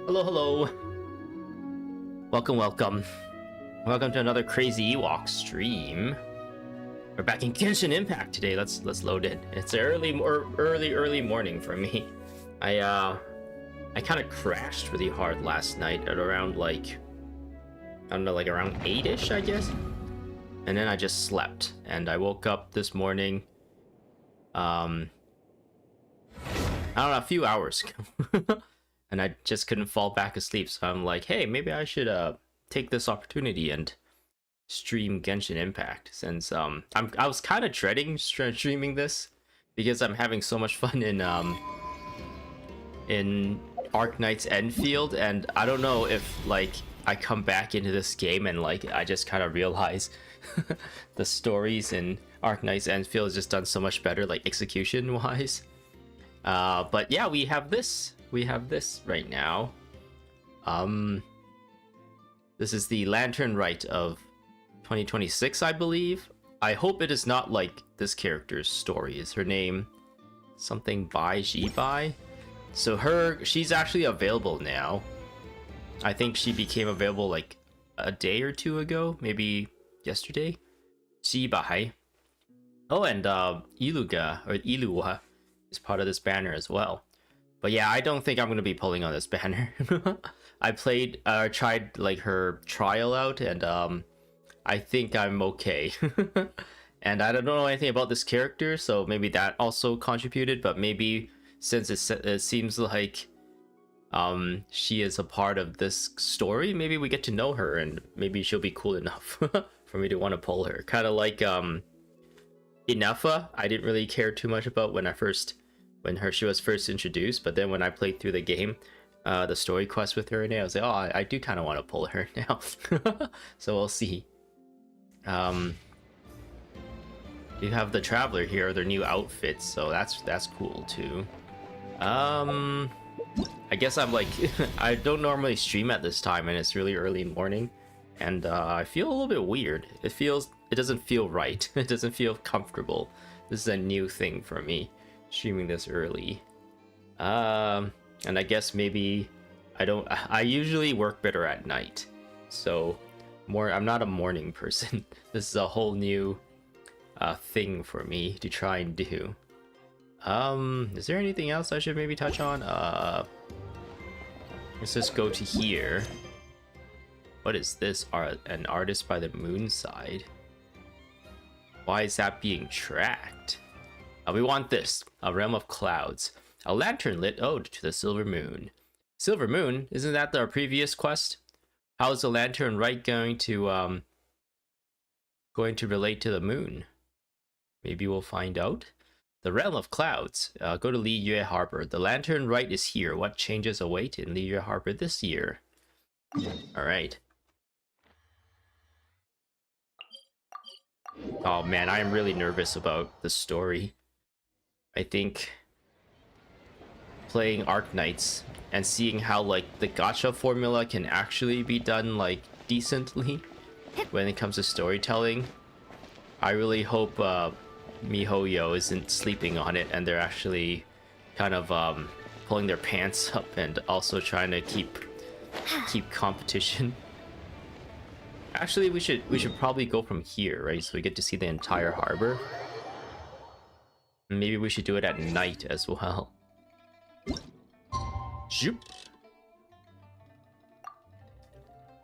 Hello, hello. Welcome. Welcome to another crazy Ewok stream. We're back in Genshin Impact today. Let's load it. It's early morning for me. I kind of crashed really hard last night at around like I don't know, like around 8ish, I guess. And then I just slept, and I woke up this morning. I don't know, a few hours ago. And I just couldn't fall back asleep, so I'm like, hey, maybe I should take this opportunity and stream Genshin Impact, since I was kind of dreading streaming this because I'm having so much fun in Arknight's Enfield, and I don't know if like I come back into this game and like I just kind of realize the stories in Arknight's Enfield is just done so much better, like execution wise. But yeah, we have this right now. This is the Lantern Rite of 2026, I believe. I hope it is not like this character's story. Is her name something Bai Jibai? So she's actually available now. I think she became available like a day or two ago, maybe yesterday. Jibai. Oh, and Iluga or Ilua is part of this banner as well. But yeah, I don't think I'm going to be pulling on this banner. I tried like her trial out, and I think I'm okay. And I don't know anything about this character, so maybe that also contributed. But maybe since it seems like she is a part of this story, maybe we get to know her, and maybe she'll be cool enough for me to want to pull her. Kind of like Inefa, I didn't really care too much about when she was first introduced, but then when I played through the game, the story quest with her in it, I was like, oh, I do kind of want to pull her now. So we'll see. You have the Traveler here, their new outfits, so that's cool too. I guess I'm like I don't normally stream at this time, and it's really early morning, and I feel a little bit weird. It doesn't feel right. It doesn't feel comfortable. This is a new thing for me, streaming this early. And I guess maybe I usually work better at night, so I'm not a morning person. This is a whole new thing for me to try and do. Is there anything else I should maybe touch on? Let's just go to here. What is this? An artist by the moon side. Why is that being tracked? We want this. A realm of clouds. A lantern lit ode to the silver moon. Silver moon? Isn't that our previous quest? How is the Lantern Rite going to relate to the moon? Maybe we'll find out. The realm of clouds. Go to Liyue Harbor. The Lantern Rite is here. What changes await in Liyue Harbor this year? Alright. Oh man, I am really nervous about the story. I think playing Arknights and seeing how like the gacha formula can actually be done like decently when it comes to storytelling, I really hope MiHoYo isn't sleeping on it and they're actually kind of pulling their pants up and also trying to keep competition. Actually, we should probably go from here, right? So we get to see the entire harbor. Maybe we should do it at night as well. Zoop.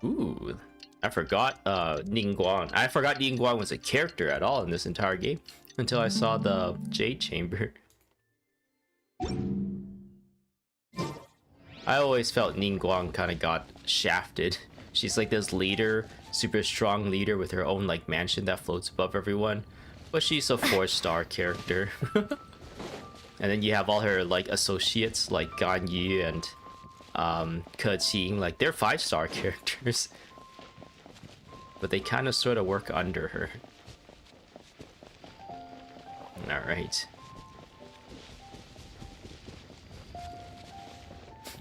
Ooh, I forgot Ningguang. I forgot Ningguang was a character at all in this entire game until I saw the Jade Chamber. I always felt Ningguang kind of got shafted. She's like this leader, super strong leader with her own like mansion that floats above everyone, but she's a 4-star character. And then you have all her like associates like Ganyu and Ke Qing, like they're 5-star characters, but they kind of sort of work under her. All right.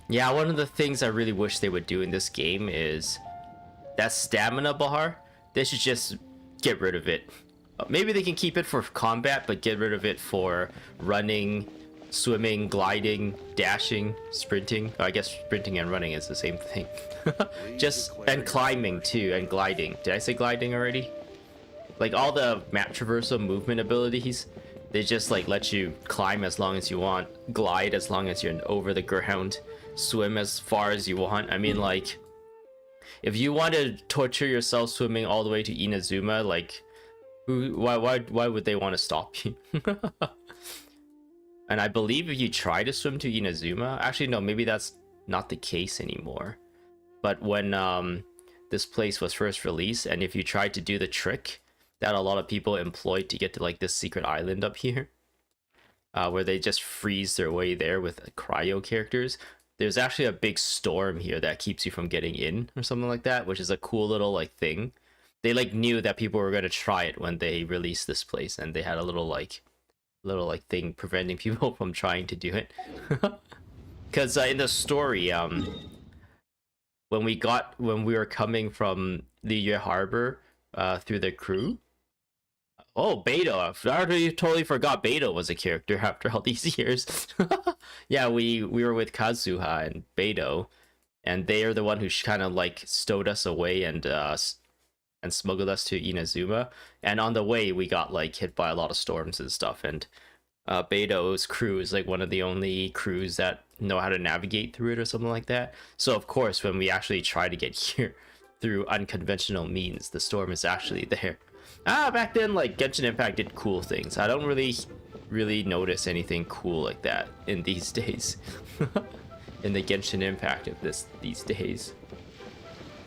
Yeah, one of the things I really wish they would do in this game is that stamina bar. They should just get rid of it. Maybe they can keep it for combat, but get rid of it for running, swimming, gliding, dashing, sprinting. Oh, I guess sprinting and running is the same thing. Just and climbing too, and gliding. Did I say gliding already? Like all the map traversal movement abilities, they just like let you climb as long as you want, glide as long as you're over the ground, swim as far as you want. I mean, like, if you want to torture yourself swimming all the way to Inazuma, like, why would they want to stop you? And I believe if you try to swim to Inazuma, actually no, maybe that's not the case anymore. But when this place was first released, and if you tried to do the trick that a lot of people employed to get to like this secret island up here, where they just freeze their way there with cryo characters, there's actually a big storm here that keeps you from getting in or something like that, which is a cool little like thing. They like knew that people were going to try it when they released this place, and they had a little thing preventing people from trying to do it. Because in the story, when we were coming from Liyue Harbor through the crew. Oh, Beto. I already totally forgot Beto was a character after all these years. Yeah, we were with Kazuha and Beto, and they are the one who kind of like stowed us away and smuggled us to Inazuma. And on the way, we got like hit by a lot of storms and stuff. And Beto's crew is like one of the only crews that know how to navigate through it or something like that. So of course, when we actually try to get here through unconventional means, the storm is actually there. Back then, like, Genshin Impact did cool things. I don't really notice anything cool like that in these days. In the Genshin Impact of these days.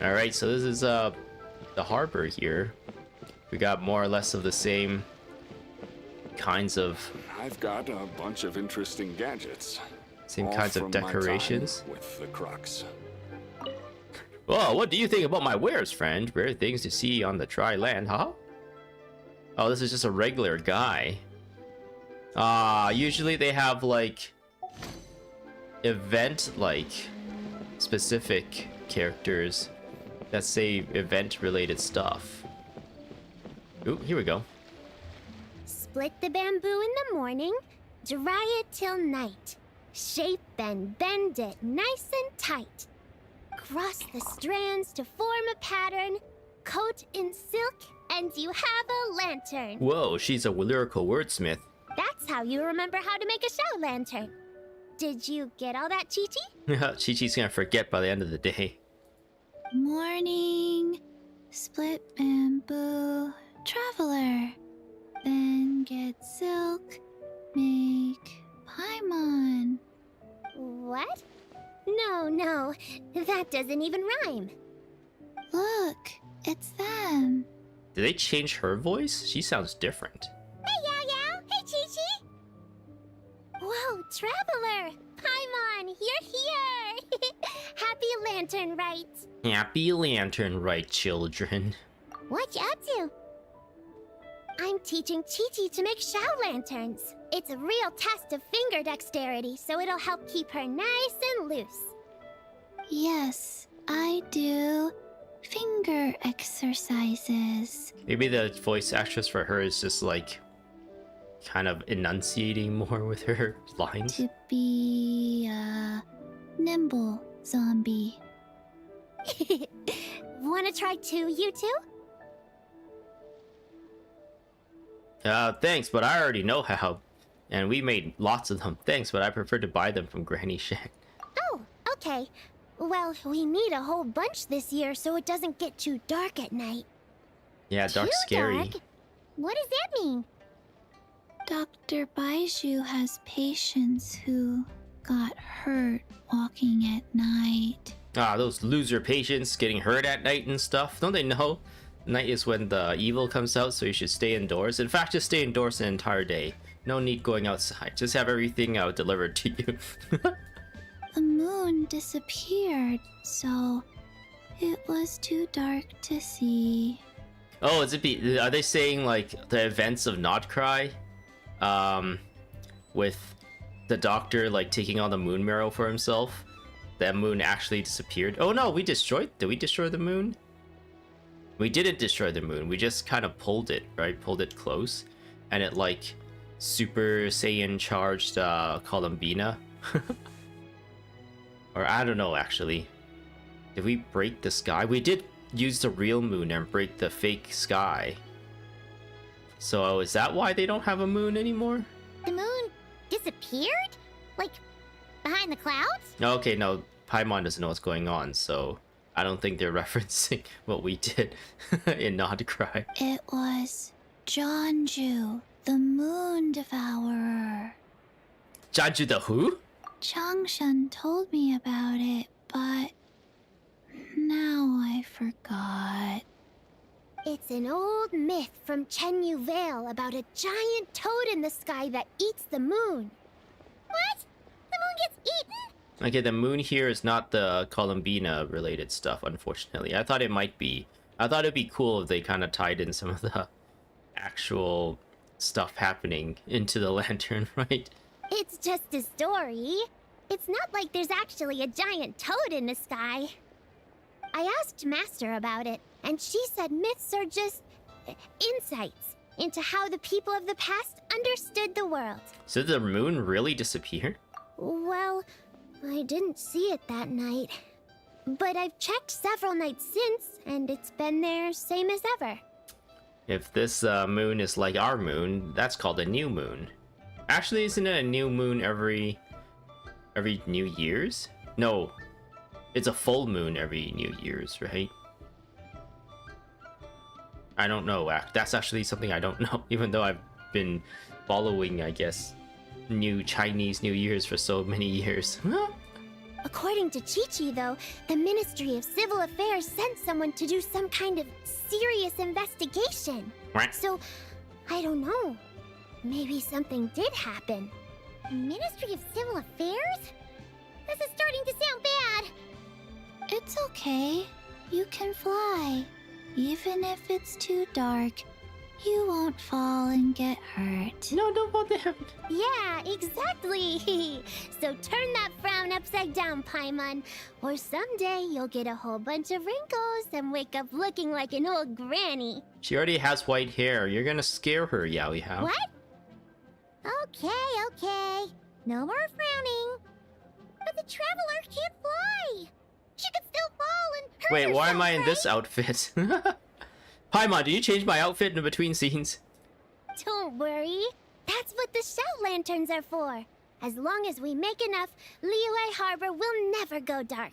Alright, so this is the harbor here. We got more or less of the same kinds of... I've got a bunch of interesting gadgets. Same kinds of decorations. With the crux. Well, what do you think about my wares, friend? Rare things to see on the dry land, huh? Oh, this is just a regular guy. Usually they have, like, event, like, specific characters that say event-related stuff. Ooh, here we go. Split the bamboo in the morning, dry it till night. Shape and bend it nice and tight. Cross the strands to form a pattern, coat in silk, and you have a lantern. Whoa, she's a lyrical wordsmith. That's how you remember how to make a show lantern. Did you get all that, Chi-Chi? Chi-Chi's gonna forget by the end of the day. Morning, split bamboo, traveler. Then get silk, make paimon. What? No, that doesn't even rhyme. Look, it's them. Did they change her voice? She sounds different. Hey, Yao Yao! Hey, Chi-Chi! Whoa, Traveler! Paimon, you're here! Happy Lantern Rite! Happy Lantern Rite, children. What you up to? I'm teaching Chi-Chi to make show lanterns. It's a real test of finger dexterity, so it'll help keep her nice and loose. Yes, I do finger exercises. Maybe the voice actress for her is just like kind of enunciating more with her lines. To be a nimble zombie. Wanna try too, you two? Thanks, but I already know how. And we made lots of them. Thanks, but I prefer to buy them from Granny Shack. Oh, okay. Well, we need a whole bunch this year so it doesn't get too dark at night. Yeah, dark's Too scary. dark? What does that mean? Dr. Baiju has patients who got hurt walking at night. Those loser patients getting hurt at night and stuff. Don't they know? Night is when the evil comes out, so you should stay indoors. In fact, just stay indoors an entire day. No need going outside. Just have everything delivered to you. The moon disappeared, so it was too dark to see. Oh, are they saying like the events of Notcry? With the doctor like taking on the moon marrow for himself? That moon actually disappeared. Oh no, did we destroy the moon? We didn't destroy the moon, we just kind of pulled it, right? Pulled it close, and it like Super Saiyan charged Columbina. Or I don't know actually. Did we break the sky? We did use the real moon and break the fake sky. So is that why they don't have a moon anymore? The moon disappeared? Like, behind the clouds? Okay, no, Paimon doesn't know what's going on, so I don't think they're referencing what we did in Not Cry. It was Jeonju, the moon devourer. Janju the who? Changshan told me about it, but now I forgot. It's an old myth from Chenyu Vale about a giant toad in the sky that eats the moon. What? The moon gets eaten? Okay, the moon here is not the Columbina related stuff, unfortunately. I thought it might be. I thought it'd be cool if they kind of tied in some of the actual stuff happening into the Lantern, right? It's just a story. It's not like there's actually a giant toad in the sky. I asked Master about it, and she said myths are just insights into how the people of the past understood the world. So did the moon really disappear? Well, I didn't see it that night. But I've checked several nights since, and it's been there same as ever. If this moon is like our moon, that's called a new moon. Actually, isn't it a new moon every New Year's? No, it's a full moon every New Year's, right? I don't know. That's actually something I don't know, even though I've been following, I guess, new Chinese New Year's for so many years. According to Chi-Chi, though, the Ministry of Civil Affairs sent someone to do some kind of serious investigation. So, I don't know. Maybe something did happen. Ministry of Civil Affairs? This is starting to sound bad. It's okay. You can fly. Even if it's too dark, you won't fall and get hurt. No, don't fall down. Yeah, exactly. So turn that frown upside down, Paimon. Or someday you'll get a whole bunch of wrinkles and wake up looking like an old granny. She already has white hair. You're gonna scare her, Yaoi Hao. What? Okay. No more frowning. But the traveler can't fly. She could still fall and hurt Wait, why am herself, I in this outfit? Paimon, did you change my outfit in between scenes? Don't worry. That's what the shout lanterns are for. As long as we make enough, Liyue Harbor will never go dark.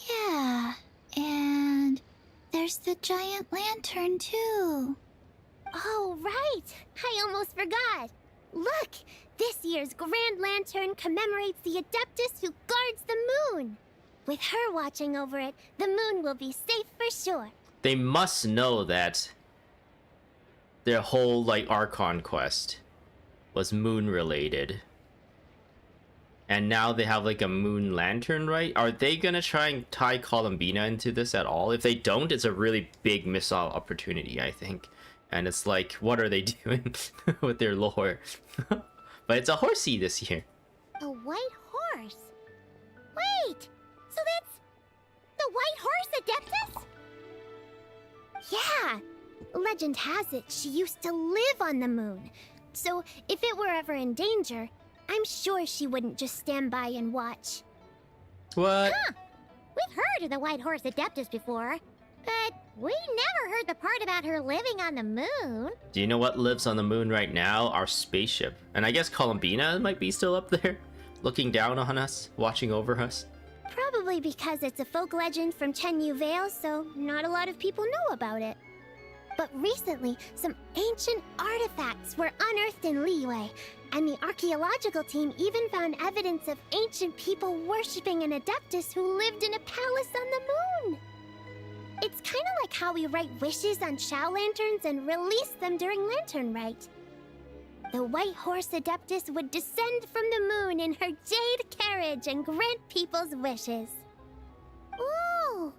Yeah, and there's the giant lantern too. Oh, right. I almost forgot. Look, this year's Grand Lantern commemorates the Adeptus who guards the moon. With her watching over it, the moon will be safe for sure. They must know that their whole, like, Archon quest was moon related. And now they have, like, a moon lantern, right? Are they gonna try and tie Columbina into this at all? If they don't, it's a really big missile opportunity, I think. And it's like, what are they doing with their lore? But it's a horsey this year. A white horse? Wait! So that's the white horse Adeptus? Yeah! Legend has it she used to live on the moon. So if it were ever in danger, I'm sure she wouldn't just stand by and watch. What? Huh! We've heard of the white horse Adeptus before, but we never heard the part about her living on the moon. Do you know what lives on the moon right now? Our spaceship. And I guess Columbina might be still up there, looking down on us, watching over us. Probably because it's a folk legend from Chenyu Vale, so not a lot of people know about it. But recently, some ancient artifacts were unearthed in Liyue, and the archaeological team even found evidence of ancient people worshipping an Adeptus who lived in a palace on the moon. It's kind of like how we write wishes on Shao lanterns and release them during Lantern Rite. The white horse Adeptus would descend from the moon in her jade carriage and grant people's wishes. Ooh!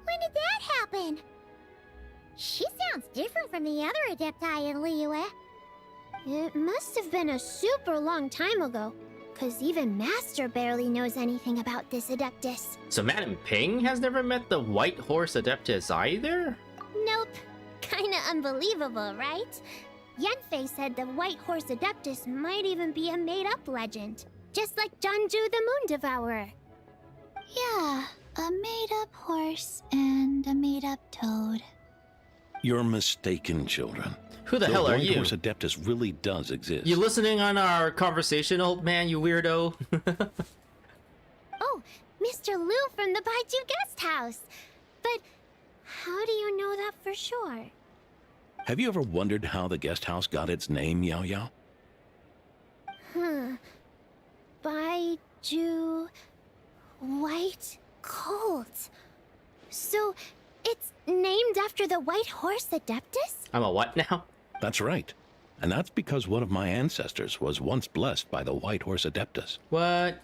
When did that happen? She sounds different from the other Adepti in Liyue. It must have been a super long time ago, because even Master barely knows anything about this Adeptus. So Madam Ping has never met the white horse Adeptus either? Nope. Kinda unbelievable, right? Yenfei said the White Horse Adeptus might even be a made-up legend, just like Janju the Moon Devourer. Yeah, a made-up horse and a made-up toad. You're mistaken, children. Who the hell are White you? Horse Adeptus really does exist. You listening on our conversation, old man, you weirdo? Oh, Mr. Liu from the Baiju Guest House. But how do you know that for sure? Have you ever wondered how the guest house got its name, Yao Yao? Baiju... White Colt. So, it's named after the White Horse Adeptus? I'm a what now? That's right. And that's because one of my ancestors was once blessed by the White Horse Adeptus. What?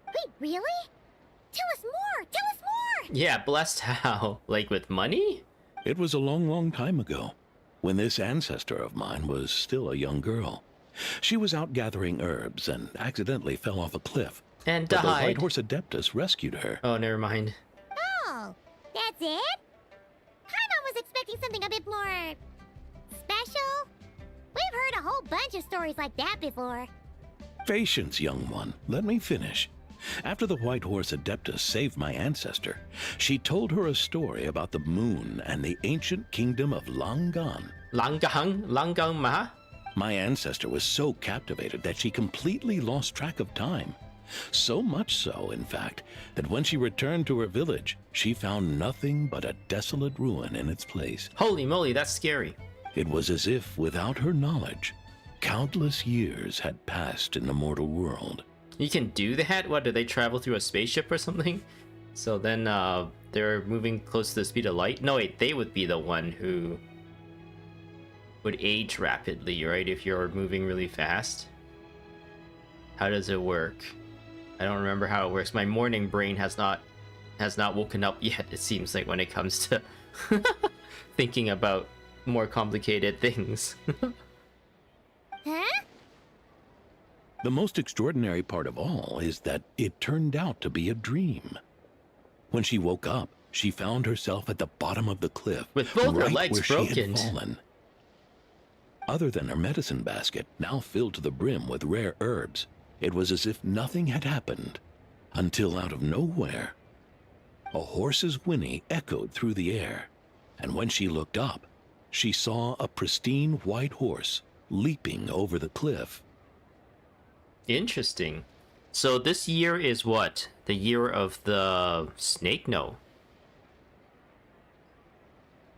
Wait, really? Tell us more! Tell us more! Yeah, blessed how? Like with money? It was a long, long time ago, when this ancestor of mine was still a young girl. She was out gathering herbs and accidentally fell off a cliff. And But the died. White Horse Adeptus rescued her. Oh, never mind. Oh, that's it? Paimon was expecting something a bit more... special? We've heard a whole bunch of stories like that before. Patience, young one. Let me finish. After the White Horse Adeptus saved my ancestor, she told her a story about the moon and the ancient kingdom of Langan. Langgang Ma? My ancestor was so captivated that she completely lost track of time. So much so, in fact, that when she returned to her village, she found nothing but a desolate ruin in its place. Holy moly, that's scary. It was as if, without her knowledge, countless years had passed in the mortal world. You can do that? What, do they travel through a spaceship or something? So then they're moving close to the speed of light? No, wait, they would be the one who would age rapidly, right? If you're moving really fast. How does it work? I don't remember how it works. My morning brain has not woken up yet, it seems like, when it comes to thinking about more complicated things. Huh? The most extraordinary part of all is that it turned out to be a dream. When she woke up, she found herself at the bottom of the cliff, With both her right legs where she broken. had fallen. Other than her medicine basket, now filled to the brim with rare herbs, it was as if nothing had happened, until out of nowhere, a horse's whinny echoed through the air, and when she looked up, she saw a pristine white horse leaping over the cliff. Interesting. So this year is what? The year of the snake? No.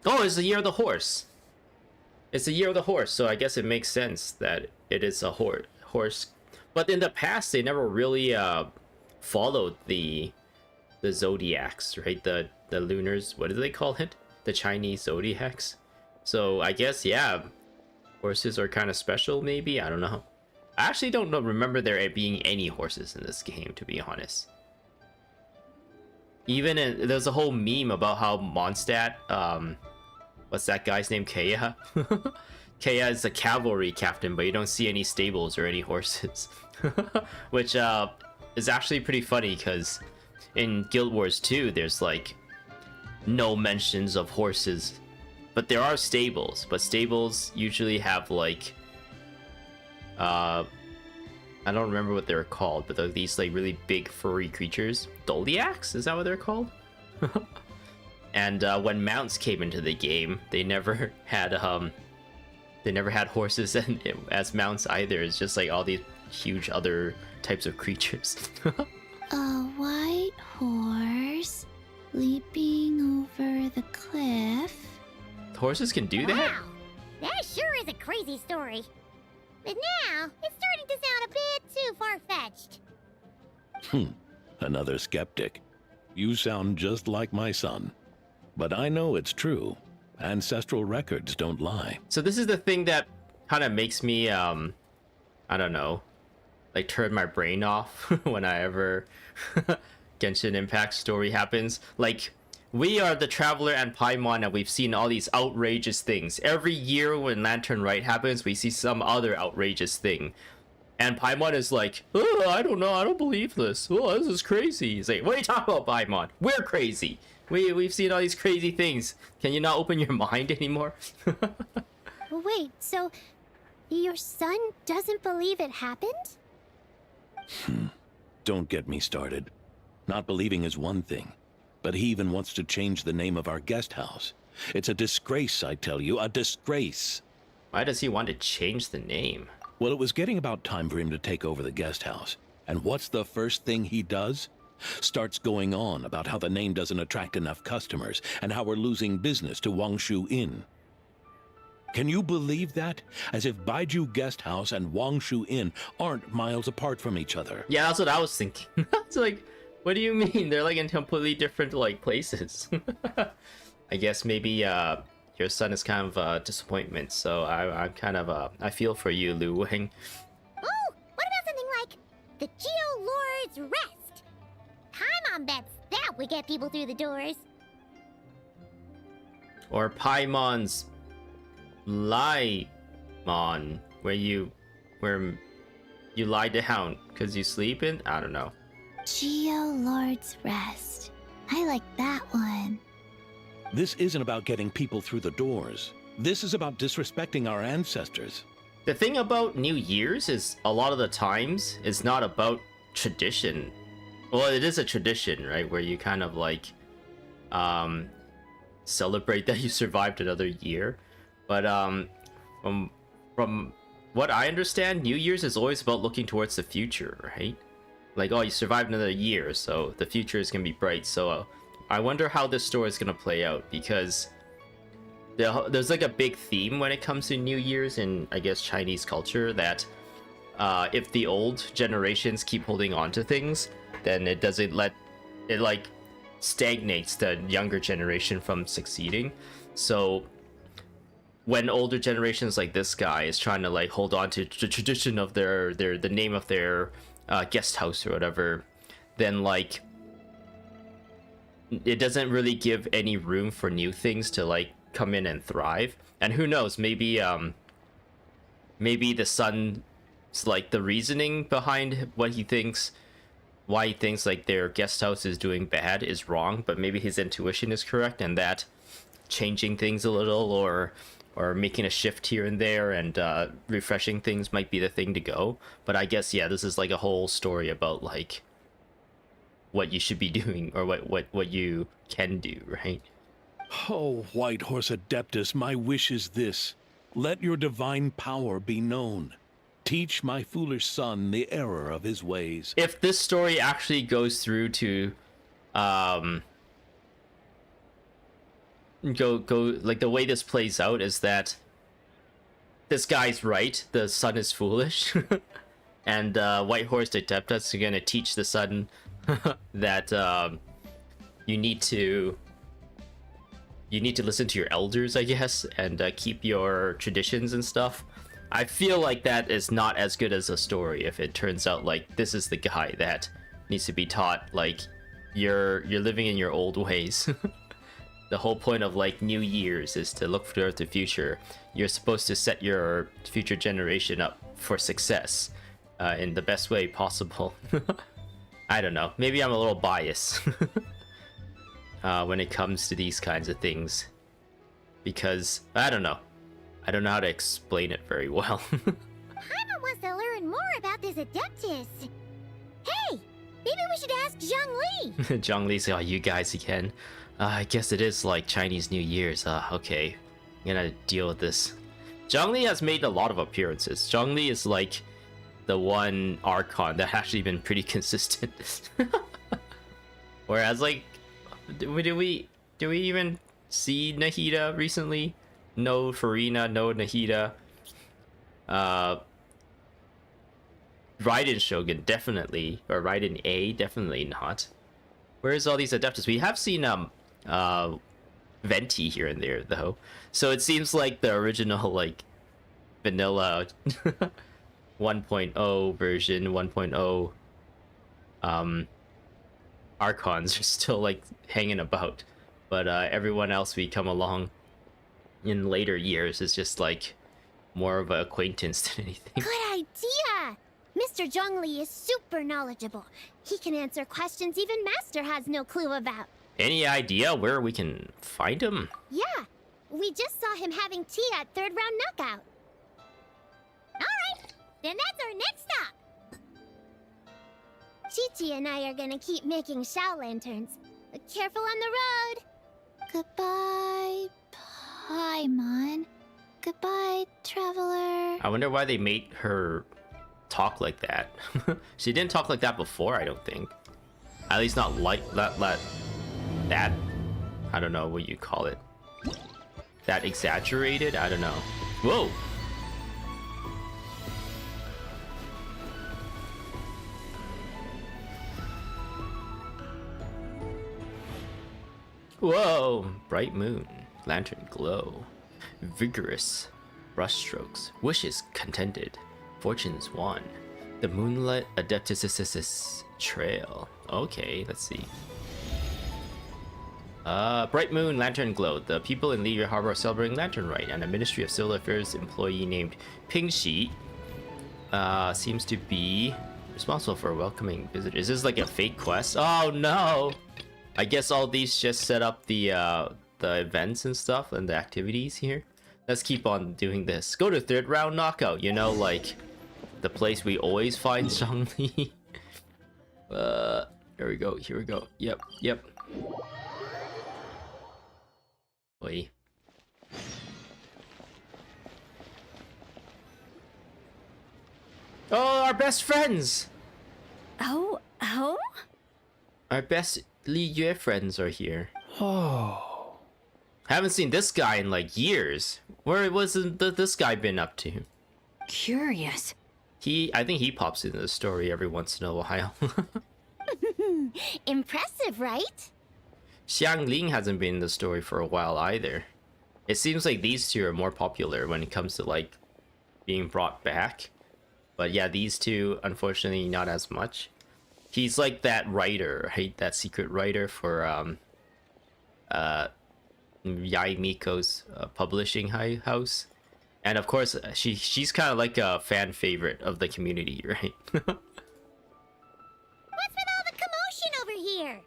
Oh, it's the year of the horse. It's the year of the horse, so I guess it makes sense that it is a horse. But in the past, they never really followed the zodiacs, right? The lunars. What do they call it? The Chinese zodiacs. So I guess, yeah, horses are kind of special. Maybe, I don't know. I actually don't remember there being any horses in this game, to be honest. Even there's a whole meme about how Mondstadt, what's that guy's name? Kea? Kea is a cavalry captain, but you don't see any stables or any horses. Which is actually pretty funny, because in Guild Wars 2, there's like no mentions of horses. But there are stables, but stables usually have like... I don't remember what they're called, but they're these like really big furry creatures. Doliacs? Is that what they're called? And when mounts came into the game, they never had horses as mounts either. It's just like all these huge other types of creatures. A white horse leaping over the cliff. Horses can do that? Wow, that sure is a crazy story. But now, it's starting to sound a bit too far-fetched. Another skeptic. You sound just like my son. But I know it's true. Ancestral records don't lie. So this is the thing that kind of makes me, I don't know, like turn my brain off whenever Genshin Impact story happens. Like, we are the Traveler and Paimon, and we've seen all these outrageous things. Every year when Lantern Rite happens, we see some other outrageous thing. And Paimon is like, oh, I don't know, I don't believe this. Oh, this is crazy. He's like, what are you talking about, Paimon? We're crazy. We've seen all these crazy things. Can you not open your mind anymore? Wait, so your son doesn't believe it happened? Don't get me started. Not believing is one thing, but he even wants to change the name of our guest house. It's a disgrace, I tell you, a disgrace. Why does he want to change the name? Well, it was getting about time for him to take over the guest house. And what's the first thing he does? Starts going on about how the name doesn't attract enough customers and how we're losing business to Wangshu Inn. Can you believe that? As if Baiju Guest House and Wangshu Inn aren't miles apart from each other. Yeah, that's what I was thinking. It's like, what do you mean? They're like in completely different like places. I guess maybe your son is kind of a disappointment, so I'm kind of I feel for you, Lu Wang. Oh, what about something like the Geo Lord's Rest? Paimon bets that would get people through the doors. Or Paimon's Lie Mon, where you lie down because you sleeping? I don't know. Geo Lord's Rest. I like that one. This isn't about getting people through the doors. This is about disrespecting our ancestors. The thing about New Year's is a lot of the times it's not about tradition. Well, it is a tradition, right? Where you kind of like celebrate that you survived another year. But from what I understand, New Year's is always about looking towards the future, right? Like, oh, you survived another year, so the future is gonna be bright. So I wonder how this story is gonna play out, because there's like a big theme when it comes to New Year's in, I guess, Chinese culture, that if the old generations keep holding on to things, then it doesn't like stagnates the younger generation from succeeding. So when older generations like this guy is trying to like hold on to the tradition of the name of their guest house or whatever, then like it doesn't really give any room for new things to like come in and thrive. And who knows, maybe the son's like the reasoning behind why he thinks like their guest house is doing bad is wrong, but maybe his intuition is correct, and that changing things a little or making a shift here and there and refreshing things might be the thing to go. But I guess, yeah, this is like a whole story about like what you should be doing or what you can do, right? Oh, White Horse Adeptus, my wish is this. Let your divine power be known. Teach my foolish son the error of his ways. If this story actually goes through to go like the way this plays out is that this guy's right, the son is foolish, and White Horse Adeptus are gonna teach the son that you need to listen to your elders, I guess, and keep your traditions and stuff. I feel like that is not as good as a story if it turns out like this is the guy that needs to be taught like you're living in your old ways. The whole point of like New Year's is to look towards the future. You're supposed to set your future generation up for success in the best way possible. I don't know. Maybe I'm a little biased when it comes to these kinds of things, because I don't know how to explain it very well. Paimon wants to learn more about this Adeptus. Hey, maybe we should ask Zhang Li. Zhang Li said, "Oh, you guys again? I guess it is like Chinese New Year's. Okay, I'm gonna deal with this." Zhang Li has made a lot of appearances. Zhang Li is like the one Archon that actually been pretty consistent. Whereas like, do we even see Nahida recently? No Farina, no Nahida. Raiden Shogun definitely, or Raiden A definitely not. Where's all these Adeptus? We have seen Venti here and there though, so it seems like the original like vanilla 1.0 version 1.0 Archons are still like hanging about, but everyone else we come along in later years is just like more of an acquaintance than anything. Good idea! Mr. Zhang Li is super knowledgeable. He can answer questions even Master has no clue about. Any idea where we can find him? Yeah, We just saw him having tea at third round knockout. Alright, then that's our next stop. Chi-Chi and I are gonna keep making Shao lanterns. Careful on the road. Goodbye, Paimon. Goodbye, traveler. I wonder why they made her talk like that. She didn't talk like that before, I don't think. At least not like that. I don't know what you call it. That exaggerated? I don't know. Whoa! Whoa! Bright moon, lantern glow, vigorous brushstrokes, wishes contented, fortunes won. The moonlit adeptus trail. Okay, let's see. Bright moon, lantern glow. The people in Liu Harbor are celebrating Lantern Rite, and a Ministry of Civil Affairs employee named Ping Shi seems to be responsible for welcoming visitors. Is this like a fake quest? Oh no! I guess all these just set up the events and stuff and the activities here. Let's keep on doing this. Go to third round knockout. You know, like the place we always find Zhongli. Here we go. Here we go. Yep. Yep. Wait. Oh, our best friends! Oh? Our best Li Yue friends are here. Oh. Haven't seen this guy in like years. Where was this guy been up to? Curious. I think he pops into the story every once in a while. Impressive, right? Xiang Ling hasn't been in the story for a while either. It seems like these two are more popular when it comes to like being brought back. But yeah, these two, unfortunately, not as much. He's like that writer, right? That secret writer for Yai Miko's publishing house. And of course, she's kind of like a fan favorite of the community, right? What's with all the commotion over here?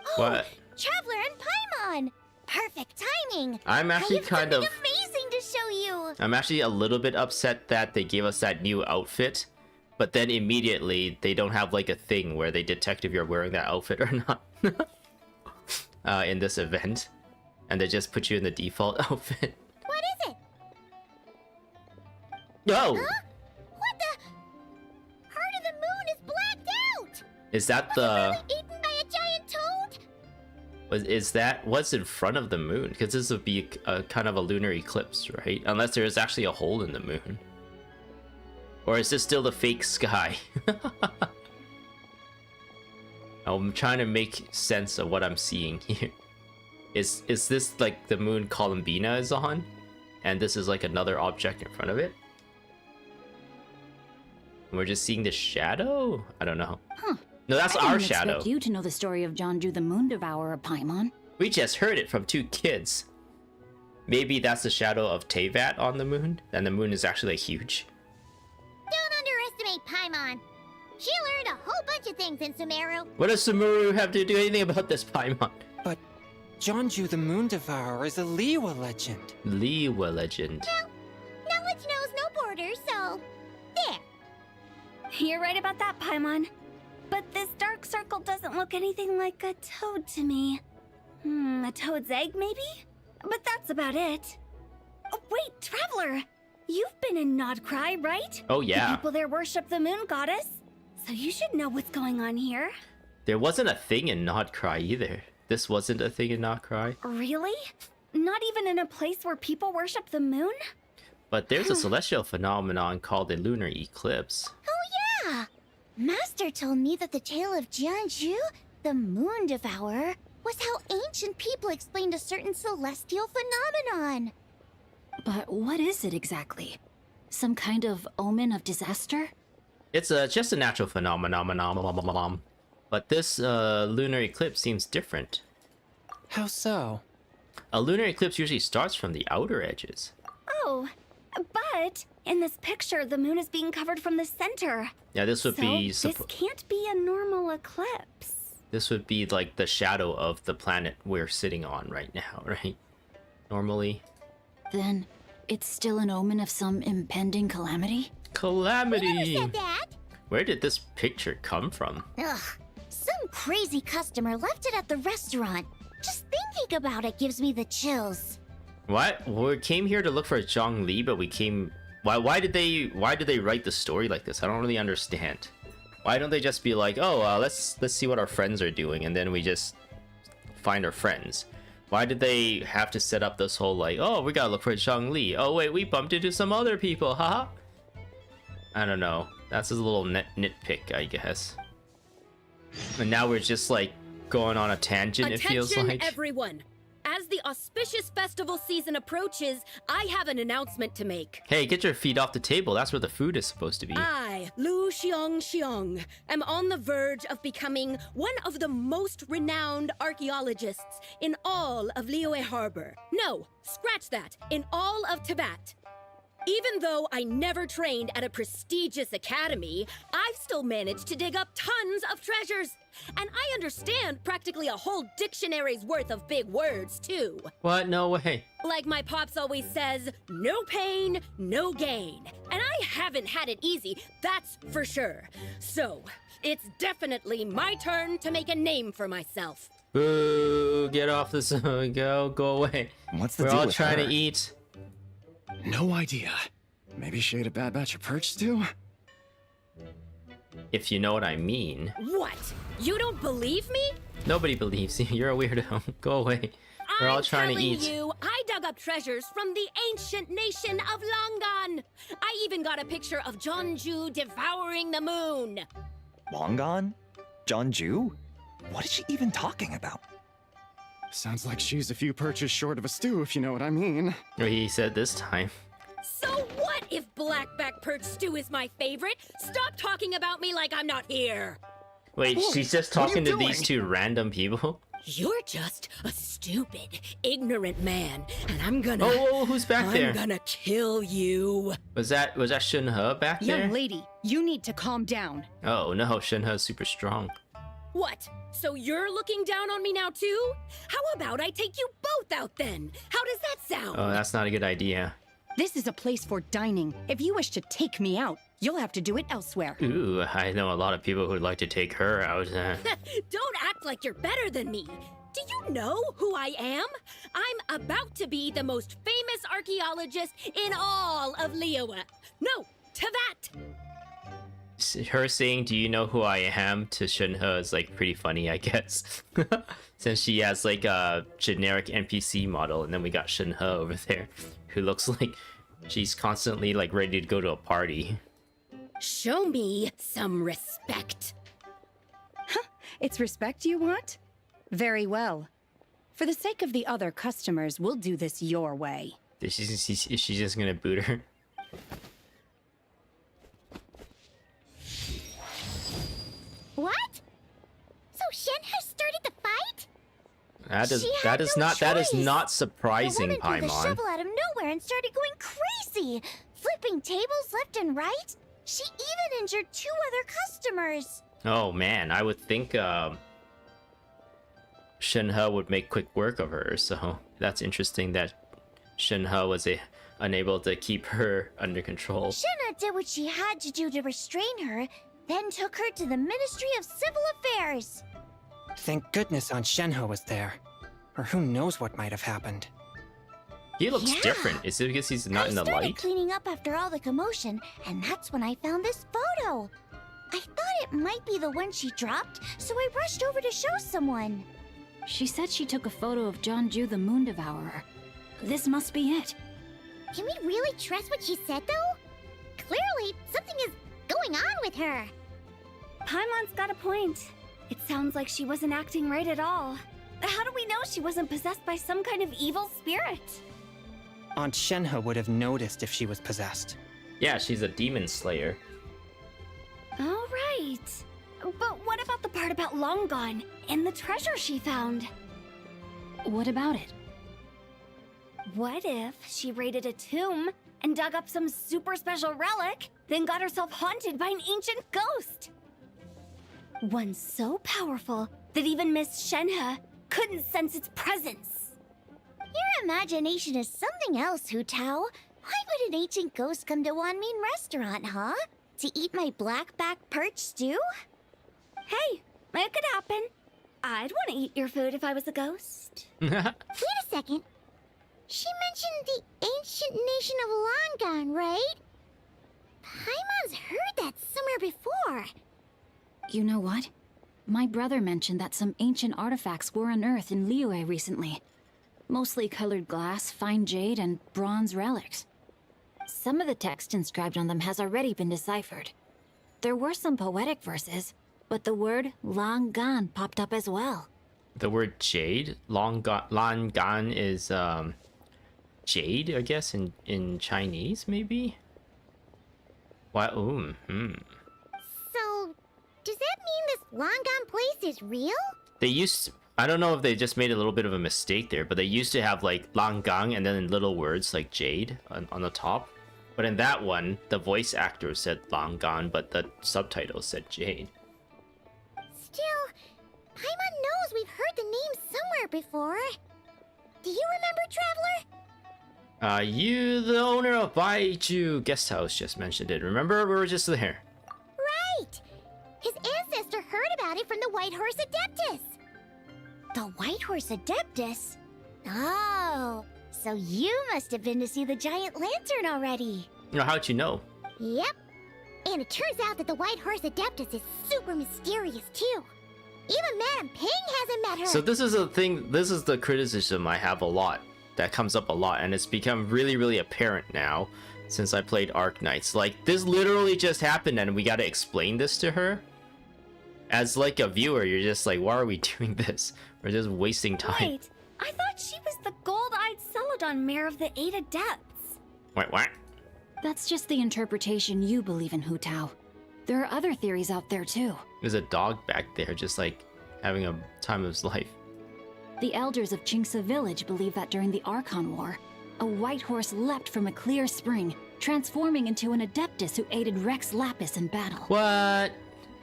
Oh, What? Traveler and Paimon! Perfect timing! I'm actually I have kind of... something amazing to show you! I'm actually a little bit upset that they gave us that new outfit, but then immediately they don't have like a thing where they detect if you're wearing that outfit or not in this event, and they just put you in the default outfit. What is it? No! Huh? What the? Heart of the Moon is blacked out! Is that Was it the... really eaten by a giant toad? Is that what's in front of the moon? Because this would be a kind of a lunar eclipse, right? Unless there is actually a hole in the moon. Or is this still the fake sky? I'm trying to make sense of what I'm seeing here. Is this like the moon Columbina is on? And this is like another object in front of it? We're just seeing the shadow? I don't know. Huh. No, that's I our didn't shadow. expect you to know the story of Jonju the Moon Devourer, Paimon. We just heard it from two kids. Maybe that's the shadow of Teyvat on the moon, and the moon is actually like, huge. Don't underestimate Paimon. She learned a whole bunch of things in Sumeru. What does Sumeru have to do anything about this Paimon? But Jonju the Moon Devourer is a Liwa legend. Liwa legend. Knowledge knows no borders, so... there. You're right about that, Paimon. But this dark circle doesn't look anything like a toad to me. A toad's egg, maybe? But that's about it. Oh, wait, Traveler! You've been in Nodcry, right? Oh yeah. The people there worship the moon goddess. So you should know what's going on here. There wasn't a thing in Nodcry either. This wasn't a thing in Nodcry. Really? Not even in a place where people worship the moon? But there's a celestial phenomenon called a lunar eclipse. Oh yeah! Master told me that the tale of Jianzhu, the Moon Devourer, was how ancient people explained a certain celestial phenomenon. But what is it exactly? Some kind of omen of disaster? It's just a natural phenomenon. But this lunar eclipse seems different. How so? A lunar eclipse usually starts from the outer edges. Oh, but in this picture, the moon is being covered from the center. Yeah, this would be... this can't be a normal eclipse. This would be like the shadow of the planet we're sitting on right now, right? normally. Then it's still an omen of some impending calamity? Calamity! Said that? Where did this picture come from? Ugh. Some crazy customer left it at the restaurant. Just thinking about it gives me the chills. What? We came here to look for Zhongli, but we came... Why did they write the story like this? I don't really understand. Why don't they just be like, oh, let's see what our friends are doing, and then we just find our friends? Why did they have to set up this whole like, oh, we gotta look for Zhongli. Oh wait, we bumped into some other people, haha. I don't know. That's a little nitpick, I guess. And now we're just like going on a tangent. It feels like. Attention, everyone! As the auspicious festival season approaches, I have an announcement to make. Hey, get your feet off the table. That's where the food is supposed to be. I, Lu Xiong, am on the verge of becoming one of the most renowned archaeologists in all of Liyue Harbor. No, scratch that, in all of Tibet. Even though I never trained at a prestigious academy, I've still managed to dig up tons of treasures. And I understand practically a whole dictionary's worth of big words, too. What? No way. Like my pops always says, no pain, no gain. And I haven't had it easy, that's for sure. So, it's definitely my turn to make a name for myself. Boo! Get off this. Go away. What's the We're deal all with trying her? to eat. No idea. Maybe she ate a bad batch of perch stew? If you know what I mean. What? You don't believe me? Nobody believes you. You're a weirdo. Go away. We're all trying to eat. I'm telling you, I dug up treasures from the ancient nation of Longan. I even got a picture of Jeonju devouring the moon. Longan? Jeonju? What is she even talking about? Sounds like she's a few perches short of a stew, if you know what I mean. He said this time. So what if blackback perch stew is my favorite? Stop talking about me like I'm not here. Wait, Whoa, she's just what are talking you to these doing? two random people? You're just a stupid, ignorant man, and I'm gonna... Oh, who's back there? I'm gonna kill you. Was that Shinhe back there? Young lady, you need to calm down. Oh no, Shinhe's super strong. What? So you're looking down on me now too? How about I take you both out then? How does that sound? Oh, that's not a good idea. This is a place for dining. If you wish to take me out, you'll have to do it elsewhere. Ooh, I know a lot of people who'd like to take her out. Don't act like you're better than me. Do you know who I am? I'm about to be the most famous archaeologist in all of Liyue. No, Tibet. Her saying, "Do you know who I am?" to Shinhe is like pretty funny, I guess. Since she has like a generic NPC model, and then we got Shinhe over there, who looks like she's constantly like ready to go to a party. Show me some respect. It's respect you want? Very well. For the sake of the other customers, we'll do this your way. Is she just gonna boot her? What? So Shen has started the fight? That is not The surprising, woman pulled the Paimon. shovel out of nowhere and started going crazy, flipping tables left and right. She even injured 2 other customers. Oh man, I would think Shinhe would make quick work of her, so that's interesting that Shinhe was unable to keep her under control. Shenna did what she had to do to restrain her, then took her to the Ministry of Civil Affairs. Thank goodness Aunt Shenhe was there. Or who knows what might have happened. He looks Yeah. different. Is it because he's not in the I started light? cleaning up after all the commotion, and that's when I found this photo. I thought it might be the one she dropped, so I rushed over to show someone. She said she took a photo of Jeonju the Moon Devourer. This must be it. Can we really trust what she said, though? Clearly, something is going on with her. Paimon's got a point. It sounds like she wasn't acting right at all. How do we know she wasn't possessed by some kind of evil spirit? Aunt Shenhe would have noticed if she was possessed. Yeah, she's a demon slayer. All right. But what about the part about Longan and the treasure she found? What about it? What if she raided a tomb and dug up some super special relic, then got herself haunted by an ancient ghost? One so powerful that even Miss Shenhe couldn't sense its presence. Your imagination is something else, Hu Tao. Why would an ancient ghost come to Wanmin restaurant, huh? To eat my blackback perch stew? Hey, it could happen. I'd want to eat your food if I was a ghost. Wait a second. She mentioned the ancient nation of Longan, right? Paimon's heard that somewhere before. You know what? My brother mentioned that some ancient artifacts were unearthed in Liyue recently. Mostly colored glass, fine jade, and bronze relics. Some of the text inscribed on them has already been deciphered. There were some poetic verses, but the word Langan popped up as well. The word jade? Langan is, jade, I guess, in Chinese, maybe? What? Ooh, So, does that mean this Longan place is real? They used... I don't know if they just made a little bit of a mistake there, but they used to have, like, Langang and then in little words like jade on the top. But in that one, the voice actor said Langan, but the subtitles said jade. Still, Paimon knows we've heard the name somewhere before. Do you remember, Traveler? You, the owner of Baiju Guest House, just mentioned it. Remember? We were just there. Right! His ancestor heard about it from the White Horse Adeptus. The White Horse Adeptus? Oh, so you must have been to see the giant lantern already. You know, how'd you know? Yep. And it turns out that the White Horse Adeptus is super mysterious, too. Even Madame Ping hasn't met her. So this is a thing, this is the criticism I have a lot. That comes up a lot, and it's become really, really apparent now since I played Arc Knights. Like, this literally just happened and we gotta explain this to her? As like a viewer, you're just like, why are we doing this? We're just wasting time. Wait, I thought she was the gold-eyed Celadon mare of the 8 Adepts. Wait, what? That's just the interpretation you believe in, Hu Tao. There are other theories out there too. There's a dog back there just like having a time of his life. The elders of Chingsa village believe that during the Archon War, a white horse leapt from a clear spring, transforming into an Adeptus who aided Rex Lapis in battle. What?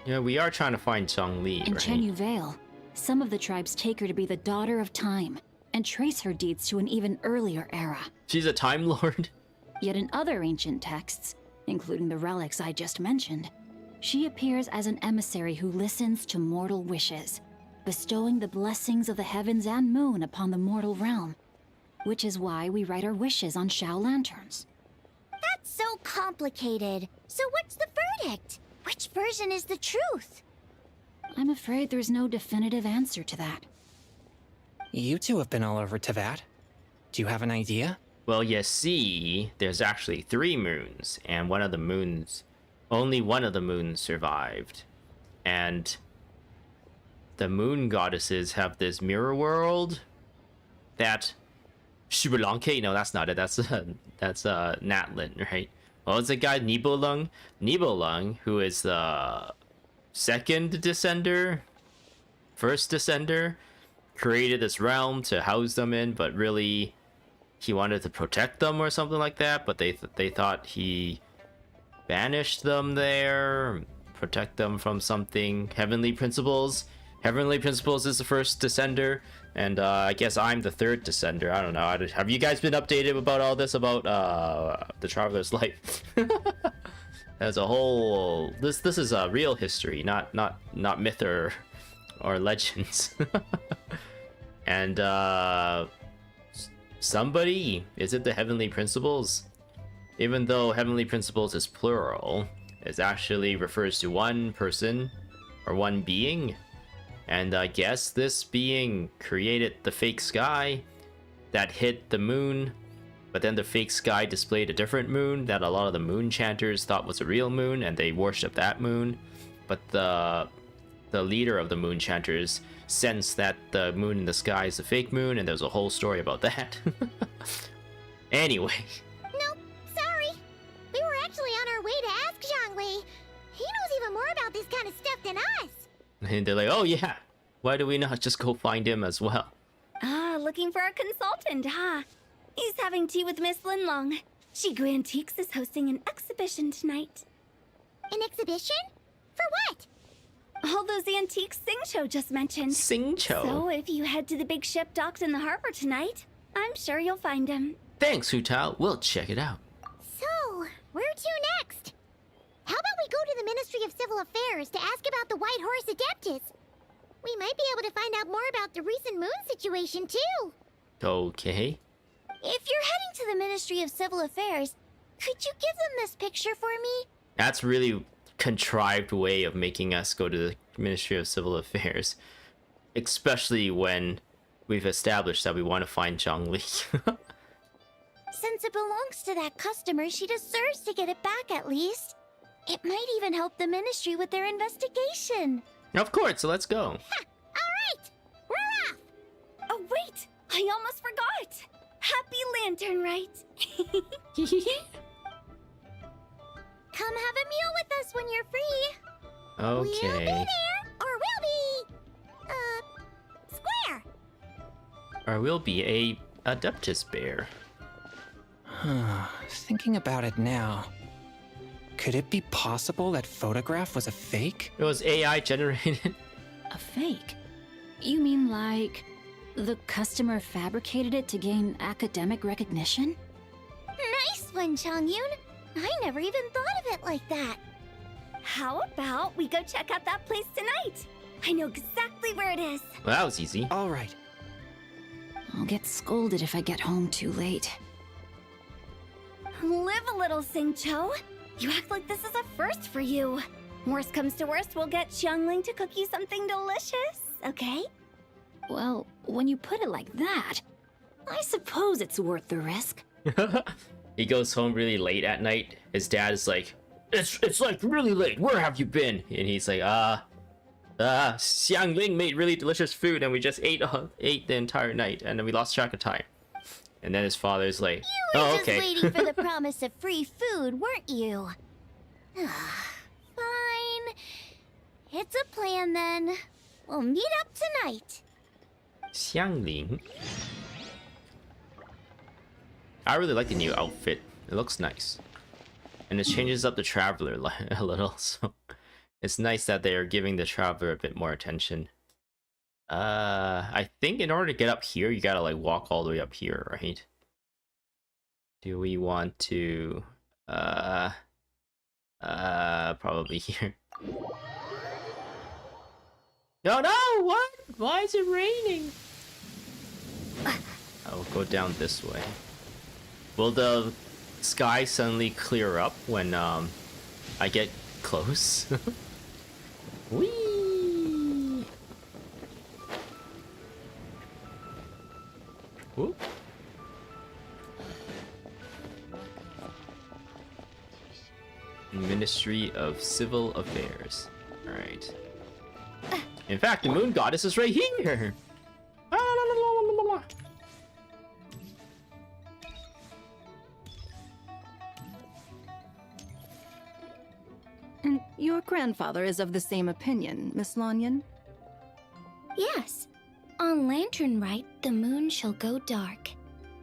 Yeah, we are trying to find Zhongli, In right? Chenyu Vale, some of the tribes take her to be the daughter of time and trace her deeds to an even earlier era. She's a Time Lord? Yet in other ancient texts, including the relics I just mentioned, she appears as an emissary who listens to mortal wishes, bestowing the blessings of the heavens and moon upon the mortal realm, which is why we write our wishes on Shao lanterns. That's so complicated. So what's the verdict? Which version is the truth? I'm afraid there's no definitive answer to that. You two have been all over Teyvat. Do you have an idea? Well, you see, there's actually 3 moons, and only one of the moons survived. And the moon goddesses have this mirror world that Shubalanke, no, that's not it. That's Natlin, right? Well, it's a guy Nibelung, who is the second descender, first descender, created this realm to house them in, but really he wanted to protect them or something like that. But they thought he banished them there, protect them from something. Heavenly Principles. Heavenly Principles is the first descender, and I guess I'm the third descender. I don't know. Have you guys been updated about all this, about the Traveler's life? As a whole, this is a real history, not myth or legends. And somebody, is it the Heavenly Principles? Even though Heavenly Principles is plural, it actually refers to one person or one being. And I guess this being created the fake sky that hit the moon, but then the fake sky displayed a different moon that a lot of the moon chanters thought was a real moon, and they worshipped that moon. But the leader of the moon chanters sensed that the moon in the sky is a fake moon, and there's a whole story about that. Anyway. Nope, sorry. We were actually on our way to ask Zhongli. He knows even more about this kind of stuff than us. And they're like, oh yeah, why do we not just go find him as well? Ah, looking for a consultant, huh? He's having tea with Miss Linlong. Shigu Antiques is hosting an exhibition tonight. An exhibition? For what? All those antiques Sing Cho just mentioned. Sing Cho? So if you head to the big ship docked in the harbor tonight, I'm sure you'll find him. Thanks, Hutao. We'll check it out. So, where to next? How about we go to the Ministry of Civil Affairs to ask about the White Horse Adeptus? We might be able to find out more about the recent moon situation, too. Okay. If you're heading to the Ministry of Civil Affairs, could you give them this picture for me? That's really contrived way of making us go to the Ministry of Civil Affairs. Especially when we've established that we want to find Zhongli. Since it belongs to that customer, she deserves to get it back at least. It might even help the Ministry with their investigation. Of course, so let's go. Alright! We're off! Oh, wait! I almost forgot! Happy Lantern Rite! Come have a meal with us when you're free. We'll be Okay. there, or we'll be... square! Or we'll be a Adeptus bear. Thinking about it now, could it be possible that photograph was a fake? It was AI generated. A fake? You mean like the customer fabricated it to gain academic recognition? Nice one, Changyun. I never even thought of it like that. How about we go check out that place tonight? I know exactly where it is. Well, that was easy. All right. I'll get scolded if I get home too late. Live a little, Singcho. You act like this is a first for you. Worst comes to worst, we'll get Xiangling to cook you something delicious, okay? Well, when you put it like that, I suppose it's worth the risk. He goes home really late at night. His dad is like, it's like really late. Where have you been? And he's like, Xiangling made really delicious food and we just ate the entire night and then we lost track of time. And then his father's like, You were oh, just okay. waiting for the promise of free food, weren't you? Fine. It's a plan then. We'll meet up tonight. Xiangling. I really like the new outfit. It looks nice. And it changes up the Traveler a little, so it's nice that they are giving the Traveler a bit more attention. I think in order to get up here, you gotta like walk all the way up here, right? Do we want to probably here. No, what? Why is it raining? I'll go down this way. Will the sky suddenly clear up when I get close? Whee! Whoop. Ministry of Civil Affairs. Alright. In fact, the moon goddess is right here! And your grandfather is of the same opinion, Miss Lanyan? Yes. On Lantern Rite, the moon shall go dark.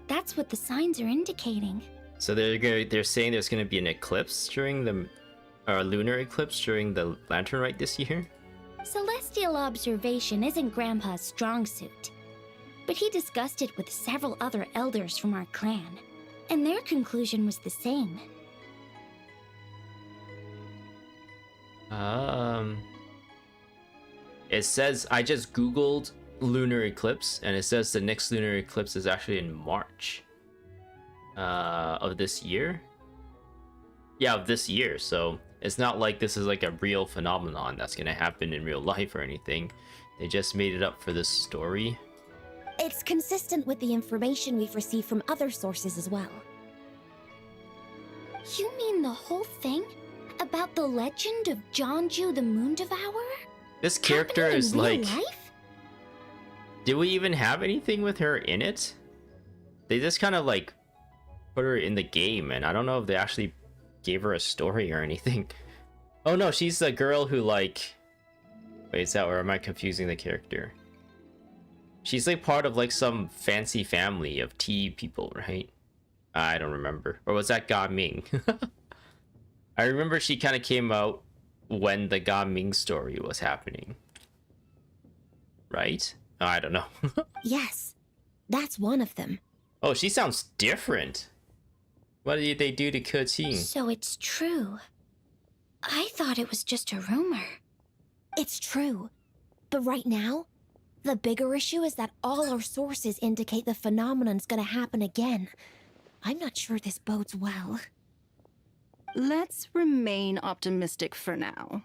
That's what the signs are indicating. So they're saying there's gonna be an eclipse during the lunar eclipse during the Lantern Rite this year? Celestial observation isn't Grandpa's strong suit. But he discussed it with several other elders from our clan, and their conclusion was the same. It says, I just googled lunar eclipse, and it says the next lunar eclipse is actually in March of this year. Yeah, of this year, so it's not like this is like a real phenomenon that's gonna happen in real life or anything. They just made it up for this story. It's consistent with the information we've received from other sources as well. You mean the whole thing? About the legend of Jeonju the Moon Devourer? This character Happening is in real like... life? Did we even have anything with her in it? They just kind of like put her in the game, and I don't know if they actually gave her a story or anything. Oh no, she's the girl who like... Wait, is that, or am I confusing the character? She's like part of like some fancy family of tea people, right? I don't remember. Or was that Ga Ming? I remember she kind of came out when the Ga Ming story was happening. Right? I don't know. Yes, that's one of them. Oh, she sounds different. What did they do to Ke-Qing? So it's true. I thought it was just a rumor. It's true. But right now, the bigger issue is that all our sources indicate the phenomenon's gonna happen again. I'm not sure this bodes well. Let's remain optimistic for now.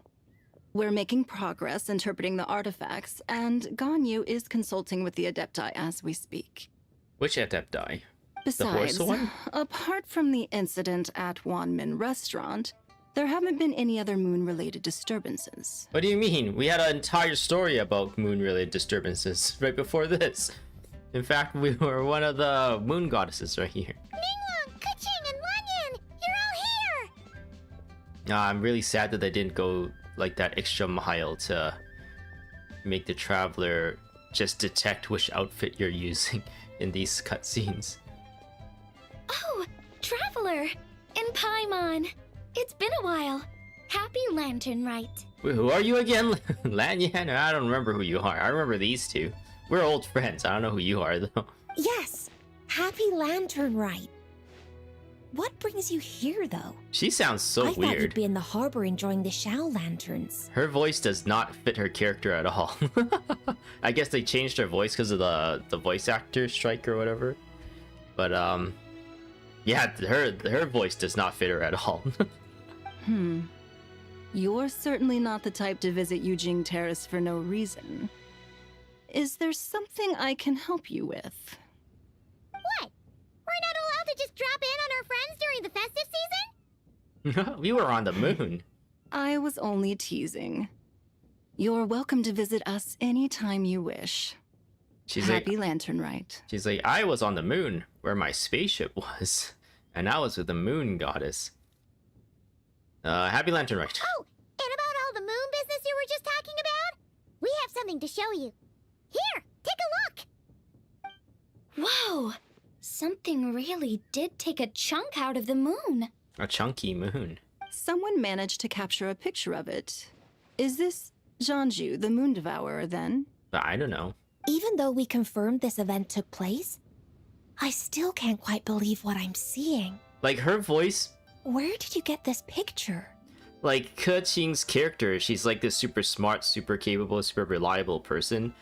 We're making progress interpreting the artifacts, and Ganyu is consulting with the Adepti as we speak. Which Adepti? Besides, the horse one? apart from the incident at Wanmin Restaurant, there haven't been any other moon-related disturbances. What do you mean? We had an entire story about moon-related disturbances right before this. In fact, we were one of the moon goddesses right here. Ningguang, Ke-Qing, and Lanyan! You're all here! I'm really sad that they didn't go like that extra mile to make the traveler just detect which outfit you're using in these cutscenes. Oh, Traveler! And Paimon! It's been a while. Happy Lantern Rite. Wait, who are you again? Lanyan? I don't remember who you are. I remember these two. We're old friends. I don't know who you are, though. Yes, happy Lantern Rite. What brings you here, though? She sounds so I thought you'd weird. be in the harbor enjoying the Shao lanterns. Her voice does not fit her character at all. I guess they changed her voice because of the voice actor strike or whatever. But yeah, her voice does not fit her at all. You're certainly not the type to visit Yujing Terrace for no reason. Is there something I can help you with? What? We're not allowed to just drop in on our friends during the festive season? We were on the moon. I was only teasing. You're welcome to visit us anytime you wish. Happy Lantern Rite. She's like, I was on the moon where my spaceship was, and I was with the moon goddess. Happy Lantern Rite. Oh, and about all the moon business you were just talking about? We have something to show you. Here, take a look! Whoa! Something really did take a chunk out of the moon. A chunky moon. Someone managed to capture a picture of it. Is this Zhanju, the Moon Devourer, then? I don't know. Even though we confirmed this event took place, I still can't quite believe what I'm seeing. Like, her voice... Where did you get this picture? Like, Ke-Qing's character, she's like this super smart, super capable, super reliable person.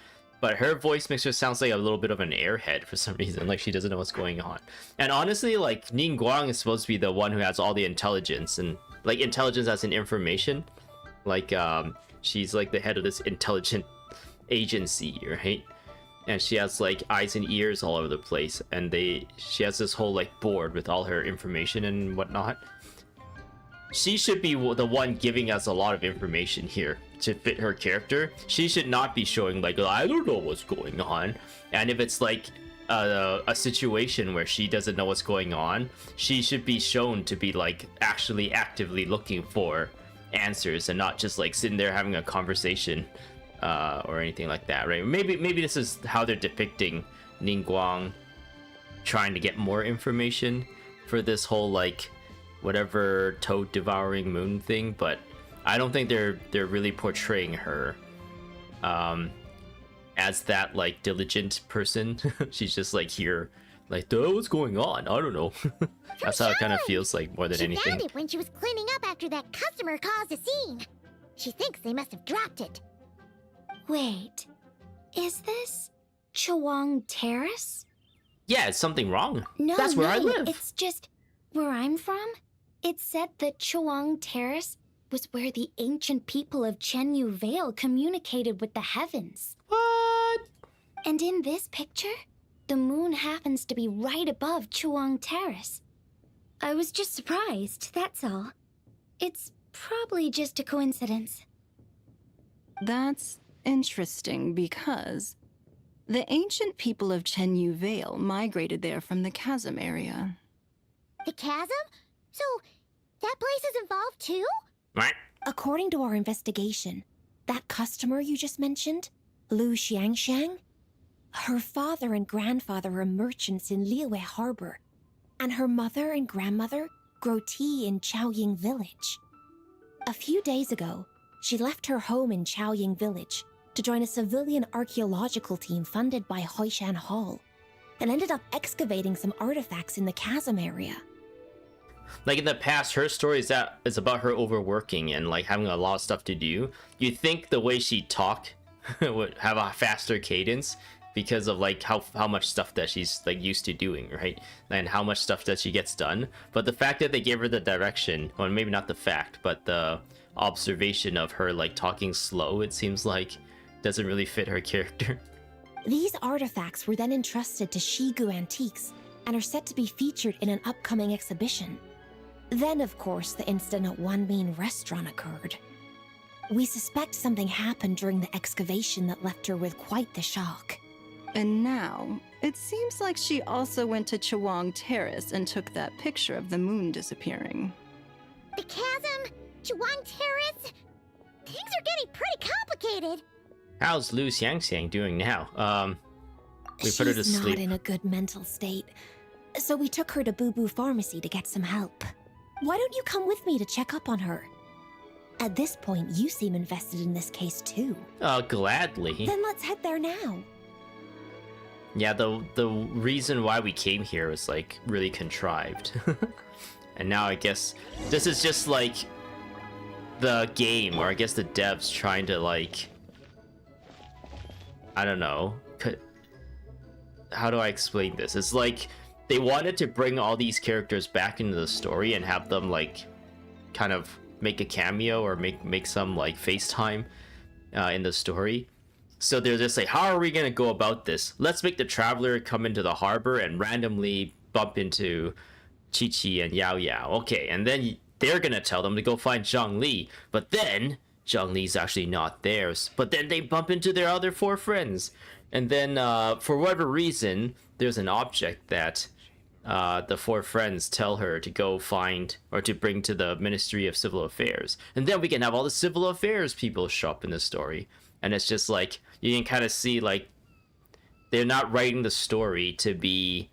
But her voice makes her sound like a little bit of an airhead for some reason. Like, she doesn't know what's going on. And honestly, like, Ningguang is supposed to be the one who has all the intelligence. And, like, intelligence as in information. Like, she's like the head of this intelligent agency, right? And she has like eyes and ears all over the place, and she has this whole like board with all her information and whatnot. She should be the one giving us a lot of information here to fit her character. She should not be showing like, I don't know what's going on. And if it's like a situation where she doesn't know what's going on, she should be shown to be like actually actively looking for answers and not just like sitting there having a conversation or anything like that, right? Maybe this is how they're depicting Ningguang trying to get more information for this whole like whatever toad devouring moon thing, but I don't think they're really portraying her as that like diligent person. She's just like here like, what's going on? I don't know. That's how it kind of feels like more than anything. She found it when she was cleaning up after that customer caused a scene. She thinks they must have dropped it. Wait, is this Chawang Terrace? Yeah, it's something wrong. No, that's where I live. It's just where I'm from. It said that Chawang Terrace was where the ancient people of Chenyu Vale communicated with the heavens. What? And in this picture, the moon happens to be right above Chawang Terrace. I was just surprised, that's all. It's probably just a coincidence. That's interesting because the ancient people of Chenyu Vale migrated there from the chasm area. The chasm? So, that place is involved too? What? According to our investigation, that customer you just mentioned, Lu Xiangxiang, her father and grandfather are merchants in Liyue Harbor, and her mother and grandmother grow tea in Chaoying Village. A few days ago, she left her home in Chaoying Village to join a civilian archaeological team funded by Hoishan Hall. and ended up excavating some artifacts in the chasm area. Like in the past, her story is about her overworking and like having a lot of stuff to do. You think the way she talk would have a faster cadence because of like how much stuff that she's like used to doing, right? And how much stuff that she gets done. But the fact that they gave her the direction, or maybe not the fact, but the observation of her like talking slow, it seems like doesn't really fit her character. These artifacts were then entrusted to Shigu Antiques and are set to be featured in an upcoming exhibition. Then, of course, the incident at One Mean Restaurant occurred. We suspect something happened during the excavation that left her with quite the shock. And now, it seems like she also went to Chawang Terrace and took that picture of the moon disappearing. The chasm? Chawang Terrace? Things are getting pretty complicated. How's Lu Xiangxiang doing now? We put her to She's sleep. not in a good mental state, so we took her to Boo Boo Pharmacy to get some help. Why don't you come with me to check up on her? At this point, you seem invested in this case too. Gladly. Then let's head there now. Yeah, the reason why we came here was like really contrived. And now I guess this is just like the game, or I guess the devs trying to like, I don't know, how do I explain this? It's like they wanted to bring all these characters back into the story and have them like kind of make a cameo or make some like FaceTime in the story. So they're just like, how are we gonna go about this? Let's make the traveler come into the harbor and randomly bump into Chi Chi and Yao Yao. Okay, and then they're gonna tell them to go find Zhang Li, but then Zhang Li's actually not theirs. But then they bump into their other 4 friends, and then for whatever reason, there's an object that the 4 friends tell her to go find or to bring to the Ministry of Civil Affairs, and then we can have all the civil affairs people show up in the story. And it's just like you can kind of see like they're not writing the story to be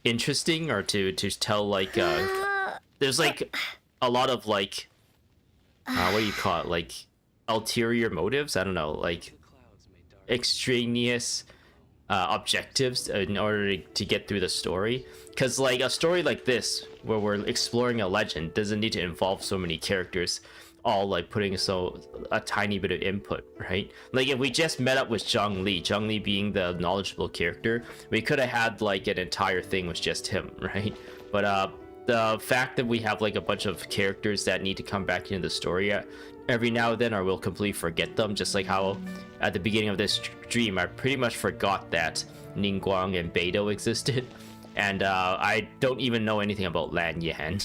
interesting or to tell like there's like a lot of like what do you call it, like ulterior motives, I don't know, like extraneous objectives in order to get through the story. Because like a story like this where we're exploring a legend doesn't need to involve so many characters all like putting a tiny bit of input, right? Like if we just met up with Zhang Li being the knowledgeable character, we could have had like an entire thing with just him, right? But the fact that we have like a bunch of characters that need to come back into the story every now and then, or we'll completely forget them, just like how at the beginning of this stream I pretty much forgot that Ningguang and Beidou existed, and I don't even know anything about Lan Yan.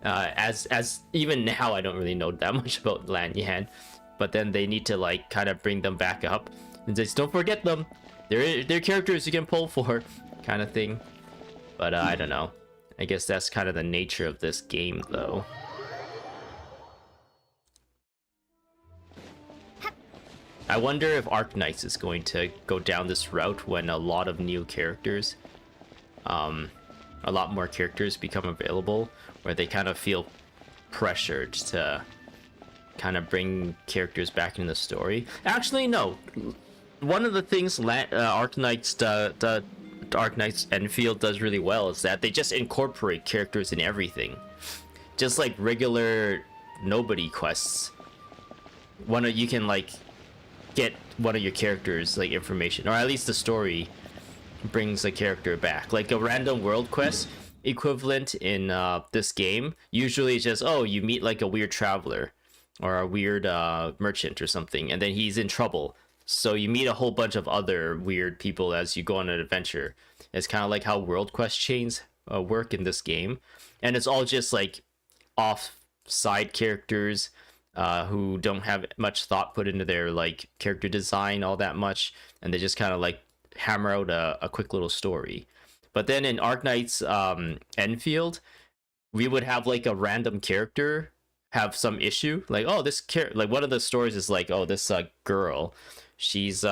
As even now I don't really know that much about Lan Yan, but then they need to like kind of bring them back up and just don't forget them. They're characters you can pull for, kind of thing. But I don't know. I guess that's kind of the nature of this game, though. I wonder if Arknights is going to go down this route when a lot of new characters, a lot more characters become available, where they kind of feel pressured to kind of bring characters back into the story. Actually, no. One of the things Arknights Enfield does really well is that they just incorporate characters in everything. Just like regular nobody quests. You can like get one of your characters like information, or at least the story brings a character back. Like a random world quest equivalent in this game usually is just, oh, you meet like a weird traveler or a weird merchant or something, and then he's in trouble, so you meet a whole bunch of other weird people as you go on an adventure. It's kind of like how world quest chains work in this game, and it's all just like off side characters who don't have much thought put into their like character design all that much, and they just kind of like hammer out a quick little story. But then in Arknights Enfield, we would have like a random character have some issue, like, oh, this character, like one of the stories is like, oh, this girl, she's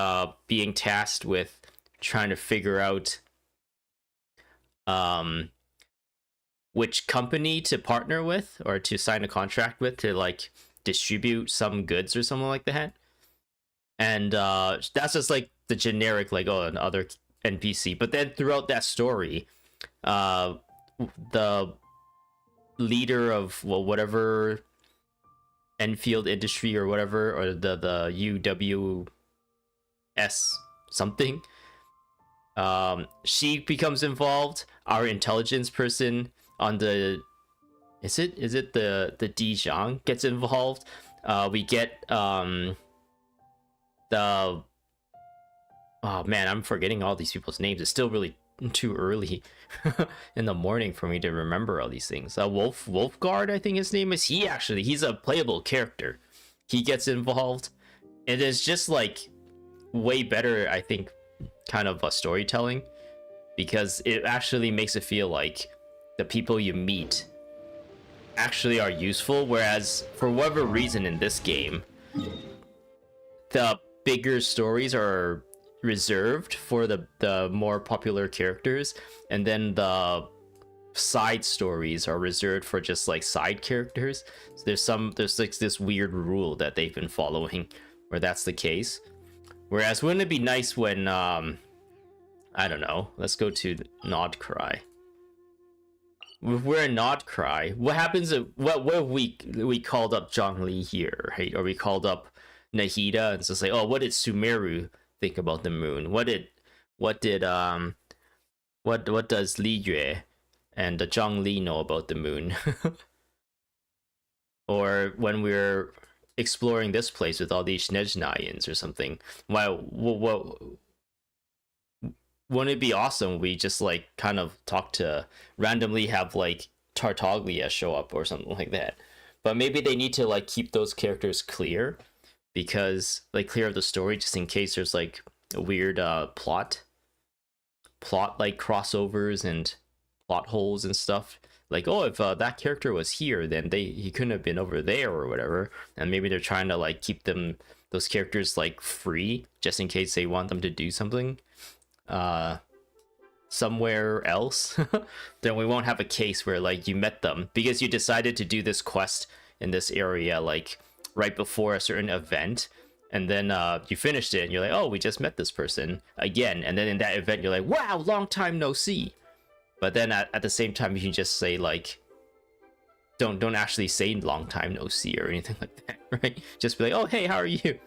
being tasked with trying to figure out which company to partner with or to sign a contract with to like distribute some goods or something like that. And that's just like the generic, like, oh, another NPC. But then throughout that story, the leader of whatever Enfield Industry or whatever, or the UWS something, she becomes involved. Our intelligence person on the is it the Dijiang gets involved. We get the oh man, I'm forgetting all these people's names. It's still really too early in the morning for me to remember all these things. Wolfguard, I think his name is. He's a playable character. He gets involved. It is just like way better, I think, kind of storytelling, because it actually makes it feel like the people you meet actually are useful, whereas for whatever reason in this game, the bigger stories are reserved for the more popular characters, and then the side stories are reserved for just like side characters. So there's like this weird rule that they've been following where that's the case. Whereas wouldn't it be nice when I don't know, let's go to Nodcry. If we're in Nodcry, what happens if what if we called up Zhongli here, right? Or we called up Nahida and just like, oh, what did Sumeru think about the moon? What does Li Yue and Zhang Li know about the moon? Or when we're exploring this place with all these Snezhnayans or something, what wouldn't it be awesome if we just like kind of randomly have like Tartaglia show up or something like that? But maybe they need to like keep those characters clear, because like clear of the story, just in case there's like a weird plot like crossovers and plot holes and stuff. Like, oh, if that character was here, then he couldn't have been over there or whatever. And maybe they're trying to like keep those characters like free, just in case they want them to do something somewhere else. Then we won't have a case where like you met them because you decided to do this quest in this area like right before a certain event, and then you finished it and you're like, oh, we just met this person again, and then in that event you're like, wow, long time no see. But then at the same time, you can just say like, don't actually say long time no see or anything like that, right? Just be like, oh, hey, how are you?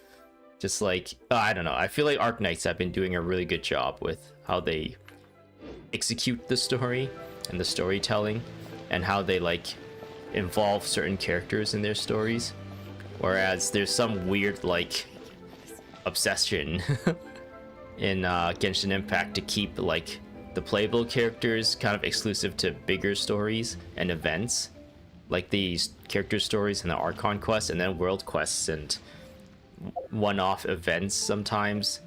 Just like, I don't know. I feel like Arknights have been doing a really good job with how they execute the story and the storytelling, and how they like involve certain characters in their stories. Whereas there's some weird like obsession in Genshin Impact to keep like the playable characters kind of exclusive to bigger stories and events, like these character stories in the Archon quest, and then world quests and one-off events sometimes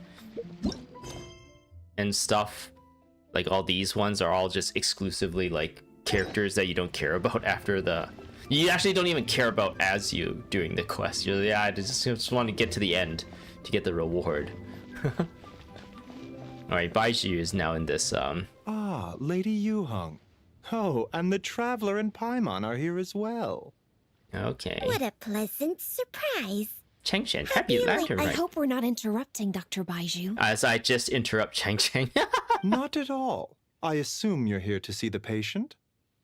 and stuff. Like all these ones are all just exclusively like characters that you don't care about you actually don't even care about as you doing the quest. You're like, yeah, I just want to get to the end to get the reward. Alright, Baizhu is now in this Ah, Lady Yuheng. Oh, and the Traveler and Paimon are here as well. Okay. What a pleasant surprise. Changshan, happy Lantern Rite. I hope we're not interrupting, Dr. Baizhu. As I just interrupt Changshan. Not at all. I assume you're here to see the patient?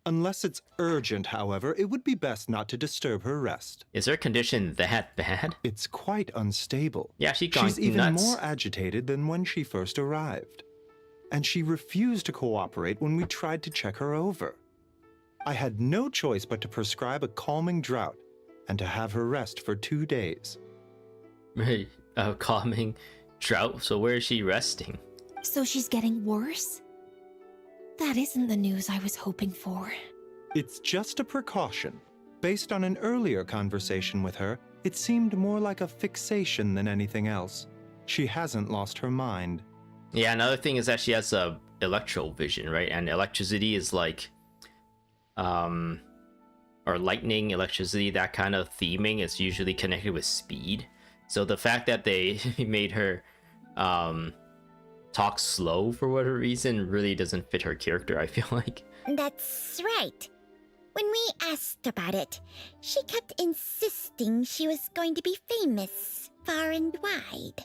Unless it's urgent, however, it would be best not to disturb her rest. Is her condition that bad? It's quite unstable. Yeah, She's even nuts. more agitated than when she first arrived. And she refused to cooperate when we tried to check her over. I had no choice but to prescribe a calming draught and to have her rest for 2 days. A calming drought? So where is she resting? So she's getting worse? That isn't the news I was hoping for. It's just a precaution. Based on an earlier conversation with her, it seemed more like a fixation than anything else. She hasn't lost her mind. Yeah, another thing is that she has a electro vision, right? And electricity is like or lightning, electricity, that kind of theming is usually connected with speed. So the fact that they made her talk slow for whatever reason really doesn't fit her character, I feel like. That's right. When we asked about it, she kept insisting she was going to be famous far and wide.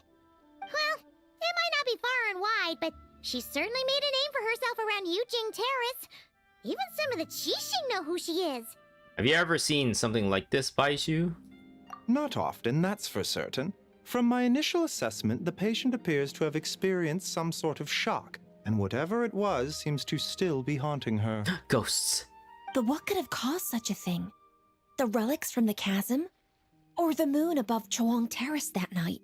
Well, it might not be far and wide, but She certainly made a name for herself around Yujing Terrace. Even some of the Qixing know who she is. Have you ever seen something like this, Baishu? Not often, that's for certain. From my initial assessment, the patient appears to have experienced some sort of shock, and whatever it was seems to still be haunting her. Ghosts. But what could have caused such a thing? The relics from the chasm? Or the moon above Chuang Terrace that night?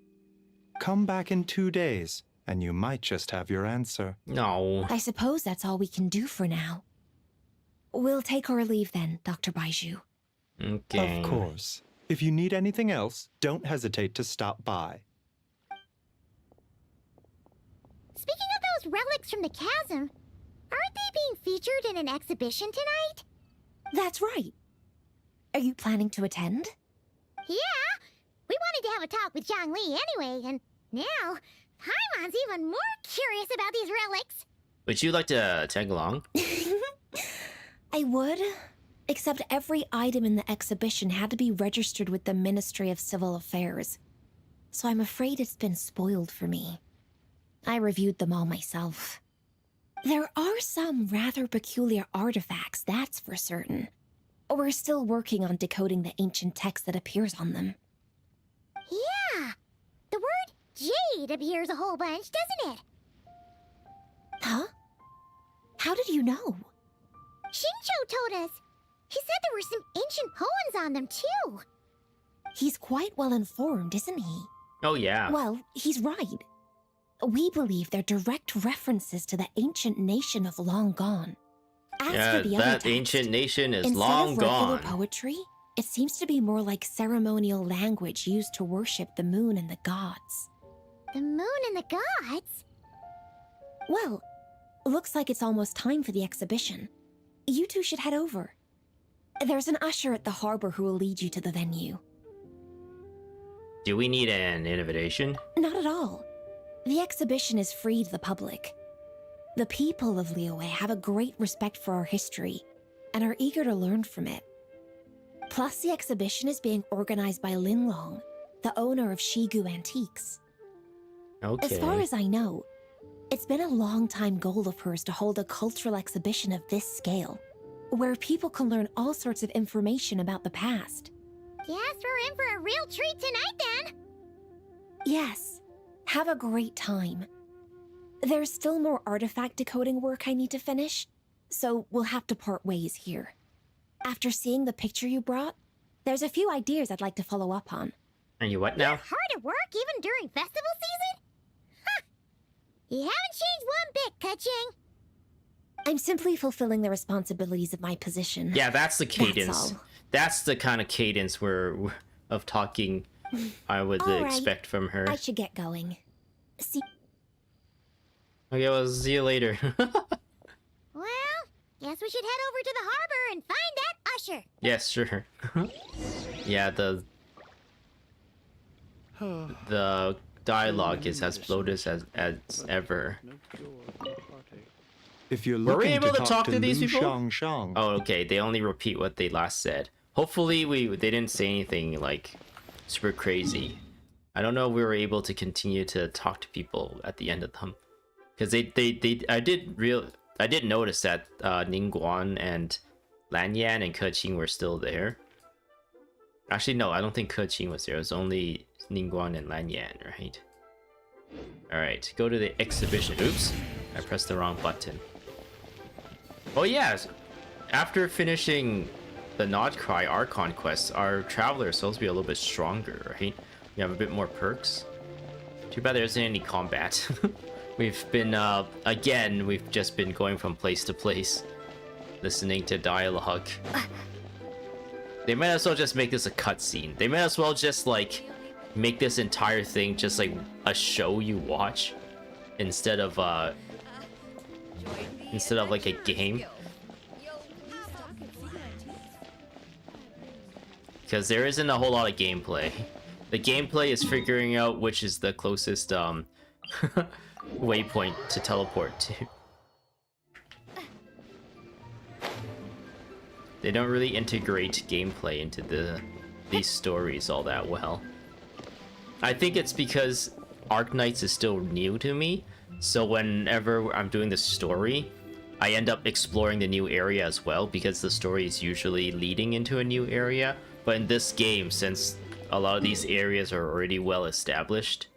Come back in 2 days, and you might just have your answer. No. I suppose that's all we can do for now. We'll take our leave then, Dr. Baiju. Okay. Of course. If you need anything else, don't hesitate to stop by. Speaking of those relics from the chasm, aren't they being featured in an exhibition tonight? That's right. Are you planning to attend? Yeah! We wanted to have a talk with Zhang Li anyway, and now Paimon's even more curious about these relics. Would you like to tag along? I would, except every item in the exhibition had to be registered with the Ministry of Civil Affairs. So I'm afraid it's been spoiled for me. I reviewed them all myself. There are some rather peculiar artifacts, that's for certain. We're still working on decoding the ancient text that appears on them. Yeah! The word jade appears a whole bunch, doesn't it? Huh? How did you know? Shincho told us. He said there were some ancient poems on them, too. He's quite well informed, isn't he? Oh, yeah. Well, he's right. We believe they're direct references to the ancient nation of long gone. As Yeah, for the that other text, ancient nation is instead long of regular gone. poetry, it seems to be more like ceremonial language used to worship the moon and the gods. The moon and the gods? Well, looks like it's almost time for the exhibition. You two should head over. There's an usher at the harbor who will lead you to the venue. Do we need an invitation? Not at all. The exhibition is free to the public. The people of Liyue have a great respect for our history and are eager to learn from it. Plus, the exhibition is being organized by Linlong, the owner of Shigu Antiques. Okay. As far as I know, it's been a long-time goal of hers to hold a cultural exhibition of this scale, where people can learn all sorts of information about the past. Guess we're in for a real treat tonight, then. Yes, have a great time. There's still more artifact decoding work I need to finish, so we'll have to part ways here. After seeing the picture you brought, there's a few ideas I'd like to follow up on. Are you what now? You're hard at work even during festival season? Huh! You haven't changed one bit, Ka-Ching. I'm simply fulfilling the responsibilities of my position. Yeah, that's the cadence. That's all. That's the kind of cadence of talking I would All right. expect from her. I should get going. See. Okay, well, see you later. Well, guess we should head over to the harbor and find that usher. Yes, sure. Yeah, the dialogue is as bloated as ever. If you're Were we looking able to to talk to these Lu people? Shang, Oh, okay. They only repeat what they last said. Hopefully, they didn't say anything like super crazy. I don't know if we were able to continue to talk to people at the end of them, because I did notice that Ningguan and Lanyan and Keqing were still there. Actually, no, I don't think Keqing was there. It was only Ningguan and Lanyan, right? All right, go to the exhibition. Oops, I pressed the wrong button. Oh yes, after finishing the Nod Cry Archon quests, our traveler is supposed to be a little bit stronger, right? We have a bit more perks. Too bad there isn't any combat. We've been, again, we've just been going from place to place, listening to dialogue. They might as well just make this a cutscene. They might as well just, like, make this entire thing just, like, a show you watch, instead of like, a game. Because there isn't a whole lot of gameplay. The gameplay is figuring out which is the closest, waypoint to teleport to. They don't really integrate gameplay into these stories all that well. I think it's because Arknights is still new to me, So whenever I'm doing the story, I end up exploring the new area as well, because the story is usually leading into a new area. But in this game, since a lot of these areas are already well established,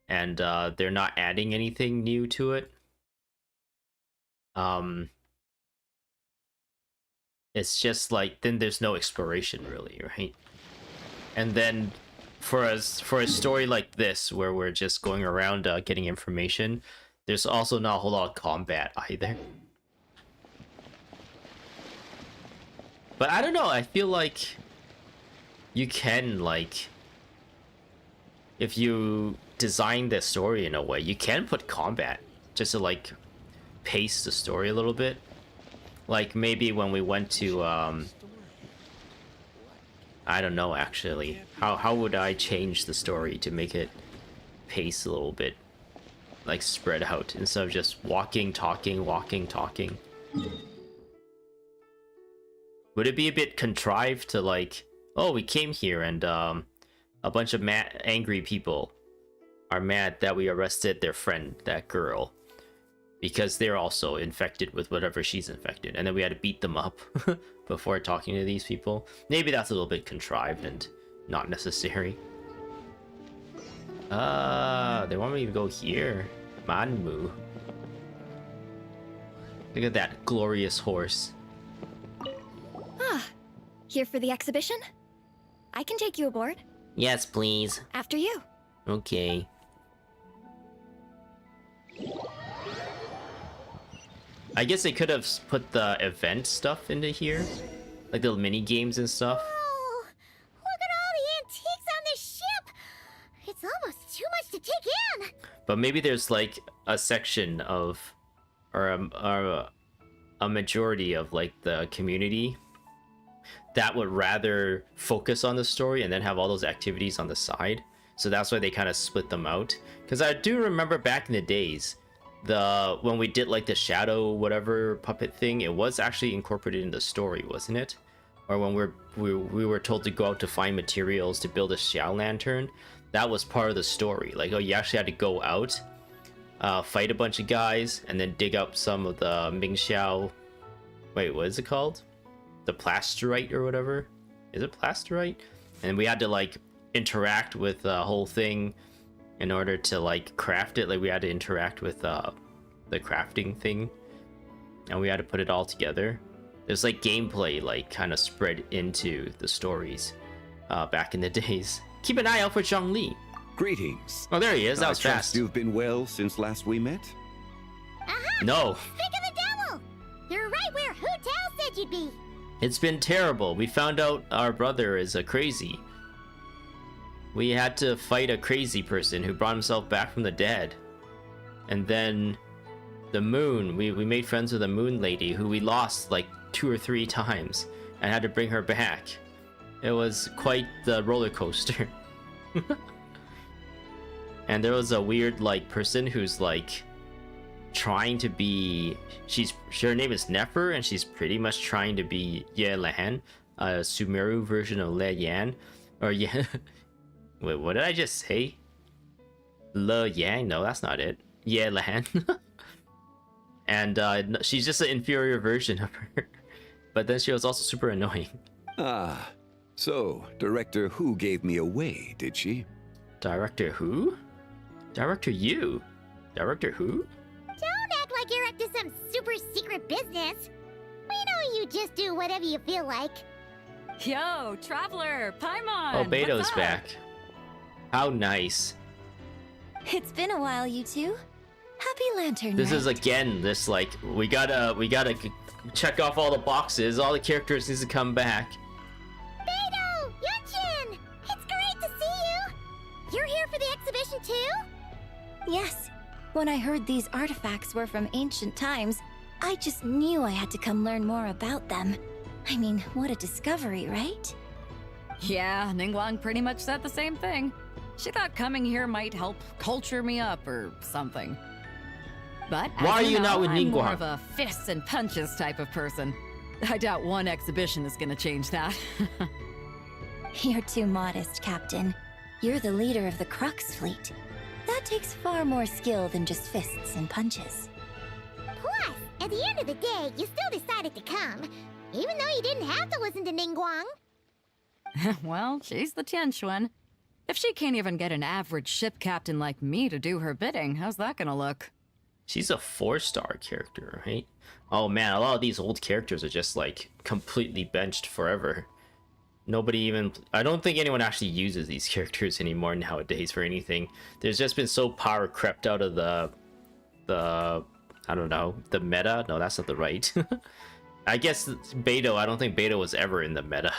and they're not adding anything new to it, it's just like, then there's no exploration really, right? And then for a story like this, where we're just going around getting information, there's also not a whole lot of combat either. But I don't know, I feel like you can, like, if you design the story in a way, you can put combat just to like pace the story a little bit. Like maybe when we went to I don't know actually. How would I change the story to make it pace a little bit, like spread out instead of just walking, talking, walking, talking? Would it be a bit contrived to like, oh, we came here and a bunch of angry people are mad that we arrested their friend, that girl, because they're also infected with whatever she's infected, and then we had to beat them up before talking to these people? Maybe that's a little bit contrived and not necessary. They want me to go here. Manmu. Look at that glorious horse. Ah, here for the exhibition? I can take you aboard. Yes, please. After you. Okay. I guess they could have put the event stuff into here, like the mini games and stuff. Oh, look at all the antiques on this ship! It's almost too much to take in! But maybe there's like a section of, or a majority of like the community that would rather focus on the story and then have all those activities on the side. So that's why they kind of split them out. Because I do remember back in the days, when we did like the shadow whatever puppet thing, it was actually incorporated in the story, wasn't it? Or when we were told to go out to find materials to build a Xiao lantern, that was part of the story. Like, oh, you actually had to go out, fight a bunch of guys, and then dig up some of the Ming Xiao. Wait, what is it called? The plasterite or whatever? Is it plasterite? And we had to like interact with the whole thing in order to like craft it. Like we had to interact with the crafting thing, and we had to put it all together. There's like gameplay like kind of spread into the stories back in the days. Keep an eye out for Zhongli. Greetings. Oh, there he is. That was I trust fast. You've been well since last we met? Aha! No. Speak of the devil! You're right where Hu Tao said you'd be. It's been terrible. We found out our brother is a crazy. We had to fight a crazy person who brought himself back from the dead. And then the moon, we made friends with a moon lady who we lost like 2 or 3 times and had to bring her back. It was quite the roller coaster. And there was a weird like person who's like trying to be, her name is Nefer, and she's pretty much trying to be Ye Lan, a Sumeru version of Le Yan, or yeah. Wait, what did I just say? Le Yang? No, that's not it. Ye Lan. And she's just an inferior version of her. But then she was also super annoying. Ah, so Director Hu gave me away, did she? Director Hu? Director Yu? Director Hu? Don't act like you're up to some super secret business. We know you just do whatever you feel like. Yo, Traveler, Paimon! Oh, Beto's what's up? back. How nice. It's been a while, you two. Happy Lantern This Rite. is again this like we gotta check off all the boxes. All the characters needs to come back. Beto! Yunchin! It's great to see you! You're here for the exhibition too? Yes. When I heard these artifacts were from ancient times, I just knew I had to come learn more about them. I mean, what a discovery, right? Yeah, Ningguang pretty much said the same thing. She thought coming here might help culture me up or something. But Why are as you not with I'm more Ningguang? of a fists and punches type of person. I doubt one exhibition is gonna change that. You're too modest, Captain. You're the leader of the Crux fleet. That takes far more skill than just fists and punches. Plus, at the end of the day, you still decided to come, even though you didn't have to listen to Ningguang. Well, she's the Tianquan. If she can't even get an average ship captain like me to do her bidding, how's that gonna look? She's a 4-star character, right? Oh man, a lot of these old characters are just like completely benched forever. Nobody even... I don't think anyone actually uses these characters anymore nowadays for anything. There's just been so power crept out of the I don't know, the meta? No, that's not the right. I guess Beto, I don't think Beto was ever in the meta.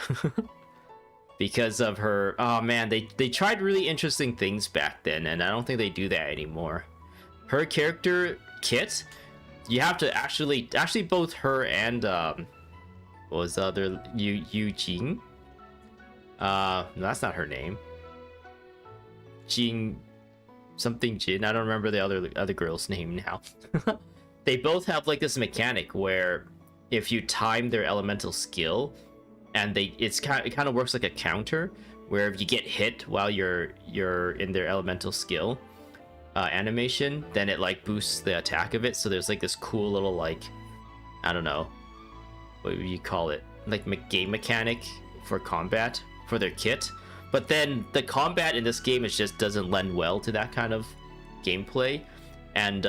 Because of her... Oh man, they tried really interesting things back then, and I don't think they do that anymore. Her character, Kit, you have to actually both her and... what was the other... Eugene? No, that's not her name. Jing... Something Jin. I don't remember the other girl's name now. They both have like this mechanic where if you time their elemental skill, and it kind of works like a counter, where if you get hit while you're in their elemental skill animation, then it like boosts the attack of it. So there's like this cool little like, I don't know, what would you call it, like game mechanic for combat for their kit. But then the combat in this game just doesn't lend well to that kind of gameplay. And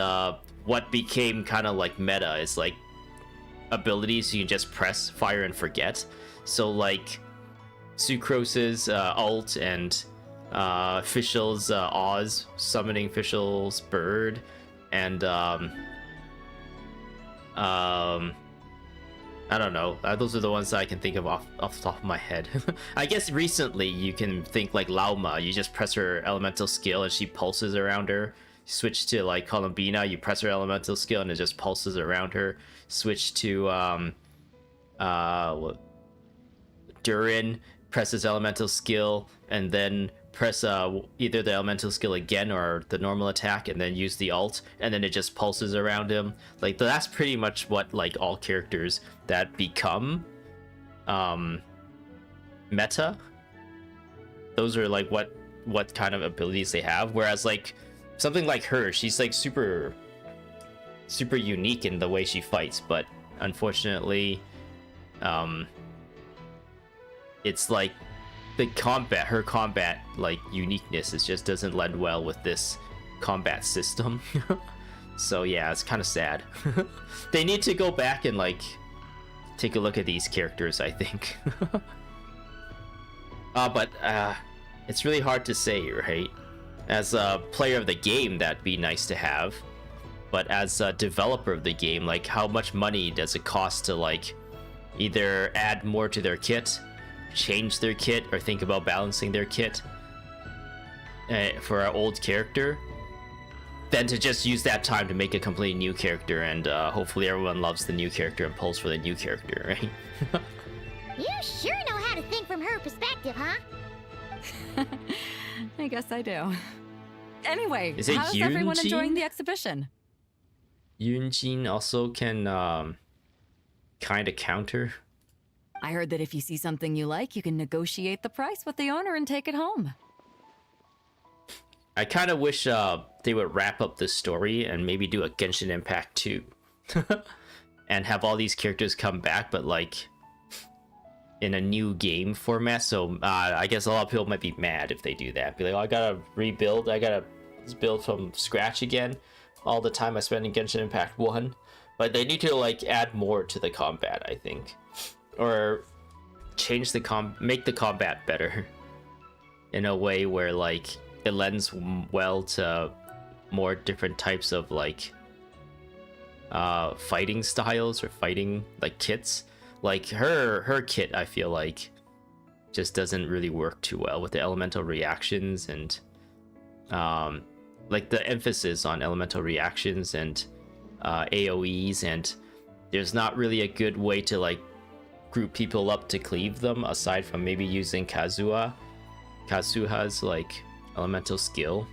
what became kind of like meta is like abilities you can just press fire and forget. So like Sucrose's ult and Fischl's Oz summoning Fischl's bird, and I don't know. Those are the ones that I can think of off the top of my head. I guess recently you can think like Lauma. You just press her elemental skill and she pulses around her. Switch to like Columbina. You press her elemental skill and it just pulses around her. Switch to Durin. Press his elemental skill and then press either the elemental skill again or the normal attack, and then use the ult, and then it just pulses around him. Like that's pretty much what like all characters that become meta, those are like what kind of abilities they have. Whereas like something like her, she's like super unique in the way she fights, but unfortunately it's like her combat like uniqueness just doesn't lend well with this combat system. So yeah, it's kind of sad. They need to go back and like take a look at these characters, I think. But it's really hard to say, right? As a player of the game, that'd be nice to have, but as a developer of the game, like how much money does it cost to like either add more to their kit, change their kit, or think about balancing their kit for our old character, than to just use that time to make a completely new character, and hopefully everyone loves the new character and pulls for the new character, right? You sure know how to think from her perspective, huh? I guess I do. Anyway, Is it how's everyone Yunjin? enjoying the exhibition? Yunjin also can kind of counter. I heard that if you see something you like, you can negotiate the price with the owner and take it home. I kind of wish they would wrap up this story and maybe do a Genshin Impact 2. And have all these characters come back, but like in a new game format. So I guess a lot of people might be mad if they do that. Be like, oh, I gotta rebuild, I gotta build from scratch again. All the time I spent in Genshin Impact 1. But they need to like add more to the combat, I think. Or change make the combat better in a way where like it lends well to more different types of like fighting styles or fighting like kits. Like her kit, I feel like just doesn't really work too well with the elemental reactions and like the emphasis on elemental reactions and AoEs, and there's not really a good way to like group people up to cleave them aside from maybe using Kazuha's like elemental skill.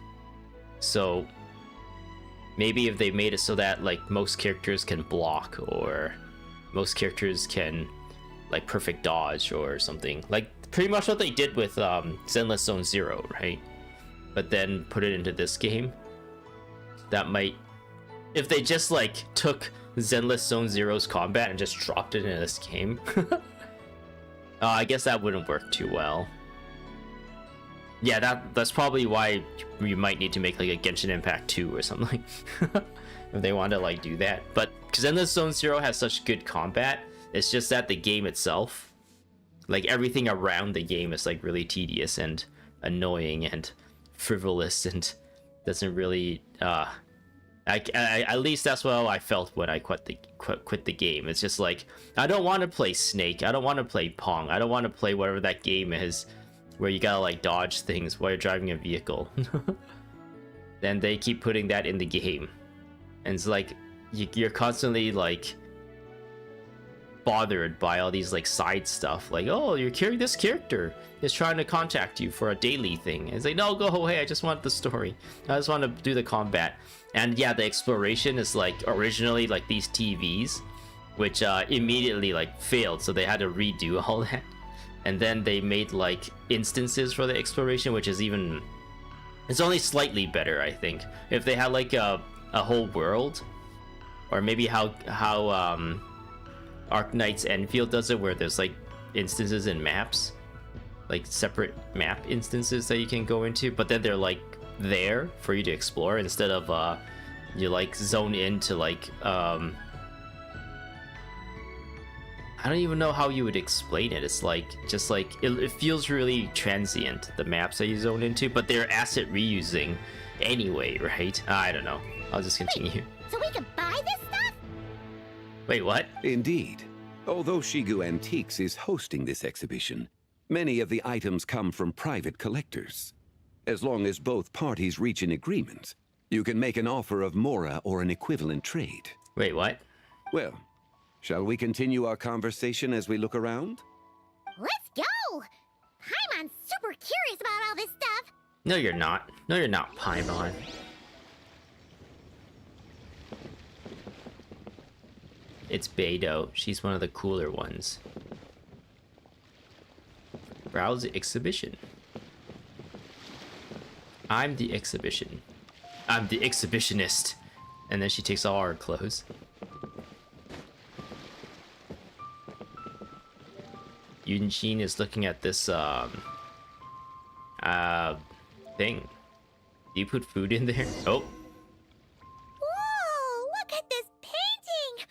So maybe if they made it so that like most characters can block, or most characters can like perfect dodge or something, like pretty much what they did with Zenless Zone Zero, right? but then put it into this game. That might, if they just like took Zenless Zone Zero's combat and just dropped it into this game, I guess that wouldn't work too well. Yeah, that's probably why you might need to make like a Genshin Impact 2 or something if they want to like do that. But Zenless Zone Zero has such good combat, it's just that the game itself, like everything around the game is like really tedious and annoying and frivolous and doesn't really at least that's what I felt when I quit the game. It's just like, I don't want to play Snake, I don't want to play Pong, I don't want to play whatever that game is where you gotta like dodge things while you're driving a vehicle. Then they keep putting that in the game, and it's like you're constantly like bothered by all these like side stuff, like, oh, you're carrying this character is trying to contact you for a daily thing. It's like, no, go away, I just want the story, I just want to do the combat. And yeah, the exploration is like originally like these TVs, which immediately like failed, so they had to redo all that. And then they made like instances for the exploration, which is even, it's only slightly better, I think. If they had like a whole world, or maybe how Arknight's Enfield does it, where there's like instances and maps, like separate map instances that you can go into, but then they're like there for you to explore instead of you like zone into like I don't even know how you would explain it. It's like, just like, it feels really transient, the maps that you zone into, but they're asset reusing anyway, right? I don't know. I'll just continue. Wait, so we can buy this stuff? Wait, what? Indeed. Although Shigu Antiques is hosting this exhibition, many of the items come from private collectors. As long as both parties reach an agreement, you can make an offer of Mora or an equivalent trade. Wait, what? Well, shall we continue our conversation as we look around? Let's go! Paimon's super curious about all this stuff. No, you're not. No, you're not, Paimon. It's Beidou. She's one of the cooler ones. Browse the exhibition. I'm the exhibition. I'm the exhibitionist. And then she takes all our clothes. Yunjin is looking at this thing. Do you put food in there? Oh. Whoa, look at this painting!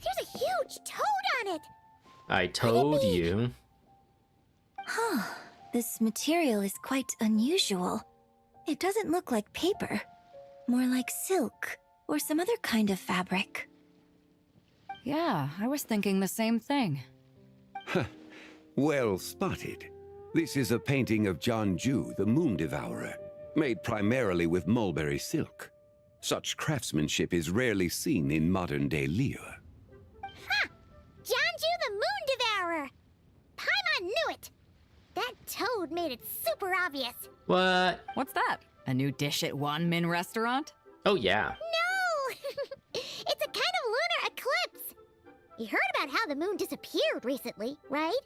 There's a huge toad on it! I told you. Huh. This material is quite unusual. It doesn't look like paper. More like silk, or some other kind of fabric. Yeah, I was thinking the same thing. Well spotted. This is a painting of Jianju, the Moon Devourer, made primarily with mulberry silk. Such craftsmanship is rarely seen in modern-day Liyue. Ha! Jianju the Moon Devourer! Paimon knew it! That toad made it super obvious. What? What's that? A new dish at Wanmin restaurant? Oh, yeah. No! It's a kind of lunar eclipse. You heard about how the moon disappeared recently, right?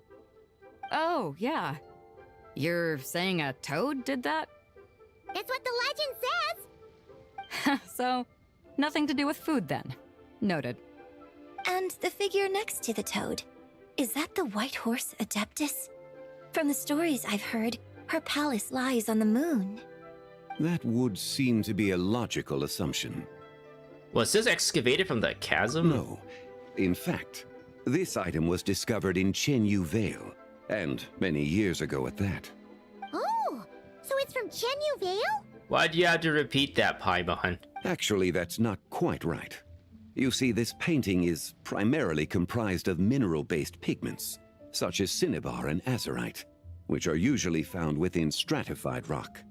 Oh, yeah. You're saying a toad did that? That's what the legend says. So, nothing to do with food then. Noted. And the figure next to the toad, is that the white horse Adeptus? From the stories I've heard, her palace lies on the moon. That would seem to be a logical assumption. Was this excavated from the chasm? No. In fact, this item was discovered in Chenyu Vale, and many years ago at that. Oh, so it's from Chenyu Vale? Why'd you have to repeat that, Paimon? Actually, that's not quite right. You see, this painting is primarily comprised of mineral-based pigments, such as cinnabar and azurite, which are usually found within stratified rock.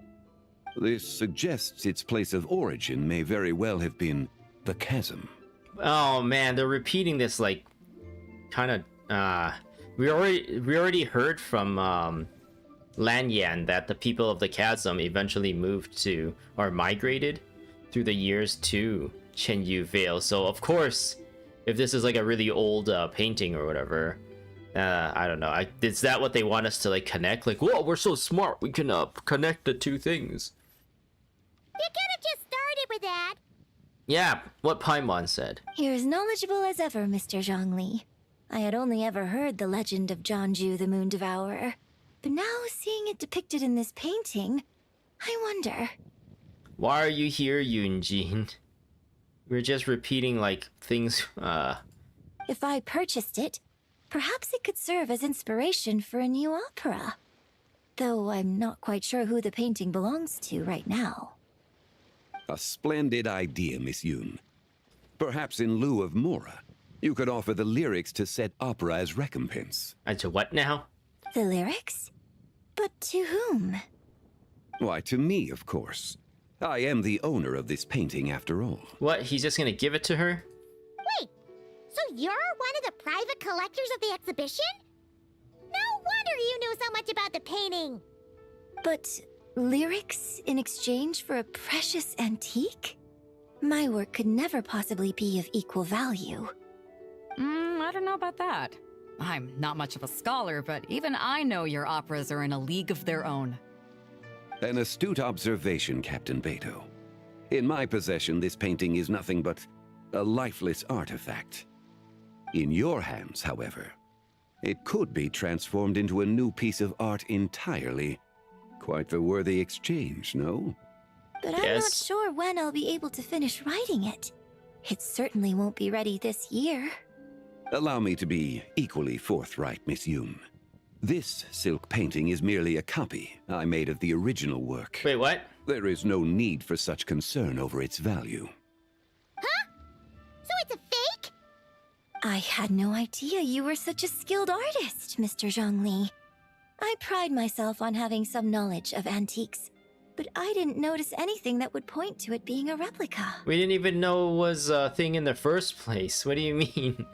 This suggests its place of origin may very well have been the chasm. Oh man, they're repeating this like kind of we already heard from Lanyan that the people of the chasm eventually moved to or migrated through the years to Chenyu Vale. So of course, if this is like a really old painting or whatever, I don't know. Is that what they want us to like connect? Like, whoa, we're so smart, we can connect the two things. You could have just started with that. Yeah, what Paimon said. You're as knowledgeable as ever, Mr. Zhongli. I had only ever heard the legend of Jianzhu the Moon Devourer, but now seeing it depicted in this painting, I wonder. Why are you here, Yunjin? We're just repeating, like, things, If I purchased it, perhaps it could serve as inspiration for a new opera. Though I'm not quite sure who the painting belongs to right now. A splendid idea, Miss Yoon. Perhaps in lieu of Mora, you could offer the lyrics to said opera as recompense. And to what now? The lyrics? But to whom? Why, to me, of course. I am the owner of this painting, after all. What, he's just gonna give it to her? Wait, so you're one of the private collectors of the exhibition? No wonder you knew so much about the painting. But lyrics in exchange for a precious antique? My work could never possibly be of equal value. I don't know about that. I'm not much of a scholar, but even I know your operas are in a league of their own. An astute observation, Captain Beto. In my possession, this painting is nothing but a lifeless artifact. In your hands, however, it could be transformed into a new piece of art entirely. Quite the worthy exchange, no? But I'm not sure when I'll be able to finish writing it. It certainly won't be ready this year. Allow me to be equally forthright, Miss Yoon. This silk painting is merely a copy I made of the original work. Wait, what? There is no need for such concern over its value. Huh? So it's a fake? I had no idea you were such a skilled artist, Mr. Zhongli. I pride myself on having some knowledge of antiques, but I didn't notice anything that would point to it being a replica. We didn't even know it was a thing in the first place. What do you mean?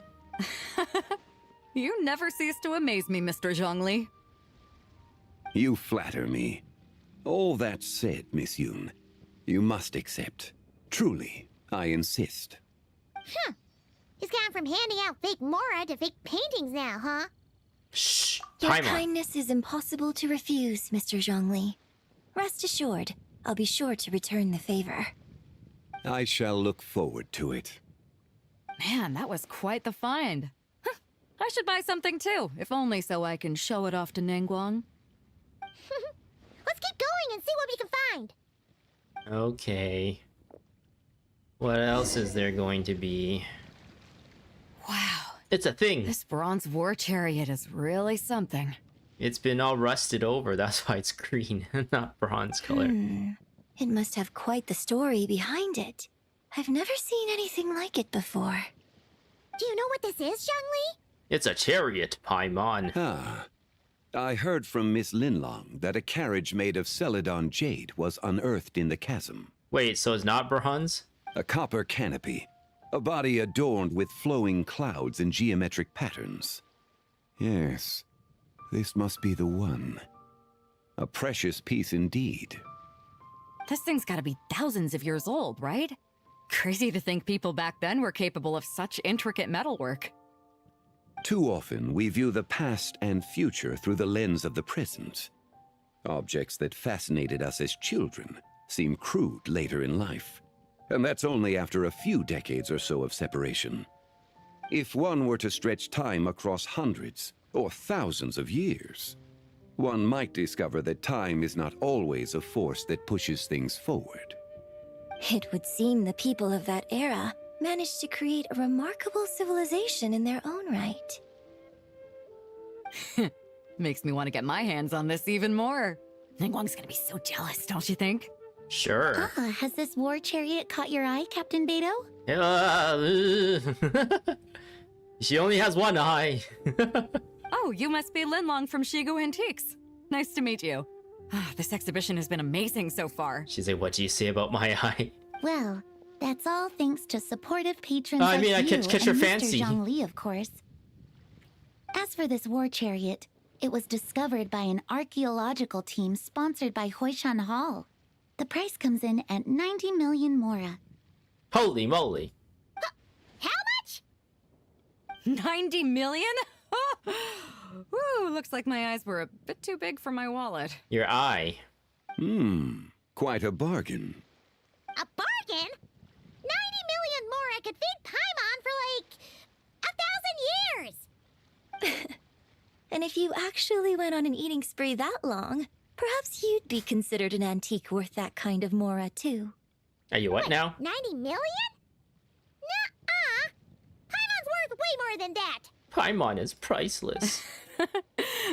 You never cease to amaze me, Mr. Zhongli. You flatter me. All that said, Miss Yoon, you must accept. Truly, I insist. Huh. He's gone from handing out fake Mora to fake paintings now, huh? Shh. Your kindness is impossible to refuse, Mr. Zhongli. Rest assured, I'll be sure to return the favor. I shall look forward to it. Man, that was quite the find. I should buy something too, if only so I can show it off to Ningguang. Let's keep going and see what we can find. Okay. What else is there going to be? Wow. It's a thing. This bronze war chariot is really something. It's been all rusted over, that's why it's green, not bronze color. It must have quite the story behind it. I've never seen anything like it before. Do you know what this is, Zhongli? It's a chariot, Paimon. Ah. I heard from Miss Linlong that a carriage made of Celadon jade was unearthed in the chasm. Wait, so it's not bronze? A copper canopy. A body adorned with flowing clouds and geometric patterns. Yes, this must be the one. A precious piece indeed. This thing's gotta be thousands of years old, right? Crazy to think people back then were capable of such intricate metalwork. Too often, we view the past and future through the lens of the present. Objects that fascinated us as children seem crude later in life. And that's only after a few decades or so of separation. If one were to stretch time across hundreds or thousands of years, one might discover that time is not always a force that pushes things forward. It would seem the people of that era managed to create a remarkable civilization in their own right. Makes me want to get my hands on this even more. Ningguang's gonna be so jealous, don't you think? Sure. Has this war chariot caught your eye, Captain Beto? She only has one eye. Oh, you must be Linlong from Shigu Antiques. Nice to meet you. This exhibition has been amazing so far. She's like, what do you say about my eye? Well, that's all thanks to supportive patrons I like mean, I you catch your and fancy. Mr. Zhongli, of course. As for this war chariot, it was discovered by an archaeological team sponsored by Hoishan Hall. The price comes in at 90 million Mora. Holy moly. How much? 90 million? Woo, looks like my eyes were a bit too big for my wallet. Your eye. Quite a bargain. A bargain? 90 million more I could feed Paimon for like 1,000 years! And if you actually went on an eating spree that long, perhaps you'd be considered an antique worth that kind of mora, too. Are you what now? 90 million? Nuh-uh! Paimon's worth way more than that! Paimon is priceless.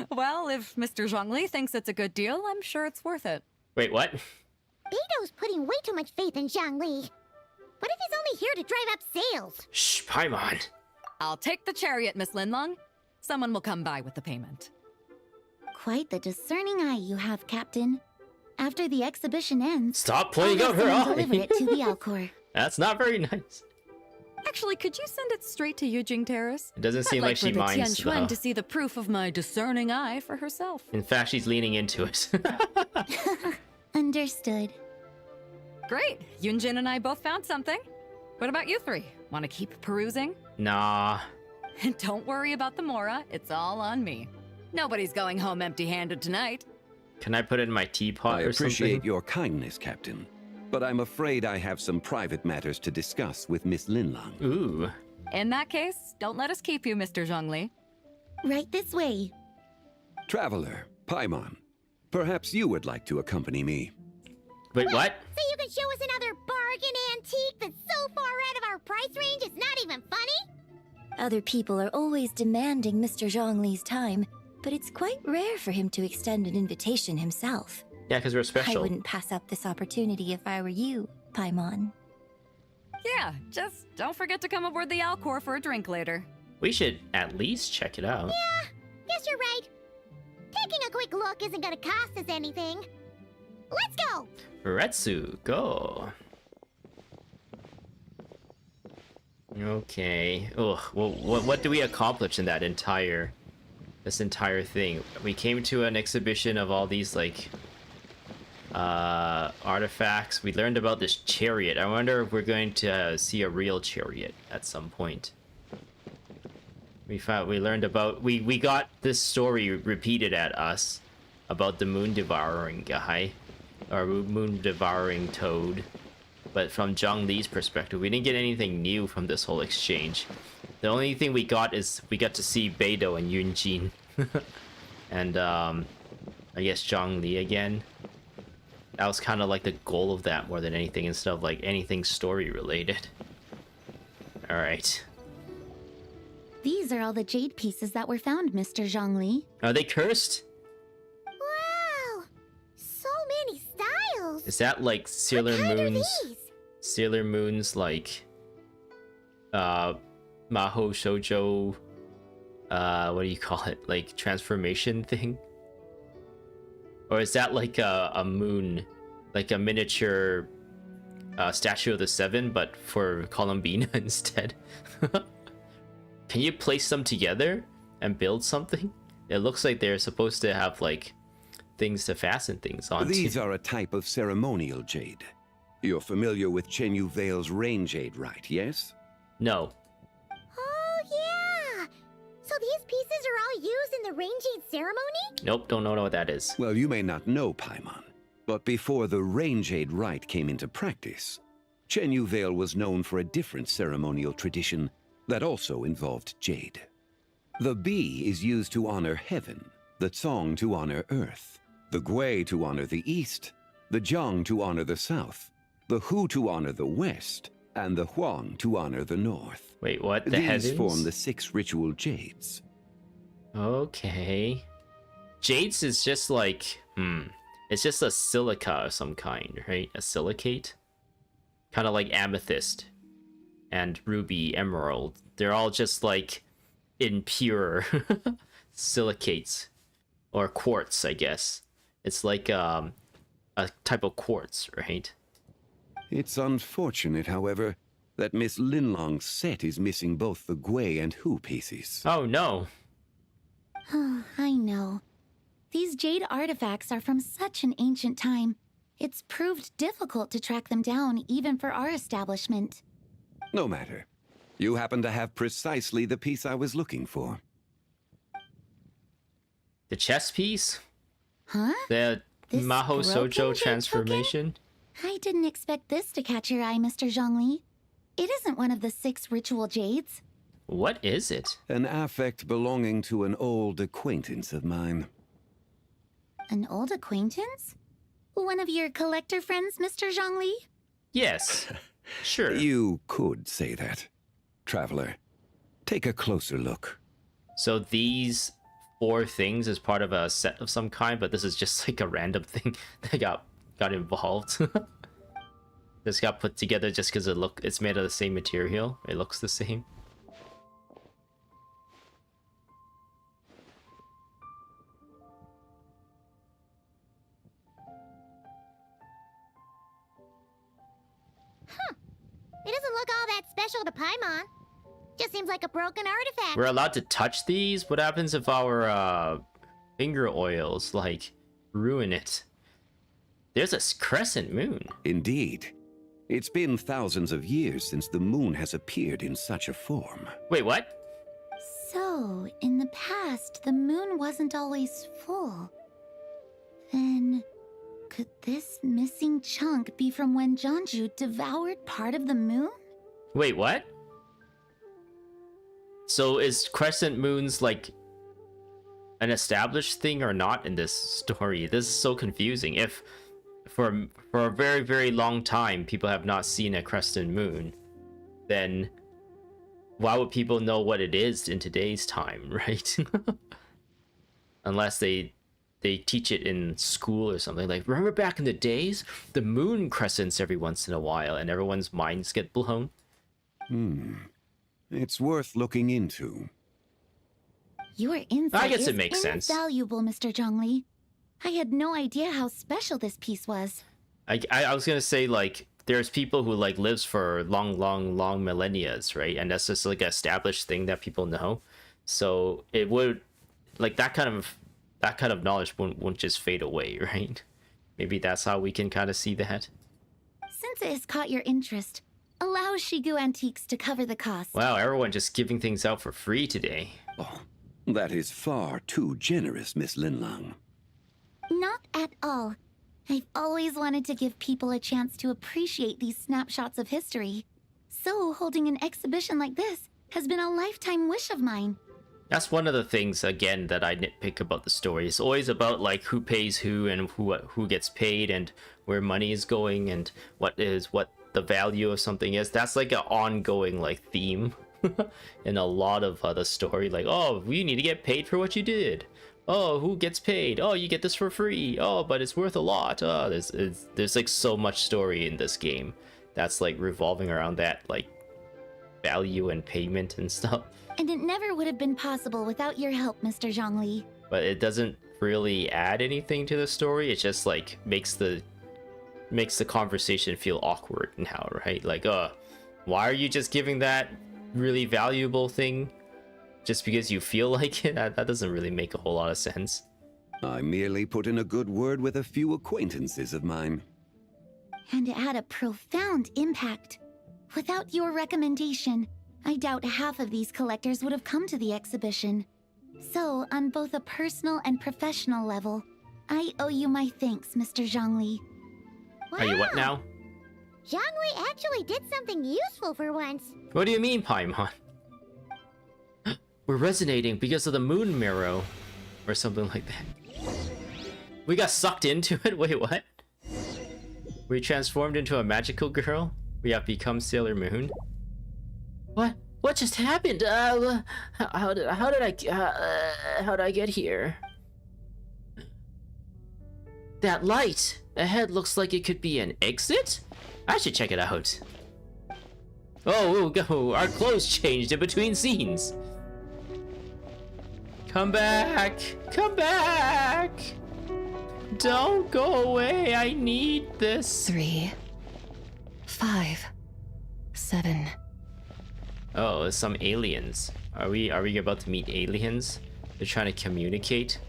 Well, if Mr. Zhongli thinks it's a good deal, I'm sure it's worth it. Wait, what? Beido's putting way too much faith in Zhongli. What if he's only here to drive up sales? Shh, Paimon. I'll take the chariot, Miss Linlong. Someone will come by with the payment. Quite the discerning eye you have, Captain. After the exhibition ends, Stop pointing I'll out her have someone eye. deliver it to the Alcor. That's not very nice. Actually, could you send it straight to Yujing Terrace? It doesn't seem I'd like she for the minds, Tianquan though. to see the proof of my discerning eye for herself. In fact, she's leaning into it. Understood. Great. Yunjin and I both found something. What about you three? Want to keep perusing? Nah. Don't worry about the mora. It's all on me. Nobody's going home empty-handed tonight. Can I put it in my teapot I or appreciate something? your kindness, Captain, but I'm afraid I have some private matters to discuss with Miss Linlong. Ooh. In that case, don't let us keep you, Mr. Zhongli. Right this way. Traveler, Paimon, perhaps you would like to accompany me. Wait, what? So you can show us another bargain antique that's so far out of our price range it's not even funny? Other people are always demanding Mr. Zhongli's time, but it's quite rare for him to extend an invitation himself. Yeah, because we're I special. wouldn't pass up this opportunity if I were you, Paimon. Yeah, just don't forget to come aboard the Alcor for a drink later. We should at least check it out. Yeah, guess you're right. Taking a quick look isn't gonna cost us anything. Let's go! Retsu, go. Okay. Ugh. Well, what do we accomplish in that this entire thing? We came to an exhibition of all these like artifacts. We learned about this chariot. I wonder if we're going to see a real chariot at some point. We learned about we got this story repeated at us about the moon devouring guy, or moon devouring toad. But from Zhang Li's perspective, we didn't get anything new from this whole exchange. The only thing we got is we got to see Beidou and Yunjin. And I guess Zhang Li again. That was kind of like the goal of that more than anything, instead of like anything story related. Alright. These are all the jade pieces that were found, Mr. Zhongli. Are they cursed? Wow! So many styles! Is that like Sailor What kind are Moon's... these? Sailor Moon's like... Maho Shoujo... what do you call it? Like transformation thing? Or is that like a moon, like a miniature Statue of the Seven, but for Columbina instead? Can you place them together and build something? It looks like they're supposed to have like things to fasten things onto. These are a type of ceremonial jade. You're familiar with Chenyu Vale's rain jade, right? Yes? No. Oh, yeah! So these pieces are all used in the rain jade ceremony? Nope, don't know what that is. Well, you may not know, Paimon, but before the rain jade rite came into practice, Chenyu Vale was known for a different ceremonial tradition that also involved jade. The bee is used to honor heaven, the Tsong to honor earth, the Gui to honor the east, the Jiang to honor the south, the Hu to honor the west, and the Huang to honor the north. Wait, what? The These heavens? form the 6 ritual jades. Okay. Jades is just like, it's just a silica of some kind, right? A silicate? Kind of like amethyst and ruby, emerald. They're all just like impure silicates. Or quartz, I guess. It's like a type of quartz, right? It's unfortunate, however, that Miss Linlong's set is missing both the Gui and Hu pieces. Oh no. Oh, I know. These jade artifacts are from such an ancient time. It's proved difficult to track them down, even for our establishment. No matter. You happen to have precisely the piece I was looking for. The chess piece? Huh? The This Maho broken Sojo jade transformation? I didn't expect this to catch your eye, Mr. Zhongli. It isn't one of the 6 ritual jades. What is it? An affect belonging to an old acquaintance of mine. An old acquaintance? One of your collector friends, Mr. Zhongli? Yes, sure. You could say that. Traveler, take a closer look. So these 4 things is part of a set of some kind, but this is just like a random thing that got involved. This got put together just because it's made of the same material. It looks the same. It doesn't look all that special to Paimon. Just seems like a broken artifact. We're allowed to touch these? What happens if our finger oils like ruin it? There's a crescent moon. Indeed. It's been thousands of years since the moon has appeared in such a form. Wait, what? So, in the past, the moon wasn't always full. Then, could this missing chunk be from when Jeonju devoured part of the moon? Wait, what? So is crescent moons like an established thing or not in this story? This is so confusing. If for a very, very long time people have not seen a crescent moon, then why would people know what it is in today's time, right? Unless they teach it in school or something. Like, remember back in the days, the moon crescents every once in a while and everyone's minds get blown? It's worth looking into. Your insight I guess is it makes sense. Invaluable, Mr. Zhongli. I had no idea how special this piece was. I was gonna say, like, there's people who like lives for long millennia, right? And that's just like an established thing that people know. So it would, like, that kind of knowledge won't just fade away, right? Maybe that's how we can kind of see that. Since it has caught your interest, allow Shigu Antiques to cover the cost. Wow, everyone just giving things out for free today. Oh, that is far too generous, Miss Linlang. Not at all. I've always wanted to give people a chance to appreciate these snapshots of history. So holding an exhibition like this has been a lifetime wish of mine. That's one of the things, again, that I nitpick about the story. It's always about, like, who pays who and who gets paid and where money is going and what the value of something is. That's like an ongoing, like, theme in a lot of the story. Like, oh, you need to get paid for what you did. Oh, who gets paid? Oh, you get this for free. Oh, but it's worth a lot. Oh, there's like so much story in this game that's like revolving around that, like, value and payment and stuff. And it never would have been possible without your help, Mr. Zhongli. But it doesn't really add anything to the story. It just like makes the conversation feel awkward now, right? Like, why are you just giving that really valuable thing just because you feel like it? That doesn't really make a whole lot of sense. I merely put in a good word with a few acquaintances of mine. And it had a profound impact. Without your recommendation, I doubt half of these collectors would have come to the exhibition. So, on both a personal and professional level, I owe you my thanks, Mr. Zhongli. Wow. Are you what now? Zhongli actually did something useful for once. What do you mean, Paimon? We're resonating because of the moon mirror, or something like that. We got sucked into it? Wait, what? We transformed into a magical girl? We have become Sailor Moon? What? What just happened? How did I get here? That light ahead looks like it could be an exit? I should check it out. Oh, we'll go. Our clothes changed in between scenes. Come back! Come back! Don't go away, I need this. 3, 5, 7. Oh, it's some aliens. Are we about to meet aliens? They're trying to communicate.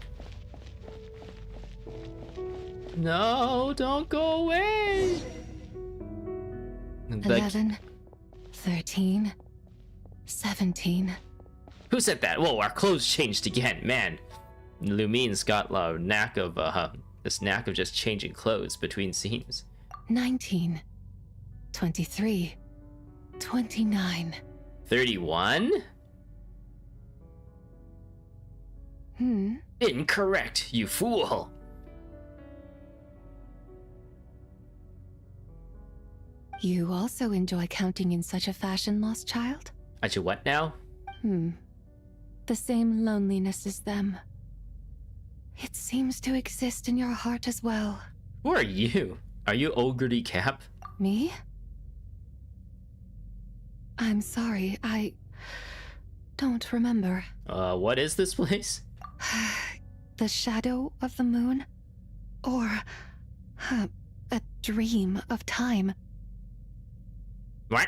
No, don't go away! 11, 13, 17. Who said that? Whoa, our clothes changed again, man. Lumine's got a knack of this knack of just changing clothes between scenes. 19, 23, 29. 31? Incorrect, you fool. You also enjoy counting in such a fashion, lost child? I should what now? The same loneliness as them. It seems to exist in your heart as well. Who are you? Are you Ogre Cap? Me? I'm sorry, I don't remember. What is this place? The shadow of the moon? Or a dream of time? What?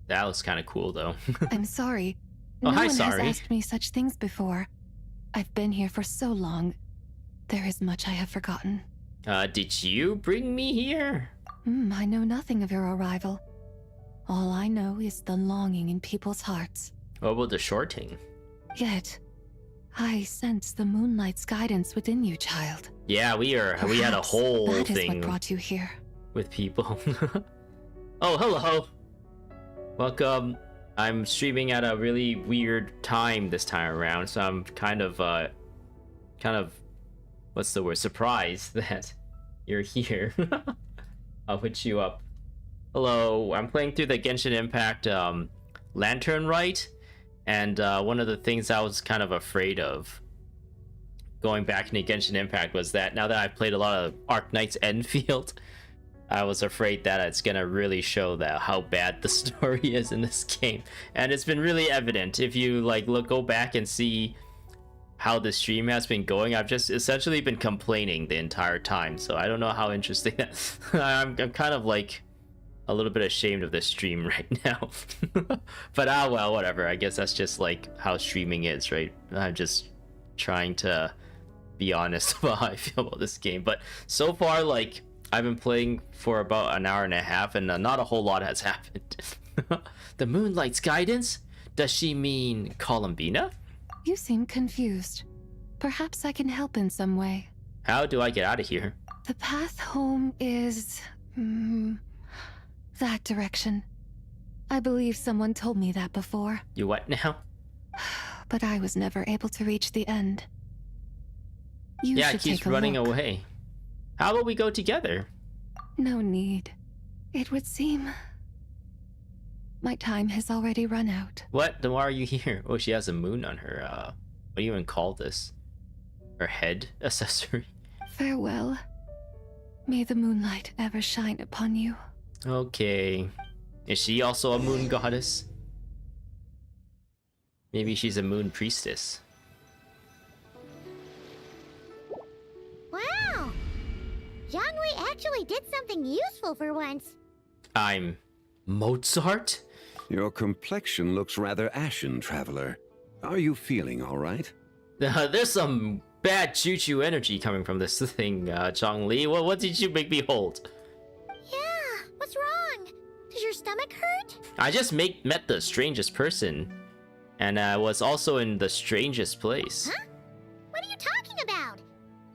That was kind of cool, though. I'm sorry. Oh, No hi, one sorry. has asked me such things before. I've been here for so long. There is much I have forgotten. Did you bring me here? I know nothing of your arrival. All I know is the longing in people's hearts. What about the shorting? Yet, I sense the moonlight's guidance within you, child. Yeah, we had a Perhaps whole that is thing what brought you here. with people. Oh, hello. Welcome. I'm streaming at a really weird time this time around, so I'm kind of, what's the word? Surprised that you're here. I'll put you up. Hello, I'm playing through the Genshin Impact Lantern Rite, and one of the things I was kind of afraid of going back into Genshin Impact was that now that I've played a lot of Arknight's Enfield, I was afraid that it's gonna really show that how bad the story is in this game, and it's been really evident. If you go back and see how the stream has been going, I've just essentially been complaining the entire time, so I don't know how interesting that I'm kind of like a little bit ashamed of this stream right now. But well, whatever. I guess that's just like how streaming is, right? I'm just trying to be honest about how I feel about this game. But so far, like, I've been playing for about an hour and a half, and not a whole lot has happened. The Moonlight's guidance? Does she mean Columbina? You seem confused. Perhaps I can help in some way. How do I get out of here? The path home is... that direction. I believe someone told me that before. You what now? But I was never able to reach the end. You Yeah, it should keeps take a running look. away. How about we go together? No need. It would seem... my time has already run out. What? Then why are you here? Oh, she has a moon on her, what do you even call this? Her head accessory? Farewell. May the moonlight ever shine upon you. Okay. Is she also a moon goddess? Maybe she's a moon priestess. Wow! Zhongli actually did something useful for once. I'm Mozart? Your complexion looks rather ashen, traveler. Are you feeling all right? There's some bad choo-choo energy coming from this thing, Zhongli. What did you make me hold? Yeah, what's wrong? Does your stomach hurt? I just met the strangest person, and I was also in the strangest place. Huh? What are you talking about?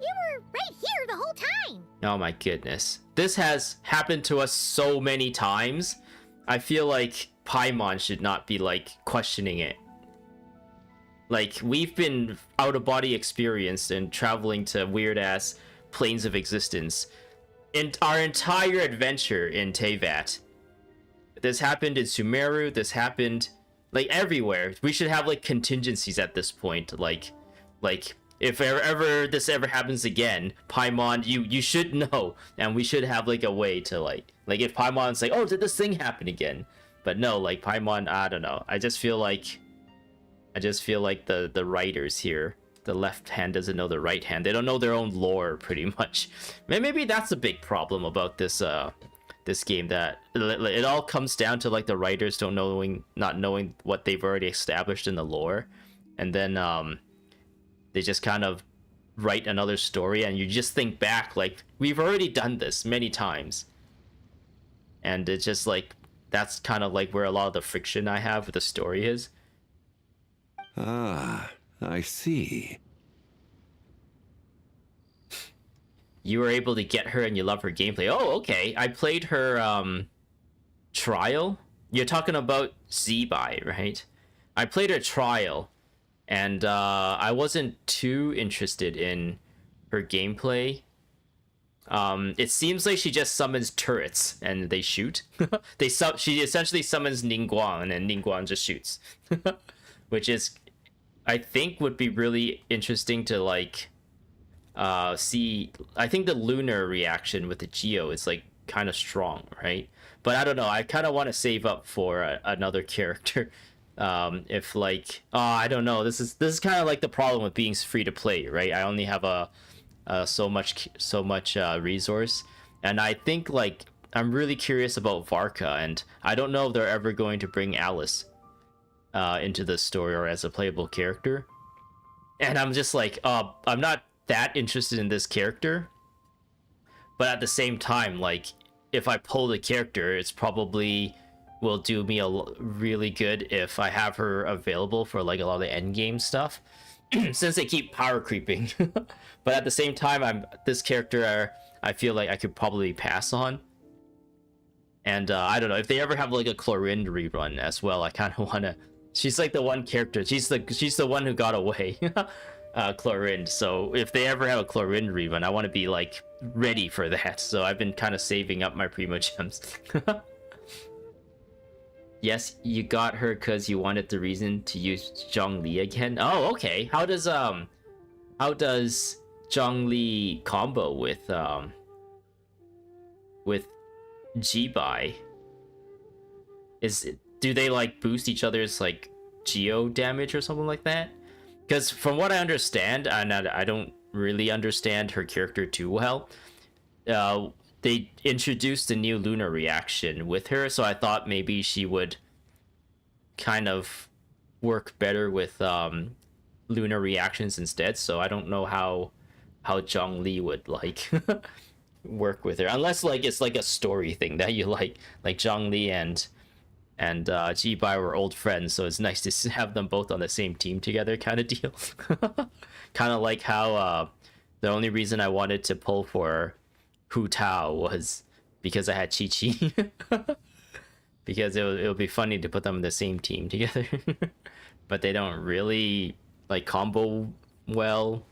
You were right here the whole time. Oh my goodness. This has happened to us so many times. I feel like Paimon should not be, like, questioning it. Like, we've been out-of-body experienced and traveling to weird-ass planes of existence in our entire adventure in Teyvat. This happened in Sumeru, this happened, like, everywhere. We should have, like, contingencies at this point. Like, if ever this ever happens again, Paimon, you should know, and we should have, like, a way to, like if Paimon's like, oh, did this thing happen again? But no, like, Paimon, I don't know. I just feel like the writers here, the left hand doesn't know the right hand. They don't know their own lore, pretty much. Maybe that's a big problem about this this game, that it all comes down to, like, the writers not knowing what they've already established in the lore, and then they just kind of write another story, and you just think back, like, we've already done this many times. And it's just like, that's kind of like where a lot of the friction I have with the story is. Ah, I see. you were able to get her and you love her gameplay. Oh, okay. I played her trial. You're talking about Zebai, right? I played her trial, and I wasn't too interested in her gameplay. It seems like she just summons turrets and they shoot. She essentially summons Ningguang and Ningguang just shoots, which is, I think, would be really interesting to like see. I think the Lunar reaction with the Geo is like kind of strong, right? But I don't know. I kind of want to save up for another character. If like, I don't know. This is kind of like the problem with being free to play, right? I only have so much resource, and I think like I'm really curious about Varka, and I don't know if they're ever going to bring Alice into the story or as a playable character. And I'm just like, I'm not that interested in this character, but at the same time, like, if I pull the character, it's probably will do me really good if I have her available for like a lot of the end game stuff, since they keep power creeping. But at the same time, this character I feel like I could probably pass on. And I don't know if they ever have like a Chlorinde rerun as well. I kind of want to. She's like the one character. She's the one who got away. Chlorinde. So if they ever have a Chlorinde rerun, I want to be like ready for that. So I've been kind of saving up my Primo Gems. Yes, you got her because you wanted the reason to use Zhongli again. Oh, okay. How does Zhongli combo with Jibai? Do they like boost each other's like geo damage or something like that? Because from what I understand, and I don't really understand her character too well, they introduced a new Lunar reaction with her, so I thought maybe she would kind of work better with Lunar reactions instead. So I don't know how Zhongli would like work with her, unless like it's like a story thing that you like Zhongli and Jibai were old friends, so it's nice to have them both on the same team together, kind of deal. Kind of like how the only reason I wanted to pull for Hu Tao was because I had Chi Chi. Because it would be funny to put them in the same team together. But they don't really like combo well,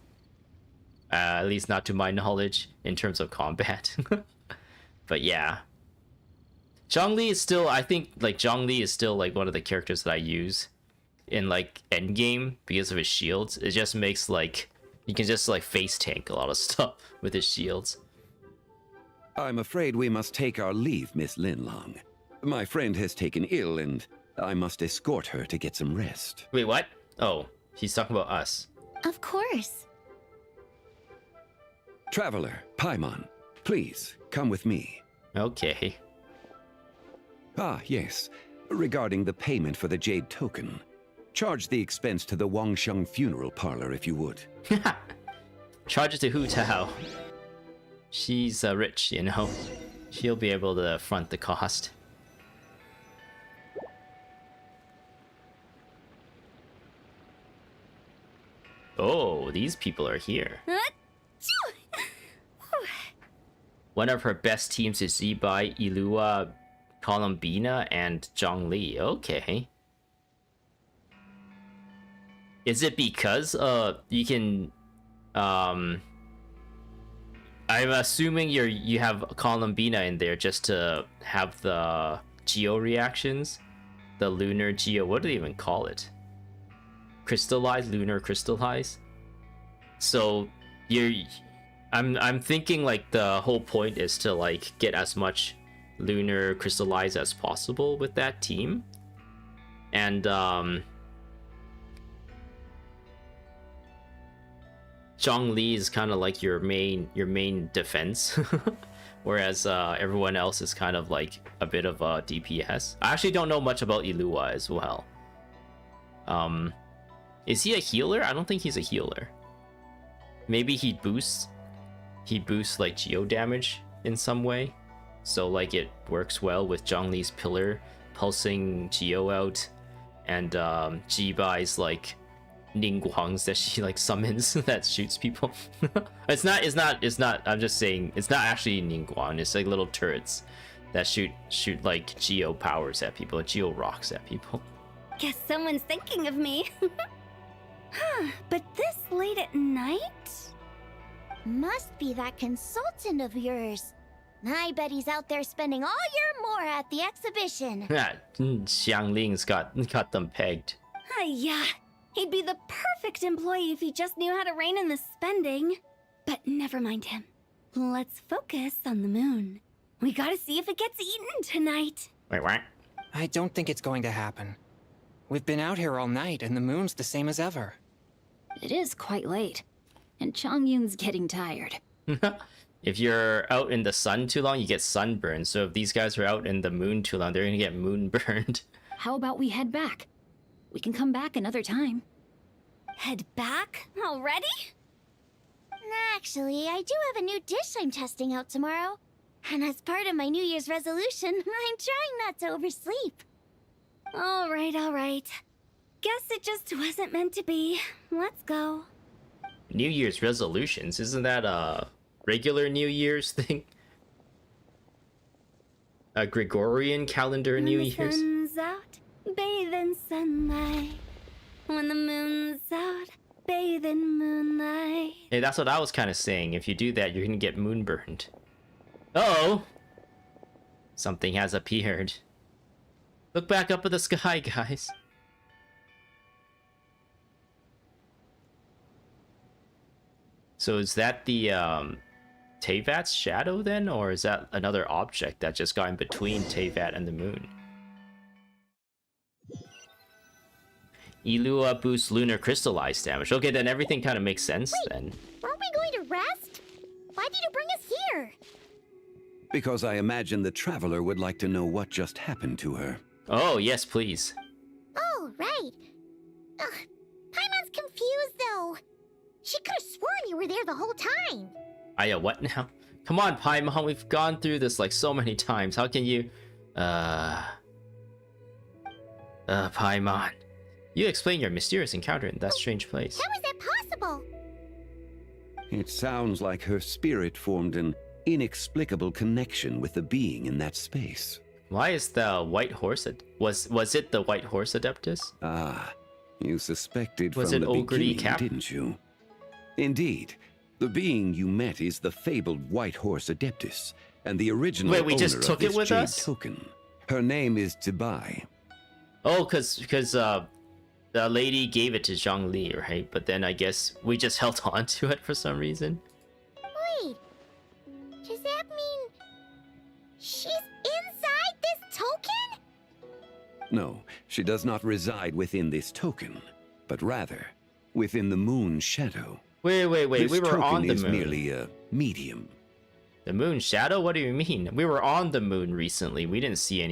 at least not to my knowledge, in terms of combat. But yeah, Zhongli is still, I think like Zhongli is still like one of the characters that I use in like endgame because of his shields. It just makes like you can just like face tank a lot of stuff with his shields. I'm afraid we must take our leave, Miss Linlong. My friend has taken ill, and I must escort her to get some rest. Wait, what? Oh, she's talking about us. Of course. Traveler, Paimon, please come with me. Okay. Ah, yes. Regarding the payment for the Jade token, charge the expense to the Wangsheng funeral parlor if you would. Charge it to Hu Tao. She's rich, you know. She'll be able to front the cost. Oh, these people are here. One of her best teams is Zibai, Ilua, Columbina, and Zhongli. Okay. Is it because you can I'm assuming you have Columbina in there just to have the geo reactions, the lunar geo. What do they even call it? Crystallize, lunar crystallize. So I'm thinking like the whole point is to like get as much lunar crystallize as possible with that team, and Zhongli is kind of like your main defense, whereas everyone else is kind of like a bit of a DPS. I actually don't know much about Ilua as well. Is he a healer? I don't think he's a healer. Maybe he boosts like geo damage in some way, so like it works well with Zhongli's pillar pulsing geo out, and Jibai's like Ningguangs that she like summons that shoots people. It's not. I'm just saying it's not actually Ningguang. It's like little turrets that shoot like geo powers at people, geo rocks at people. Guess someone's thinking of me. Huh, but this late at night? Must be that consultant of yours. I bet he's out there spending all year more at the exhibition. Xiangling's got them pegged. Yeah, he'd be the perfect employee if he just knew how to rein in the spending. But never mind him. Let's focus on the moon. We gotta see if it gets eaten tonight. Wait, what? I don't think it's going to happen. We've been out here all night, and the moon's the same as ever. It is quite late, and Chongyun's getting tired. If you're out in the sun too long, you get sunburned. So if these guys are out in the moon too long, they're gonna get moonburned. How about we head back? We can come back another time. Head back? Already? Actually, I do have a new dish I'm testing out tomorrow. And as part of my New Year's resolution, I'm trying not to oversleep. All right. Guess it just wasn't meant to be. Let's go. New Year's resolutions? Isn't that a regular New Year's thing? A Gregorian calendar New Year's? When the sun's out, bathe in sunlight. When the moon's out, bathe in moonlight. Hey, that's what I was kind of saying. If you do that, you're gonna get moonburned. Uh-oh! Something has appeared. Look back up at the sky, guys. So is that the Teyvat's shadow then? Or is that another object that just got in between Teyvat and the moon? Ilua boosts lunar crystallized damage. Okay, then everything kind of makes sense. Wait, then. Weren't we going to rest? Why did you bring us here? Because I imagine the traveler would like to know what just happened to her. Oh, yes, please. Oh, right. Paimon's confused, though. She could have sworn you were there the whole time. Aya, what now? Come on, Paimon, we've gone through this like so many times. How can you... Paimon. You explain your mysterious encounter in that strange place. How is that possible? It sounds like her spirit formed an inexplicable connection with the being in that space. Why is the white horse... Was it the white horse Adeptus? Ah, you suspected Was from it the Ogre beginning, Cap? didn't you? Indeed. The being you met is the fabled white horse Adeptus, and the original Wait, we owner just of took it this with jade us? token. Her name is Tibai. Oh, because the lady gave it to Zhongli, right? But then I guess we just held on to it for some reason. Wait. Does that mean... she's inside this token? No, she does not reside within this token, but rather within the moon's shadow. Wait, This we were token on the is moon. merely a medium. The moon shadow? What do you mean? We were on the moon recently. We didn't see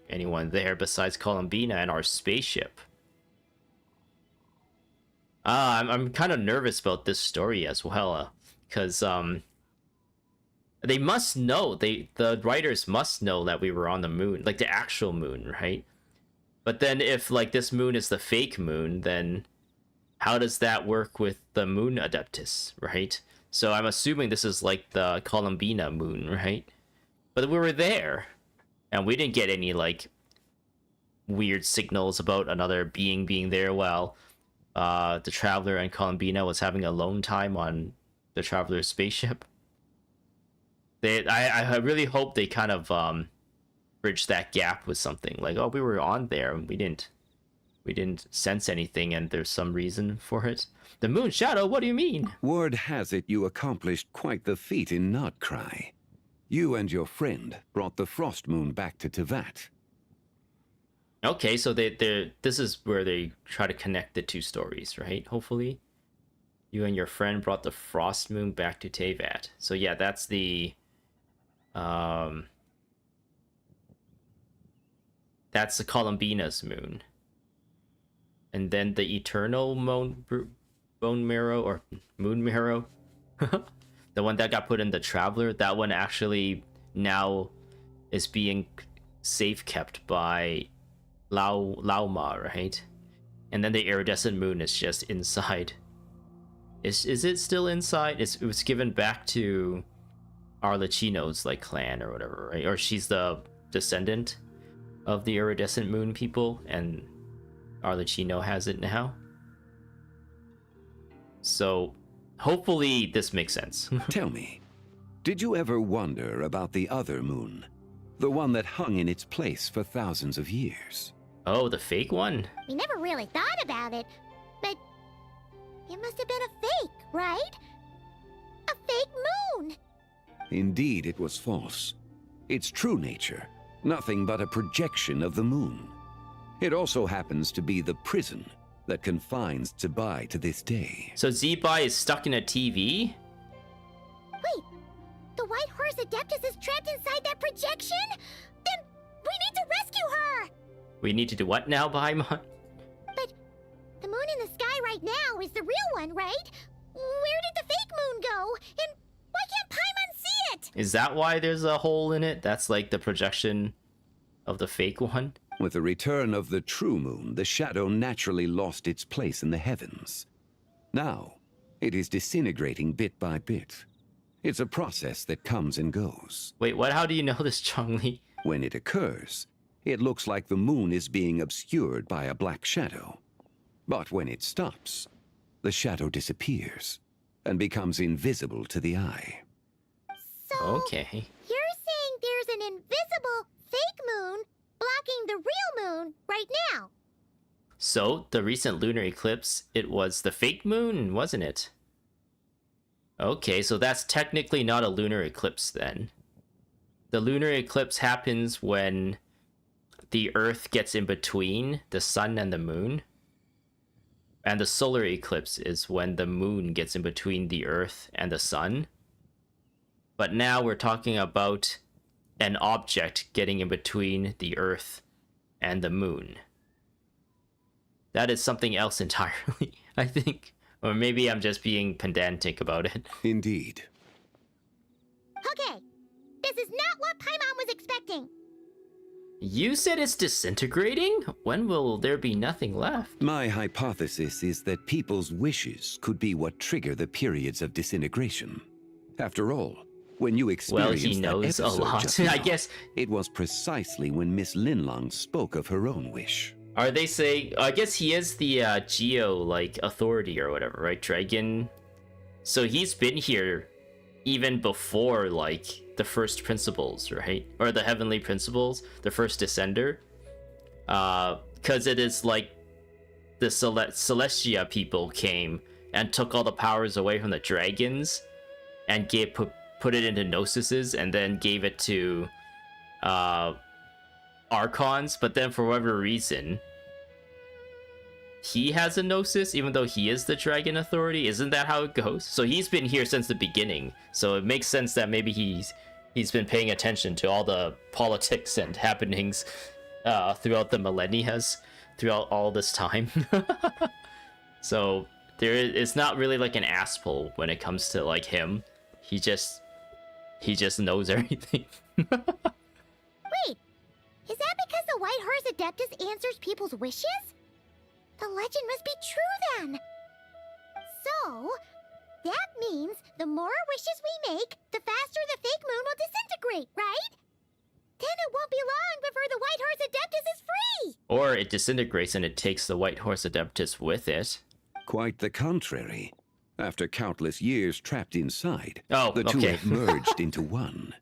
anyone there besides Columbina and our spaceship. I'm kind of nervous about this story as well, because they must know, the writers must know that we were on the moon, like the actual moon, right? But then if like this moon is the fake moon, then how does that work with the moon Adeptus, right? So I'm assuming this is like the Columbina moon, right? But we were there, and we didn't get any like weird signals about another being being there while the Traveler and Columbina was having alone time on the Traveler's spaceship. I really hope they kind of bridge that gap with something like, oh, we were on there and we didn't sense anything, and there's some reason for it. The moon shadow? What do you mean? Word has it you accomplished quite the feat in Notcry. You and your friend brought the Frost Moon back to Teyvat. Okay, so this is where they try to connect the two stories, right? Hopefully. You and your friend brought the Frost Moon back to Teyvat. So yeah, that's the... that's the Columbina's moon. And then the Eternal Bone Marrow, or Moon Marrow, the one that got put in the Traveler, that one actually now is being safe kept by Lauma, right? And then the iridescent moon is just inside. Is it still inside? It was given back to Arlecchino's like clan or whatever, right? Or she's the descendant of the iridescent moon people, and Arlecchino has it now. So hopefully this makes sense. Tell me, did you ever wonder about the other moon? The one that hung in its place for thousands of years? Oh, the fake one? We never really thought about it, but it must have been a fake, right? A fake moon! Indeed, it was false. Its true nature, nothing but a projection of the moon. It also happens to be the prison that confines Zibai to this day. So Zibai is stuck in a TV? Wait, the White Horse Adeptus is trapped inside that projection? Then we need to rescue her! We need to do what now, Paimon? But the moon in the sky right now is the real one, right? Where did the fake moon go? And why can't Paimon see it? Is that why there's a hole in it? That's like the projection of the fake one? With the return of the true moon, the shadow naturally lost its place in the heavens. Now, it is disintegrating bit by bit. It's a process that comes and goes. Wait, what? How do you know this, Chongli? When it occurs, it looks like the moon is being obscured by a black shadow. But when it stops, the shadow disappears and becomes invisible to the eye. So, okay. You're saying there's an invisible fake moon blocking the real moon right now? So, the recent lunar eclipse, it was the fake moon, wasn't it? Okay, so that's technically not a lunar eclipse then. The lunar eclipse happens when the Earth gets in between the sun and the moon. And the solar eclipse is when the moon gets in between the Earth and the sun. But now we're talking about an object getting in between the Earth and the moon. That is something else entirely, I think. Or maybe I'm just being pedantic about it. Indeed. Okay, this is not what Paimon was expecting. You said it's disintegrating? When will there be nothing left? My hypothesis is that people's wishes could be what trigger the periods of disintegration. After all, when you experienced he knows that a episode lot. just now, I guess it was precisely when Miss Linlang spoke of her own wish. Are they saying? I guess he is the Geo authority or whatever, right? Dragon. So he's been here even before the first principles, right? Or the heavenly principles, the first descender. Because it is like the Celestia people came and took all the powers away from the dragons and put it into Gnosises and then gave it to Archons, but then for whatever reason he has a Gnosis even though he is the dragon authority. Isn't that how it goes? So he's been here since the beginning, so it makes sense that maybe he's been paying attention to all the politics and happenings throughout the millennia, throughout all this time. So it's not really like an asshole when it comes to him. He just knows everything. Wait, is that because the White Horse Adeptus answers people's wishes? The legend must be true then. So, that means the more wishes we make, the faster the fake moon will disintegrate, right? Then it won't be long before the White Horse Adeptus is free! Or it disintegrates and it takes the White Horse Adeptus with it. Quite the contrary. After countless years trapped inside, the two have merged into one.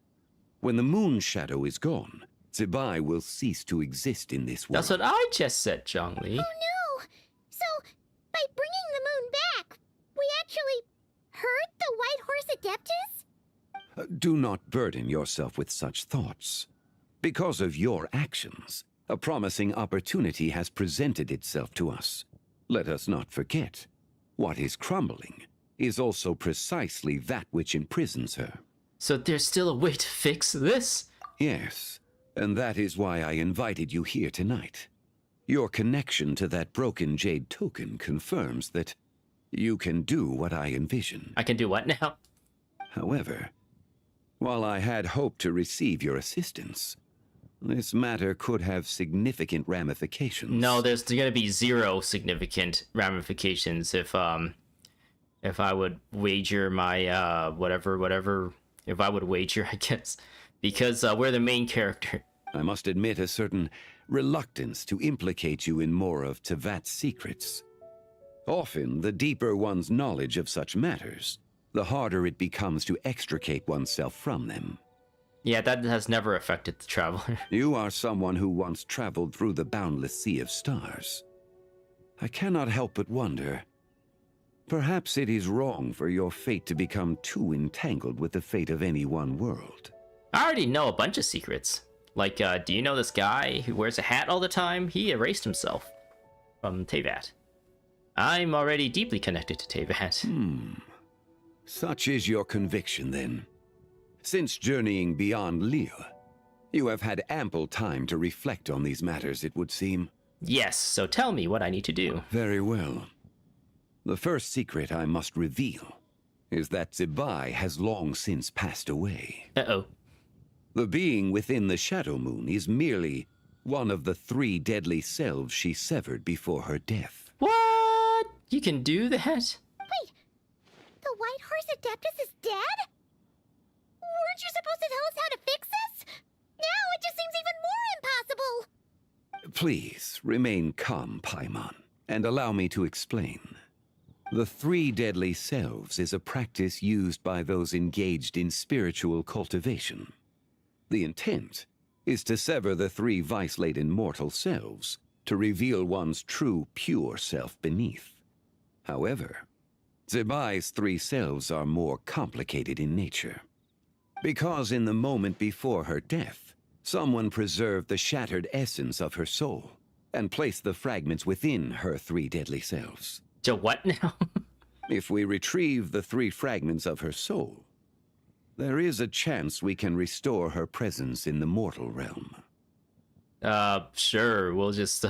When the moon shadow is gone, Zibai will cease to exist in this world. That's what I just said, Zhongli. Oh no! So, by bringing the moon back, we actually hurt the White Horse Adeptus? Do not burden yourself with such thoughts. Because of your actions, a promising opportunity has presented itself to us. Let us not forget, what is crumbling is also precisely that which imprisons her. So there's still a way to fix this? Yes, and that is why I invited you here tonight. Your connection to that broken jade token confirms that you can do what I envision. I can do what now? However, while I had hoped to receive your assistance, This matter could have significant ramifications. No, there's going to be zero significant ramifications if I would wager my whatever if I would wager, I guess, because we're the main character. I must admit a certain reluctance to implicate you in more of Tevat's secrets. Often, the deeper one's knowledge of such matters, the harder it becomes to extricate oneself from them. Yeah, that has never affected the Traveler. You are someone who once traveled through the boundless sea of stars. I cannot help but wonder, perhaps it is wrong for your fate to become too entangled with the fate of any one world. I already know a bunch of secrets. Like, do you know this guy who wears a hat all the time? He erased himself from Tevat. I'm already deeply connected to Tevat. Such is your conviction, then. Since journeying beyond Liyue, you have had ample time to reflect on these matters, it would seem. Yes, so tell me what I need to do. Very well. The first secret I must reveal is that Zibai has long since passed away. Uh-oh. The being within the Shadow Moon is merely one of the 3 deadly selves she severed before her death. What? You can do that? Wait, the White Horse Adeptus is dead? Weren't you supposed to tell us how to fix this? Now it just seems even more impossible. Please, remain calm, Paimon, and allow me to explain. The 3 deadly selves is a practice used by those engaged in spiritual cultivation. The intent is to sever the 3 vice-laden mortal selves to reveal one's true, pure self beneath. However, Zibai's 3 selves are more complicated in nature. Because in the moment before her death, someone preserved the shattered essence of her soul and placed the fragments within her 3 deadly selves. To what now? If we retrieve the 3 fragments of her soul, there is a chance we can restore her presence in the mortal realm. Sure. We'll just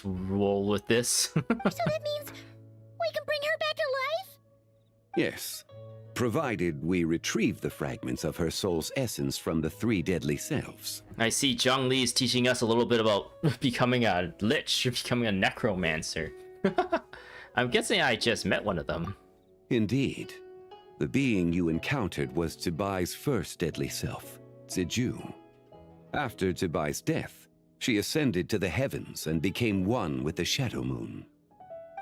roll with this. So that means we can bring her back to life? Yes, provided we retrieve the fragments of her soul's essence from the 3 deadly selves. I see Zhongli is teaching us a little bit about becoming a lich, or becoming a necromancer. I'm guessing I just met one of them. Indeed. The being you encountered was Zibai's first deadly self, Ziju. After Zibai's death, she ascended to the heavens and became one with the Shadow Moon.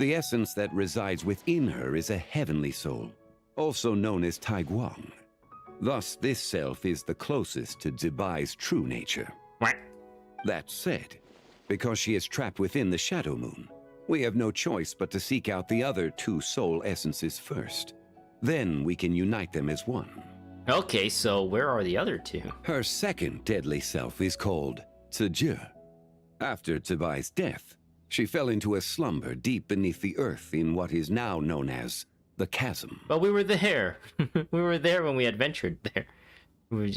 The essence that resides within her is a heavenly soul, also known as Taiguang. Thus, this self is the closest to Zibai's true nature. What? That said, because she is trapped within the Shadow Moon, we have no choice but to seek out the other 2 soul essences first. Then we can unite them as one. Okay, so where are the other 2? Her second deadly self is called Ziju. After Zibai's death, she fell into a slumber deep beneath the earth in what is now known as the Chasm. Well, we were there. We were there when we adventured there.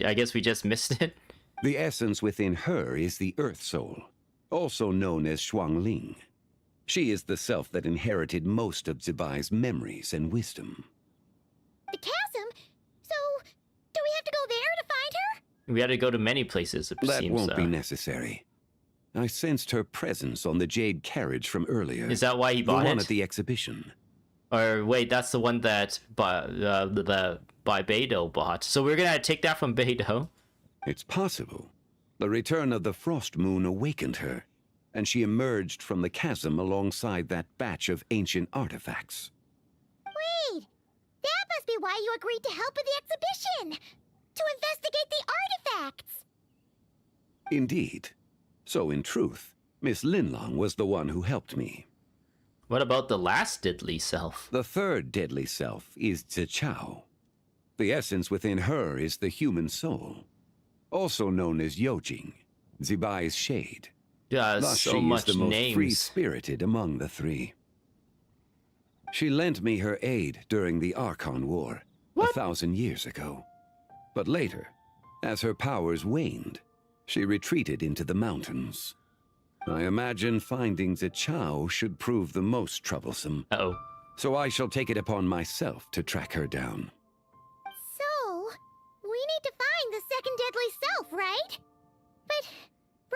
I guess we just missed it. The essence within her is the Earth Soul, also known as Shuangling. She is the self that inherited most of Zibai's memories and wisdom. The chasm? So, do we have to go there to find her? We had to go to many places, it That seems. won't be necessary. I sensed her presence on the jade carriage from earlier. Is that why he bought the one it? at the exhibition. Or wait, that's the one that the by Beidou bought. So we're gonna take that from Beidou. It's possible. The return of the Frost Moon awakened her, and she emerged from the chasm alongside that batch of ancient artifacts. Wait, that must be why you agreed to help with the exhibition! To investigate the artifacts! Indeed. So in truth, Miss Linlong was the one who helped me. What about the last deadly self? The 3rd deadly self is Zichao. The essence within her is the human soul, also known as Yojing, Zibai's shade. Thus, so she much is the most names. free-spirited among the 3. She lent me her aid during the Archon War 1,000 years ago. But later, as her powers waned, she retreated into the mountains. I imagine finding Zichao should prove the most troublesome. Uh-oh. So I shall take it upon myself to track her down. So, we need to find the second deadly self, right? But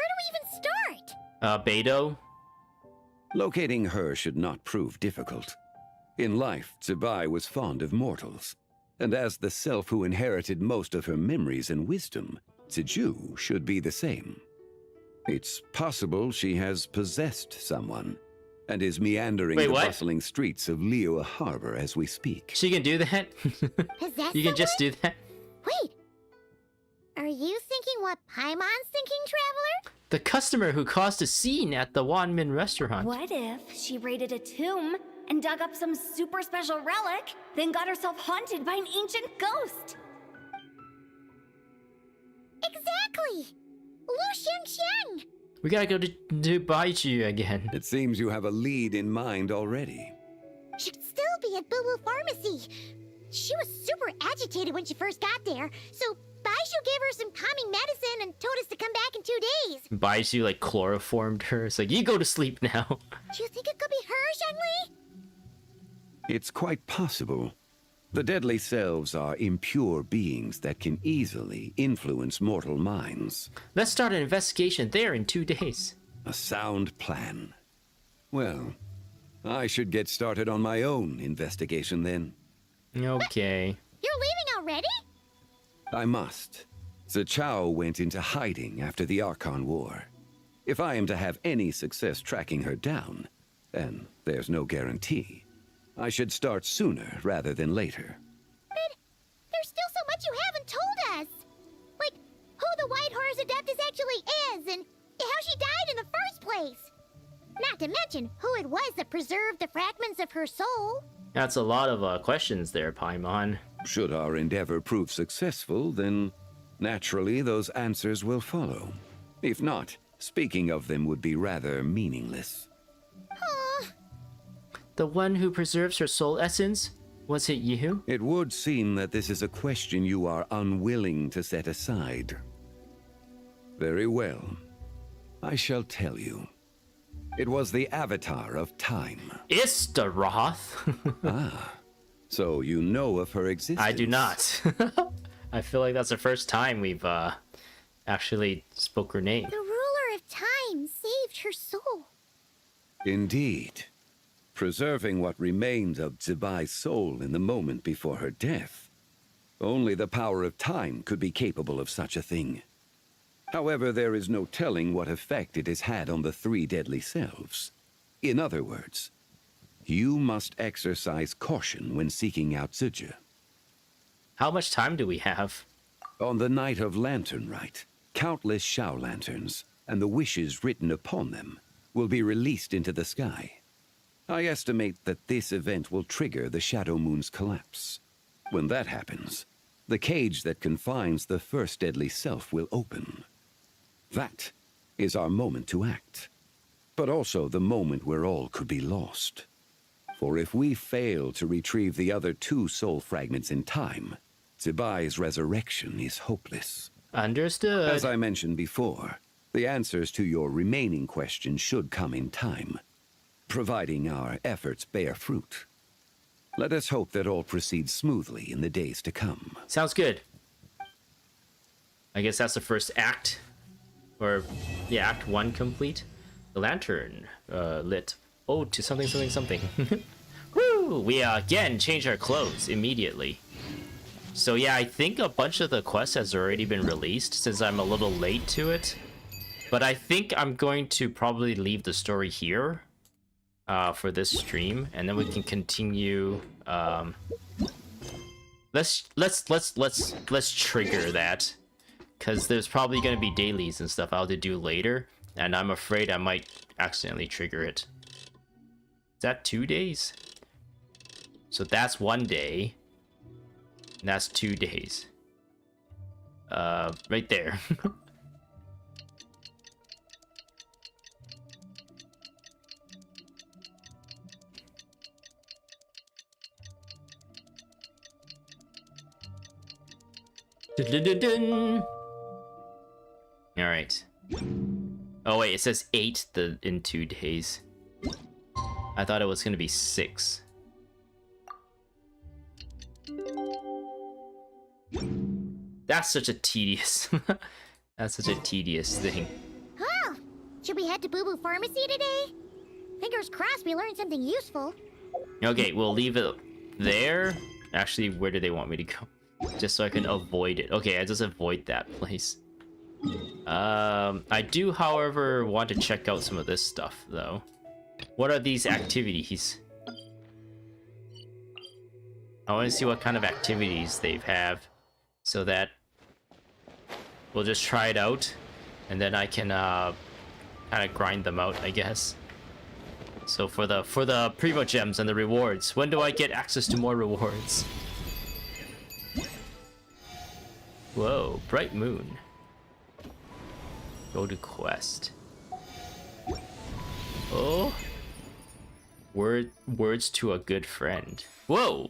Where do we even start? Beto? Locating her should not prove difficult. In life, Zibai was fond of mortals, and as the self who inherited most of her memories and wisdom, Ziju should be the same. It's possible she has possessed someone, and is meandering the bustling streets of Liyue Harbor as we speak. She can do that? Possess You can just do that? Wait. Are you thinking what Paimon's thinking, Traveler? The customer who caused a scene at the Wanmin restaurant. What if she raided a tomb and dug up some super special relic, then got herself haunted by an ancient ghost? Exactly! Lu Xiangxiang! We gotta go to Baiju again. It seems you have a lead in mind already. Should still be at Boo Boo Pharmacy. She was super agitated when she first got there, so Baishu gave her some calming medicine and told us to come back in 2 days. Baiju like chloroformed her. It's like, you go to sleep now. Do you think it could be her, Zhengli? It's quite possible. The deadly selves are impure beings that can easily influence mortal minds. Let's start an investigation there in 2 days. A sound plan. Well, I should get started on my own investigation then. Okay. You're leaving already? I must. Zichao went into hiding after the Archon War. If I am to have any success tracking her down, and there's no guarantee, I should start sooner rather than later. But there's still so much you haven't told us. Like, who the White Horse Adeptus actually is, and how she died in the first place. Not to mention who it was that preserved the fragments of her soul. That's a lot of questions there, Paimon. Should our endeavor prove successful, then naturally those answers will follow. If not, speaking of them would be rather meaningless. The one who preserves her soul essence? Was it you? It would seem that this is a question you are unwilling to set aside. Very well. I shall tell you. It was the Avatar of Time. Istaroth? Ah, so you know of her existence? I do not. I feel like that's the first time we've actually spoke her name. The ruler of time saved her soul. Indeed. Preserving what remained of Zibai's soul in the moment before her death. Only the power of time could be capable of such a thing. However, there is no telling what effect it has had on the three deadly selves. In other words, you must exercise caution when seeking out Ziju. How much time do we have? On the night of Lantern Rite, countless Shao lanterns, and the wishes written upon them, will be released into the sky. I estimate that this event will trigger the Shadow Moon's collapse. When that happens, the cage that confines the first deadly self will open. That is our moment to act, but also the moment where all could be lost. For if we fail to retrieve the other two soul fragments in time, Zibai's resurrection is hopeless. Understood. As I mentioned before, the answers to your remaining questions should come in time, providing our efforts bear fruit. Let us hope that all proceeds smoothly in the days to come. Sounds good. I guess that's the first act. Or, yeah, Act 1 complete. The lantern lit. Oh, to something, something, something. Woo! We again changed our clothes immediately. So yeah, I think a bunch of the quests has already been released since I'm a little late to it. But I think I'm going to probably leave the story here for this stream, and then we can continue. Let's trigger that, because there's probably going to be dailies and stuff I'll have to do later, and I'm afraid I might accidentally trigger it. Is that 2 days? So that's 1 day. And that's 2 days. Right there. All right. Oh wait, it says 8 in 2 days. I thought it was gonna be 6. That's such a tedious. That's such a tedious thing. Should we head to Boo Boo Pharmacy today? Fingers crossed we learned something useful. Okay, we'll leave it there. Actually, where do they want me to go? Just so I can avoid it. Okay, I just avoid that place. I do, however, want to check out some of this stuff, though. What are these activities? I want to see what kind of activities they have, so that we'll just try it out, and then I can kind of grind them out, I guess. So for the Primo Gems and the rewards, when do I get access to more rewards? Whoa, Bright Moon. Go to quest. Oh. Words to a good friend. Whoa!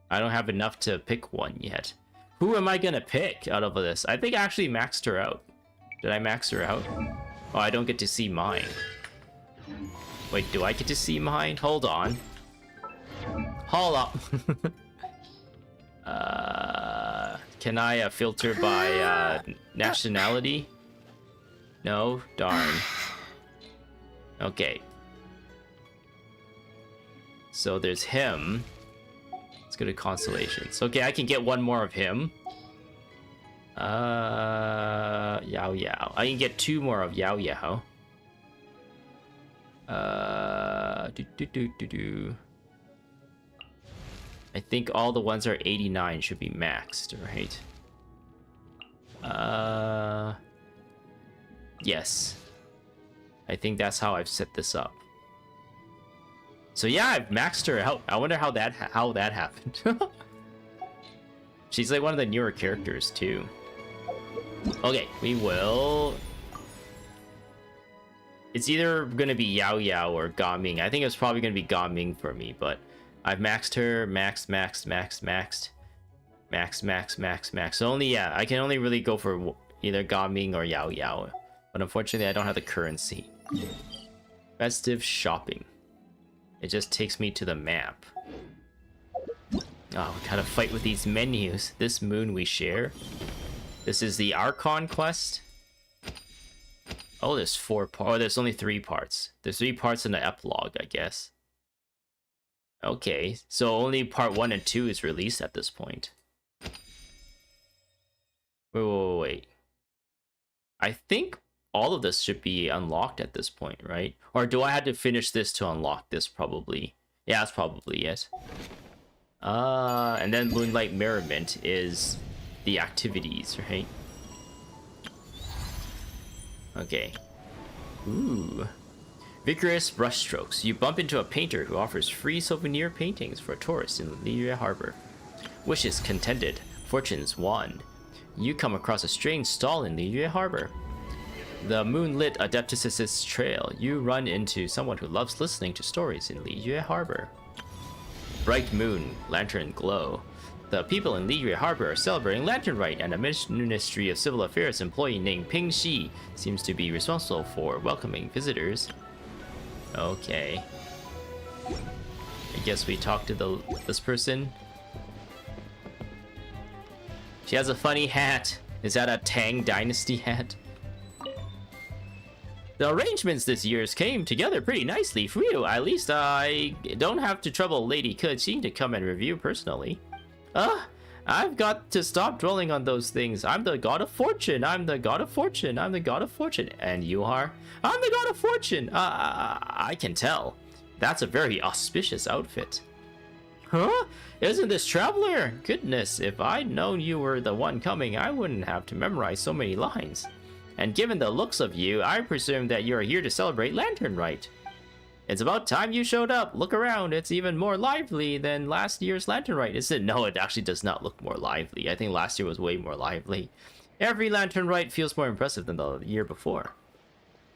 I don't have enough to pick one yet. Who am I gonna pick out of this? I think I actually maxed her out. Did I max her out? Oh, I don't get to see mine. Wait, do I get to see mine? Hold on. Hold up. Can I filter by nationality? No? Darn. Okay. So there's him. Let's go to constellations. Okay, I can get one more of him. Yao Yao. I can get 2 more of Yao Yao. I think all the ones are 89 should be maxed, right? Yes. I think that's how I've set this up. So yeah, I've maxed her out. I wonder how that happened. She's like one of the newer characters too. Okay, we will. It's either gonna be Yao Yao or Gaming. I think it's probably gonna be Gaming for me, but I've maxed her, maxed. So only, yeah, I can only really go for either Gaming or Yao Yao. But unfortunately, I don't have the currency. Festive shopping. It just takes me to the map. Oh, we gotta fight with these menus. This moon we share. This is the Archon quest. Oh, there's 4 parts. Oh, there's only 3 parts. There's 3 parts in the epilogue, I guess. Okay, so only part 1 and 2 is released at this point. Wait. I think all of this should be unlocked at this point, right? Or do I have to finish this to unlock this, probably? Yeah, that's probably it. And then Moonlight Merriment is the activities, right? Okay. Ooh. Vigorous brushstrokes. You bump into a painter who offers free souvenir paintings for tourists in Liyue Harbor. Wishes contended. Fortunes won. You come across a strange stall in Liyue Harbor. The moonlit Adeptus' trail. You run into someone who loves listening to stories in Liyue Harbor. Bright moon, lantern glow. The people in Liyue Harbor are celebrating Lantern Rite, and a Ministry of Civil Affairs employee named Ping Shi seems to be responsible for welcoming visitors. Okay. I guess we talk to this person. She has a funny hat. Is that a Tang Dynasty hat? The arrangements this year came together pretty nicely for you. At least I don't have to trouble Lady Ke-Qing to come and review personally. I've got to stop dwelling on those things. I'm the god of fortune. I'm the god of fortune. I'm the god of fortune. And you are? I'm the god of fortune. I can tell. That's a very auspicious outfit. Huh? Isn't this Traveler? Goodness, if I'd known you were the one coming, I wouldn't have to memorize so many lines. And given the looks of you, I presume that you're here to celebrate Lantern Rite. It's about time you showed up. Look around. It's even more lively than last year's Lantern Rite, isn't it? No, it actually does not look more lively. I think last year was way more lively. Every Lantern Rite feels more impressive than the year before.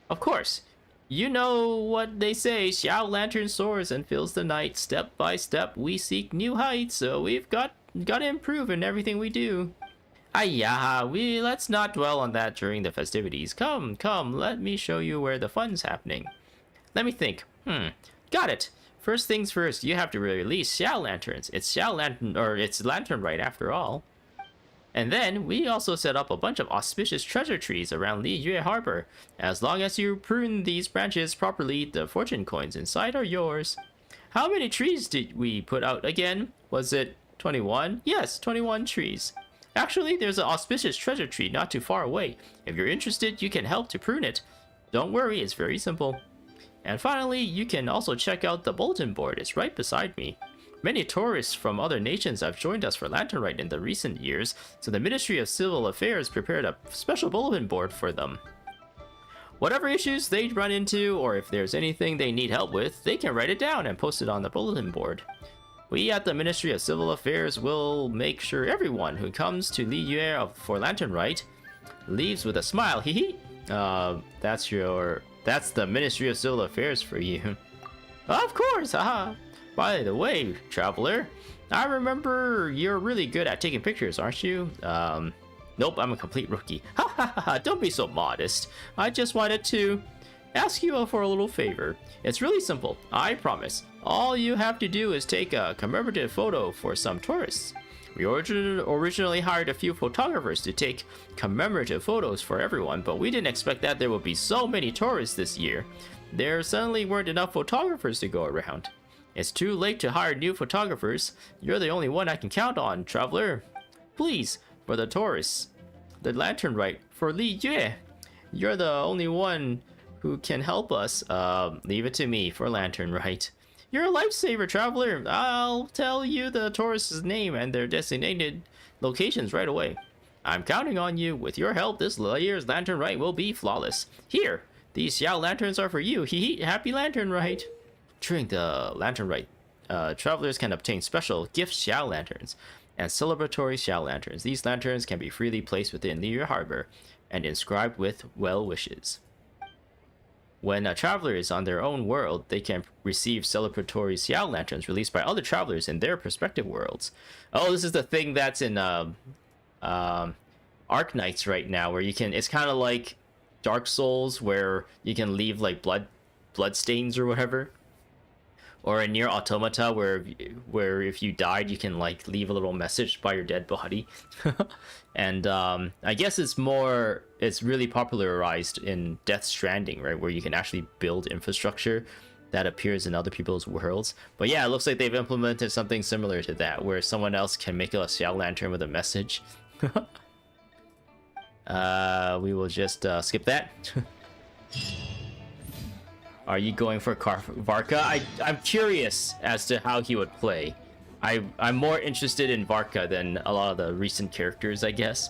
Of course. You know what they say, Xiao Lantern soars and fills the night. Step by step, we seek new heights, so we've got to improve in everything we do. Ayah, let's not dwell on that during the festivities. Come, let me show you where the fun's happening. Let me think. Got it. First things first, you have to release Xiao Lanterns. It's Xiao Lantern, or it's Lantern Rite after all. And then we also set up a bunch of auspicious treasure trees around Liyue Harbor. As long as you prune these branches properly, the fortune coins inside are yours. How many trees did we put out again? Was it 21? Yes, 21 trees. Actually, there's an auspicious treasure tree not too far away. If you're interested, you can help to prune it. Don't worry, it's very simple. And finally, you can also check out the bulletin board. It's right beside me. Many tourists from other nations have joined us for Lantern Rite in the recent years, so the Ministry of Civil Affairs prepared a special bulletin board for them. Whatever issues they run into, or if there's anything they need help with, they can write it down and post it on the bulletin board. We at the Ministry of Civil Affairs will make sure everyone who comes to Liyue for Lantern Rite leaves with a smile. Hee that's the Ministry of Civil Affairs for you. Of course, haha. By the way, traveler, I remember you're really good at taking pictures, aren't you? Nope, I'm a complete rookie. Ha ha ha, don't be so modest. I just wanted to ask you for a little favor. It's really simple, I promise. All you have to do is take a commemorative photo for some tourists. We originally hired a few photographers to take commemorative photos for everyone, but we didn't expect that there would be so many tourists this year. There suddenly weren't enough photographers to go around. It's too late to hire new photographers. You're the only one I can count on, traveler. Please, for the tourists, the Lantern Rite for Liyue. You're the only one who can help us. Leave it to me for Lantern Rite. You're a lifesaver, traveler. I'll tell you the tourists' name and their designated locations right away. I'm counting on you. With your help, this year's Lantern Rite will be flawless. Here, these Xiao lanterns are for you. Hee hee, happy Lantern Rite. During the Lantern Rite, travelers can obtain special gift Xiao lanterns and celebratory Xiao lanterns. These lanterns can be freely placed within Liyue Harbor and inscribed with well wishes. When a traveler is on their own world, they can receive celebratory Xiao lanterns released by other travelers in their respective worlds. Oh, this is the thing that's in Arknights right now, where you can. It's kind of like Dark Souls, where you can leave like blood stains or whatever. Or in Nier Automata, where if you died, you can like leave a little message by your dead body. And I guess it's really popularized in Death Stranding, right, where you can actually build infrastructure that appears in other people's worlds. But yeah, it looks like they've implemented something similar to that, where someone else can make a Xiao lantern with a message. We will just skip that. Are you going for Varka? I'm curious as to how he would play. I'm more interested in Varka than a lot of the recent characters, I guess,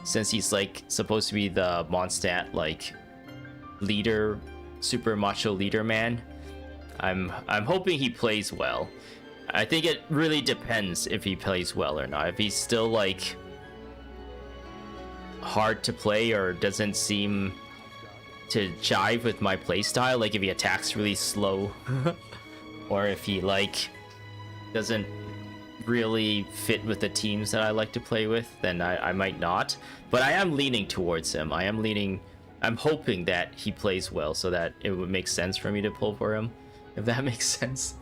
since he's like supposed to be the Mondstadt like leader, super macho leader man. I'm hoping he plays well. I think it really depends if he plays well or not. If he's still like hard to play or doesn't seem to jive with my playstyle, like if he attacks really slow or if he like doesn't really fit with the teams that I like to play with, then I might not. But I am leaning towards him. I'm hoping that he plays well so that it would make sense for me to pull for him, if that makes sense.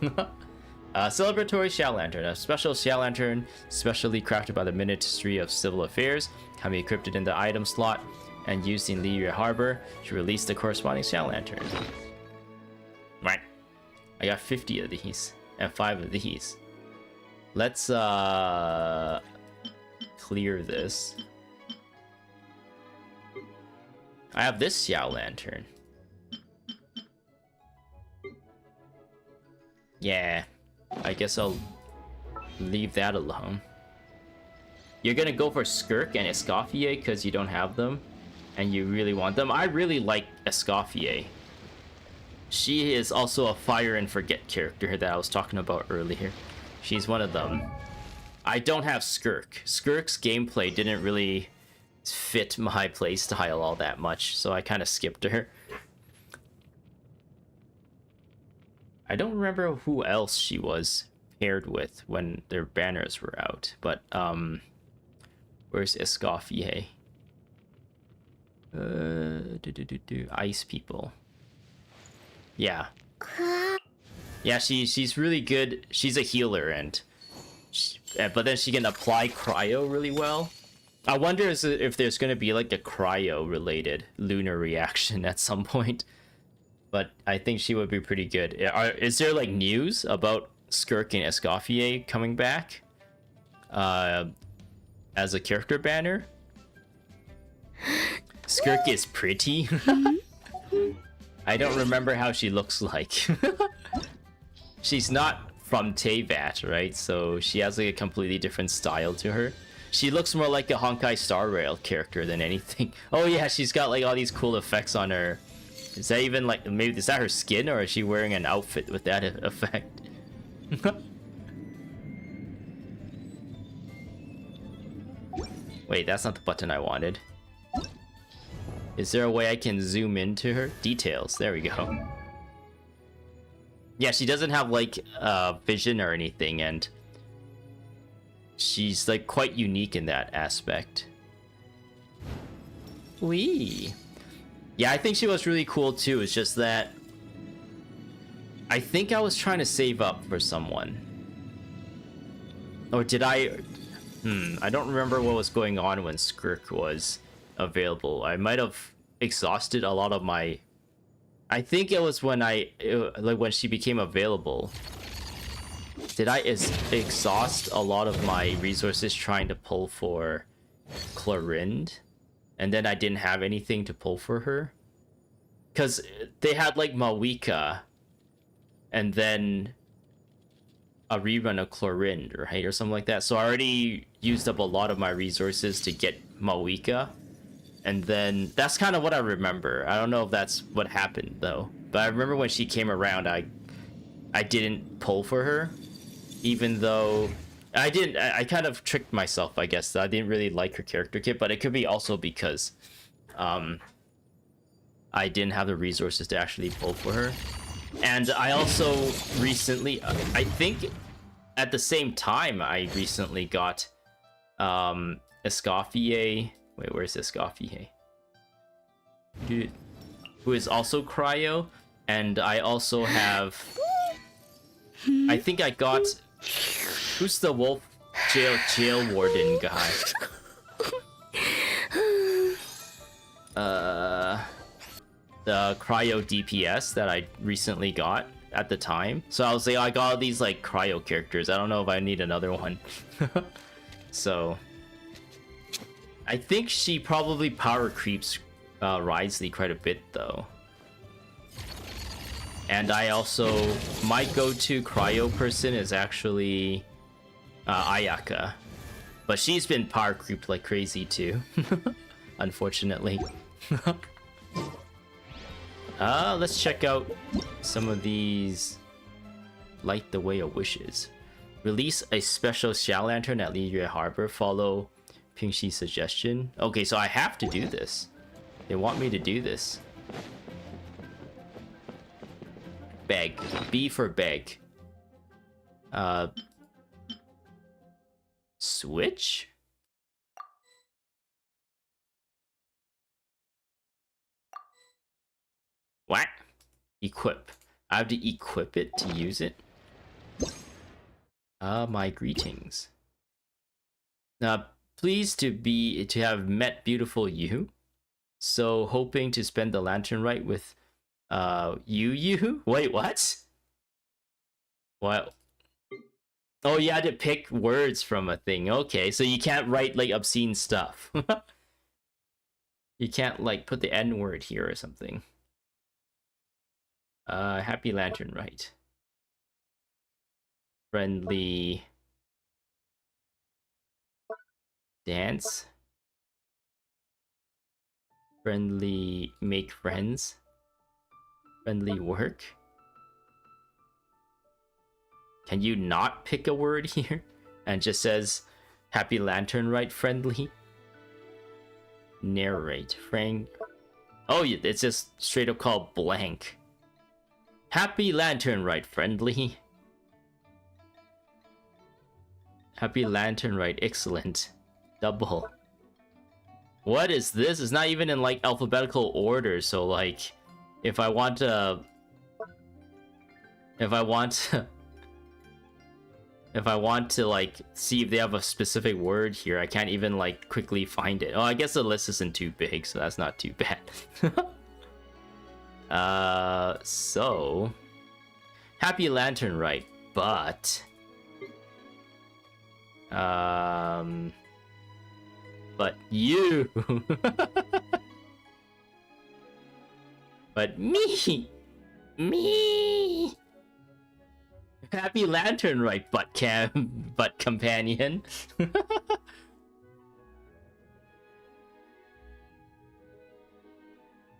Celebratory Xiao Lantern. A special Xiao Lantern specially crafted by the Ministry of Civil Affairs can be equipped in the item slot and used in Liyue Harbor to release the corresponding Xiao Lantern. Right. I got 50 of these and 5 of these. Let's clear this. I have this Xiao Lantern. Yeah, I guess I'll leave that alone. You're gonna go for Skirk and Escoffier because you don't have them and you really want them. I really like Escoffier. She is also a Fire and Forget character that I was talking about earlier. She's one of them. I don't have Skirk. Skirk's gameplay didn't really fit my playstyle all that much, so I kind of skipped her. I don't remember who else she was paired with when their banners were out, but where's Escoffier? Ice people. Yeah. Yeah, she's really good. She's a healer, but then she can apply cryo really well. I wonder if there's going to be like a cryo-related lunar reaction at some point. But I think she would be pretty good. Is there like news about Skirk and Escoffier coming back as a character banner? Skirk is pretty. I don't remember how she looks like. She's not from Teyvat, right? So she has like a completely different style to her. She looks more like a Honkai Star Rail character than anything. Oh yeah, she's got like all these cool effects on her. Is that even like, maybe is that her skin, or is she wearing an outfit with that effect? Wait, that's not the button I wanted. Is there a way I can zoom into her? Details, there we go. Yeah, she doesn't have like vision or anything, and she's like quite unique in that aspect. Wee. Yeah, I think she was really cool too. It's just that I think I was trying to save up for someone. Or did I? I don't remember what was going on when Skirk was available. I might have exhausted a lot of my... I think it was when when she became available. Did I exhaust a lot of my resources trying to pull for Clorind? And then I didn't have anything to pull for her? Because they had like Mawika and then a rerun of Clorind, right? Or something like that. So I already used up a lot of my resources to get Mawika. And then that's kind of what I remember. I don't know if that's what happened though. But I remember when she came around, I didn't pull for her. Even though I kind of tricked myself, I guess. I didn't really like her character kit, but it could be also because I didn't have the resources to actually pull for her. And I also recently, I think at the same time, I recently got Escoffier. Wait, where's Escoffier? Who is also cryo. And I also have... I think I got... Who's the wolf jail warden guy? The cryo DPS that I recently got at the time. So I was like, I got all these like cryo characters. I don't know if I need another one. So I think she probably power creeps Wriothesley quite a bit though. And I also, my go-to cryo person is actually Ayaka. But she's been power creeped like crazy too. Unfortunately. Let's check out some of these. Light the Way of Wishes. Release a special Shell Lantern at Liyue Harbor. Follow Pingxi's suggestion. Okay, so I have to do this. They want me to do this. Beg. B for beg. Switch? What? Equip. I have to equip it to use it? My greetings. Pleased to have met beautiful you. So hoping to spend the Lantern Rite with you? Wait, what? What? Oh, you had to pick words from a thing. Okay, so you can't write like obscene stuff. You can't like put the N word here or something. Happy Lantern Rite. Friendly dance. Friendly make friends. Friendly work. Can you not pick a word here? And just says Happy Lantern Rite friendly. Narrate. Frank. Oh, it's just straight up called blank. Happy Lantern Rite friendly. Happy Lantern Rite excellent. Double. What is this? It's not even in like alphabetical order, so like if I want If I want to like see if they have a specific word here, I can't even like quickly find it. Oh, I guess the list isn't too big, so that's not too bad. So Happy Lantern Rite, but you but me Happy Lantern Rite, but companion.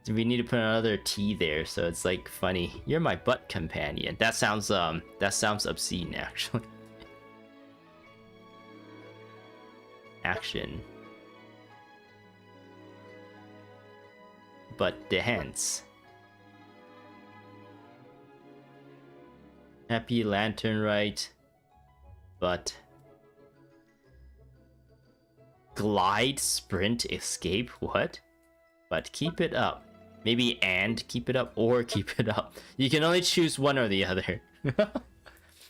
We need to put another T there, so it's like funny. You're my butt companion. That sounds obscene, actually. Action. But dance. Happy Lantern Rite, but glide, sprint, escape. What? But keep it up. Maybe and keep it up or keep it up. You can only choose one or the other.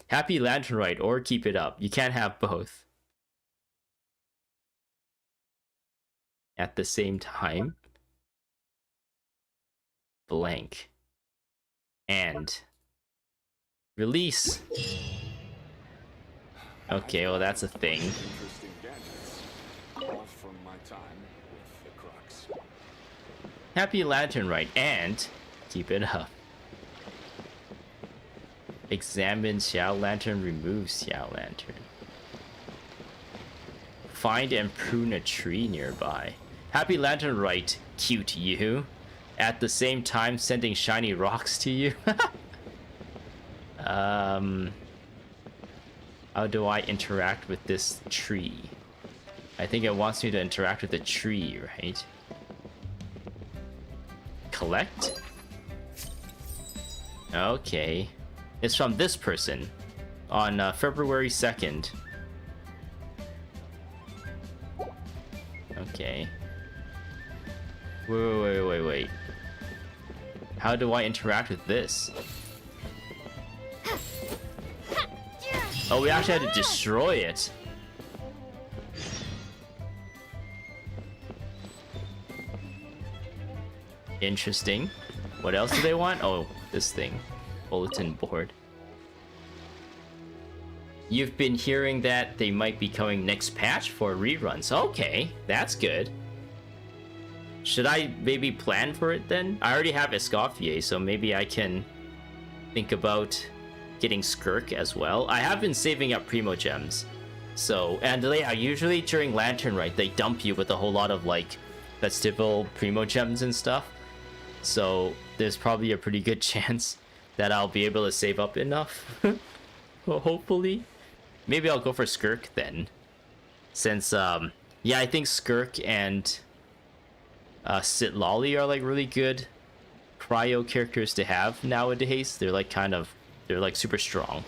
Happy Lantern Rite or keep it up. You can't have both at the same time. Blank. And release. Okay, well that's a thing. Interesting gadgets. All from my time with the Crocs. Happy Lantern Rite and keep it up. Examine Xiao Lantern, remove Xiao Lantern. Find and prune a tree nearby. Happy Lantern Rite, cute you. At the same time sending shiny rocks to you. How do I interact with this tree? I think it wants me to interact with the tree, right? Collect? Okay. It's from this person on February 2nd. Okay. Wait. How do I interact with this? Oh, we actually had to destroy it. Interesting. What else do they want? Oh, this thing. Bulletin board. You've been hearing that they might be coming next patch for reruns. Okay, that's good. Should I maybe plan for it then? I already have Escoffier, so maybe I can think about getting Skirk as well. I have been saving up Primo Gems. So, and usually during Lantern Rite, they dump you with a whole lot of like festival Primo Gems and stuff. So there's probably a pretty good chance that I'll be able to save up enough. Well, hopefully. Maybe I'll go for Skirk then. Since, yeah, I think Skirk and Sitlolly are like really good cryo characters to have nowadays. They're like they're like super strong.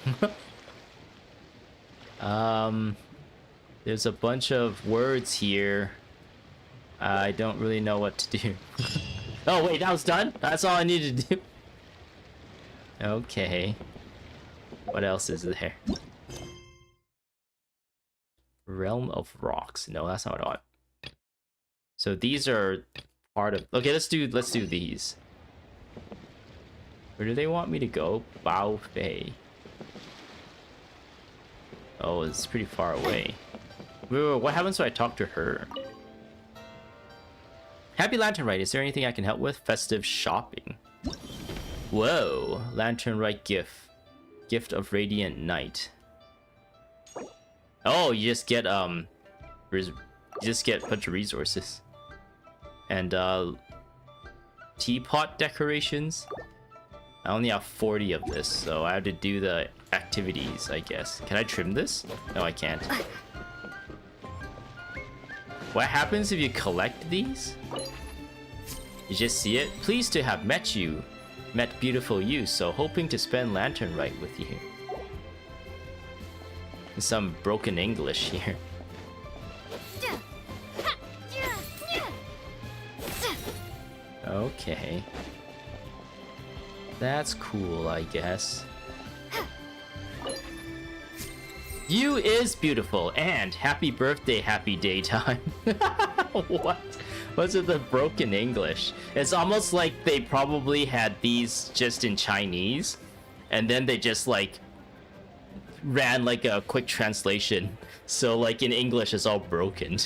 There's a bunch of words here. I don't really know what to do. Oh wait, that was done? That's all I needed to do. Okay. What else is there? Realm of Rocks. No, that's not what I want. So these are part of... Okay, let's do these. Where do they want me to go? Bao Fei. Oh, it's pretty far away. Wait, what happens when I talk to her? Happy Lantern Rite. Is there anything I can help with? Festive shopping. Whoa. Lantern Rite gift. Gift of Radiant Night. Oh, you just get a bunch of resources. And teapot decorations. I only have 40 of this, so I have to do the activities, I guess. Can I trim this? No, I can't. What happens if you collect these? You just see it? Pleased to have met you. Met beautiful you, so hoping to spend Lantern Rite with you. Some broken English here. Okay. That's cool, I guess. You is beautiful, and happy birthday, happy daytime. What? What's with the broken English? It's almost like they probably had these just in Chinese, and then they just like ran like a quick translation. So like in English, it's all broken.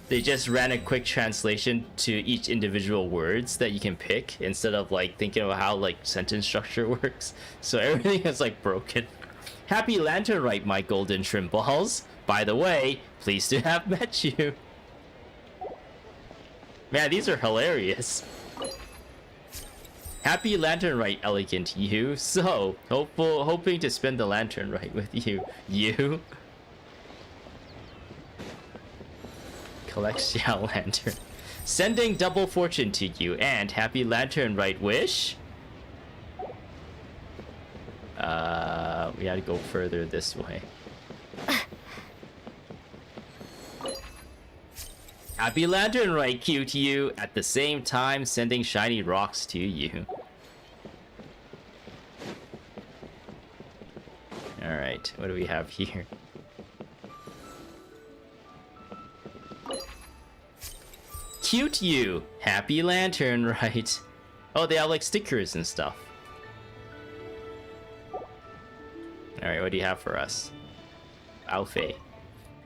They just ran a quick translation to each individual words that you can pick instead of like thinking about how like sentence structure works. So everything is like broken. Happy Lantern Rite, my golden shrimp balls. By the way, pleased to have met you. Man, these are hilarious. Happy Lantern Rite, elegant you. So, hoping to spend the Lantern Rite with you. You. Collect Xiao Lantern. Sending double fortune to you and happy Lantern Rite wish. We gotta go further this way. Happy Lantern Rite, cute you. At the same time, sending shiny rocks to you. Alright, what do we have here? Cute you. Happy Lantern Rite. Oh, they have like stickers and stuff. Alright, what do you have for us? Alfei.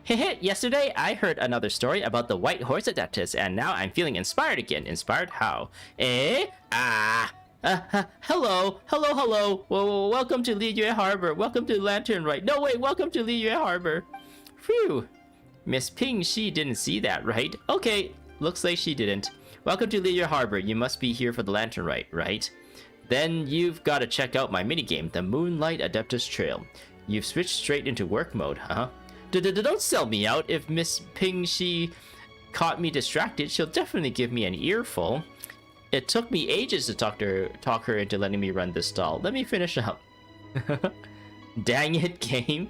Hehe, yesterday I heard another story about the White Horse Adeptus, and now I'm feeling inspired again. Inspired how? Eh? Hello. Whoa, welcome to Liyue Harbor. Welcome to Lantern Rite. No, wait, welcome to Liyue Harbor. Phew. Miss Ping Shi didn't see that, right? Okay, looks like she didn't. Welcome to Liyue Harbor. You must be here for the Lantern Rite, right? Then you've got to check out my minigame, the Moonlight Adeptus Trail. You've switched straight into work mode, huh? Don't sell me out. If Miss Ping Shi caught me distracted, she'll definitely give me an earful. It took me ages to talk her into letting me run this stall. Let me finish up. Dang it, game.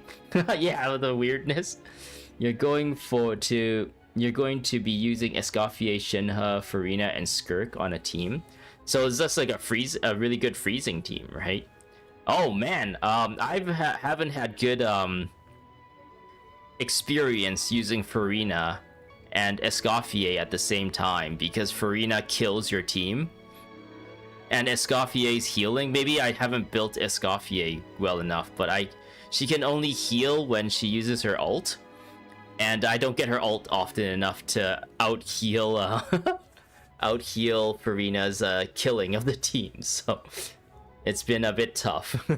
Yeah, the weirdness. You're going to be using Escoffier, Shinha, Farina, and Skirk on a team. So is this like a really good freezing team, right? Oh man, I haven't had good experience using Farina and Escoffier at the same time because Farina kills your team and Escoffier's healing. Maybe I haven't built Escoffier well enough, but she can only heal when she uses her ult, and I don't get her ult often enough to out heal Farina's killing of the team. So it's been a bit tough.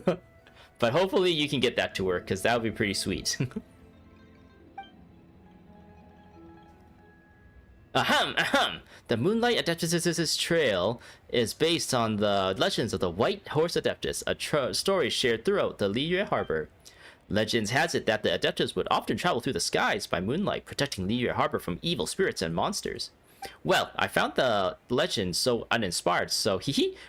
But hopefully you can get that to work, because that would be pretty sweet. Ahem. The Moonlight Adeptus' Trail is based on the legends of the White Horse Adeptus, a story shared throughout the Liyue Harbor. Legends has it that the Adeptus would often travel through the skies by moonlight, protecting Liyue Harbor from evil spirits and monsters. Well, I found the legend so uninspired, so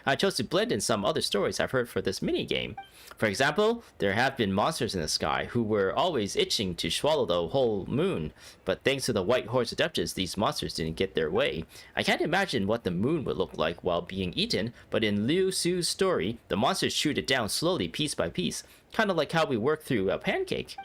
I chose to blend in some other stories I've heard for this minigame. For example, there have been monsters in the sky who were always itching to swallow the whole moon, but thanks to the White Horse Adeptus, these monsters didn't get their way. I can't imagine what the moon would look like while being eaten, but in Liu Su's story, the monsters chewed it down slowly, piece by piece, kind of like how we work through a pancake.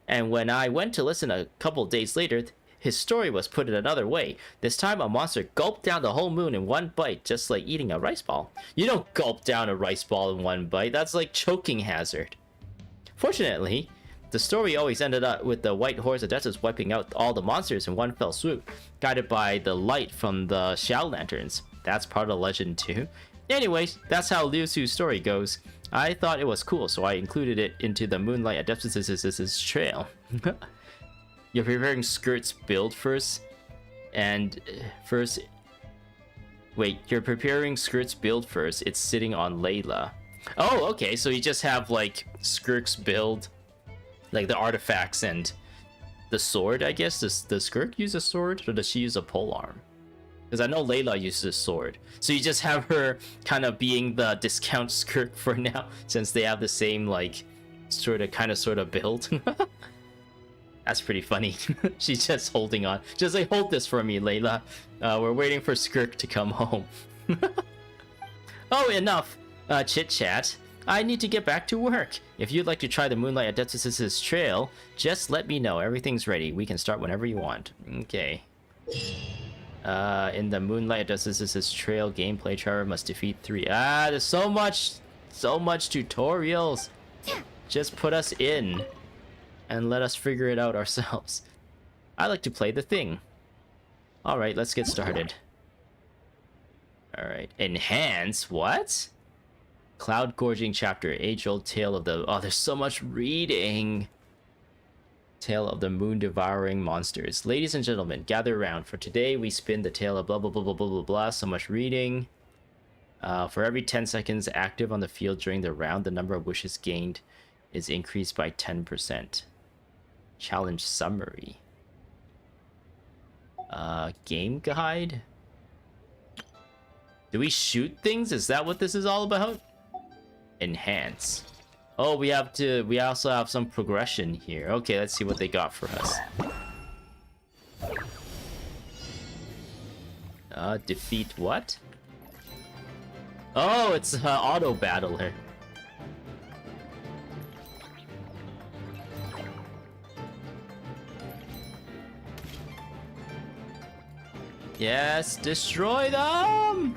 And when I went to listen a couple days later, his story was put in another way. This time, a monster gulped down the whole moon in one bite, just like eating a rice ball. You don't gulp down a rice ball in one bite. That's like choking hazard. Fortunately, the story always ended up with the White Horse Adeptus wiping out all the monsters in one fell swoop, guided by the light from the Xiao Lanterns. That's part of the legend too. Anyways, that's how Liu Su's story goes. I thought it was cool, so I included it into the Moonlight Adeptus' trail. You're preparing Skirt's build first, you're preparing Skirt's build first. It's sitting on Layla. Oh, okay, so you just have like Skirt's build, like the artifacts and the sword, I guess. Does Skirt use a sword, or does she use a polearm? Because I know Layla uses a sword. So you just have her kind of being the discount Skirt for now, since they have the same like sort of build. That's pretty funny. She's just holding on. Just like, hold this for me, Layla. We're waiting for Skirk to come home. Oh, enough chit-chat. I need to get back to work. If you'd like to try the Moonlight Adeptus' trail, just let me know. Everything's ready. We can start whenever you want. Okay. In the Moonlight Adeptus' trail gameplay, Trevor must defeat 3. There's so much tutorials. Just put us in and let us figure it out ourselves. I like to play the thing. Alright, let's get started. Alright, enhance, what? Cloud Gorging Chapter, Age-Old Tale of the... Oh, there's so much reading! Tale of the Moon Devouring Monsters. Ladies and gentlemen, gather around. For today, we spin the tale of blah blah blah blah blah blah blah. So much reading. For every 10 seconds active on the field during the round, the number of wishes gained is increased by 10%. Challenge summary. Game guide? Do we shoot things? Is that what this is all about? Enhance. Oh, we also have some progression here. Okay, let's see what they got for us. Defeat what? Oh, it's auto battle here. Yes, destroy them!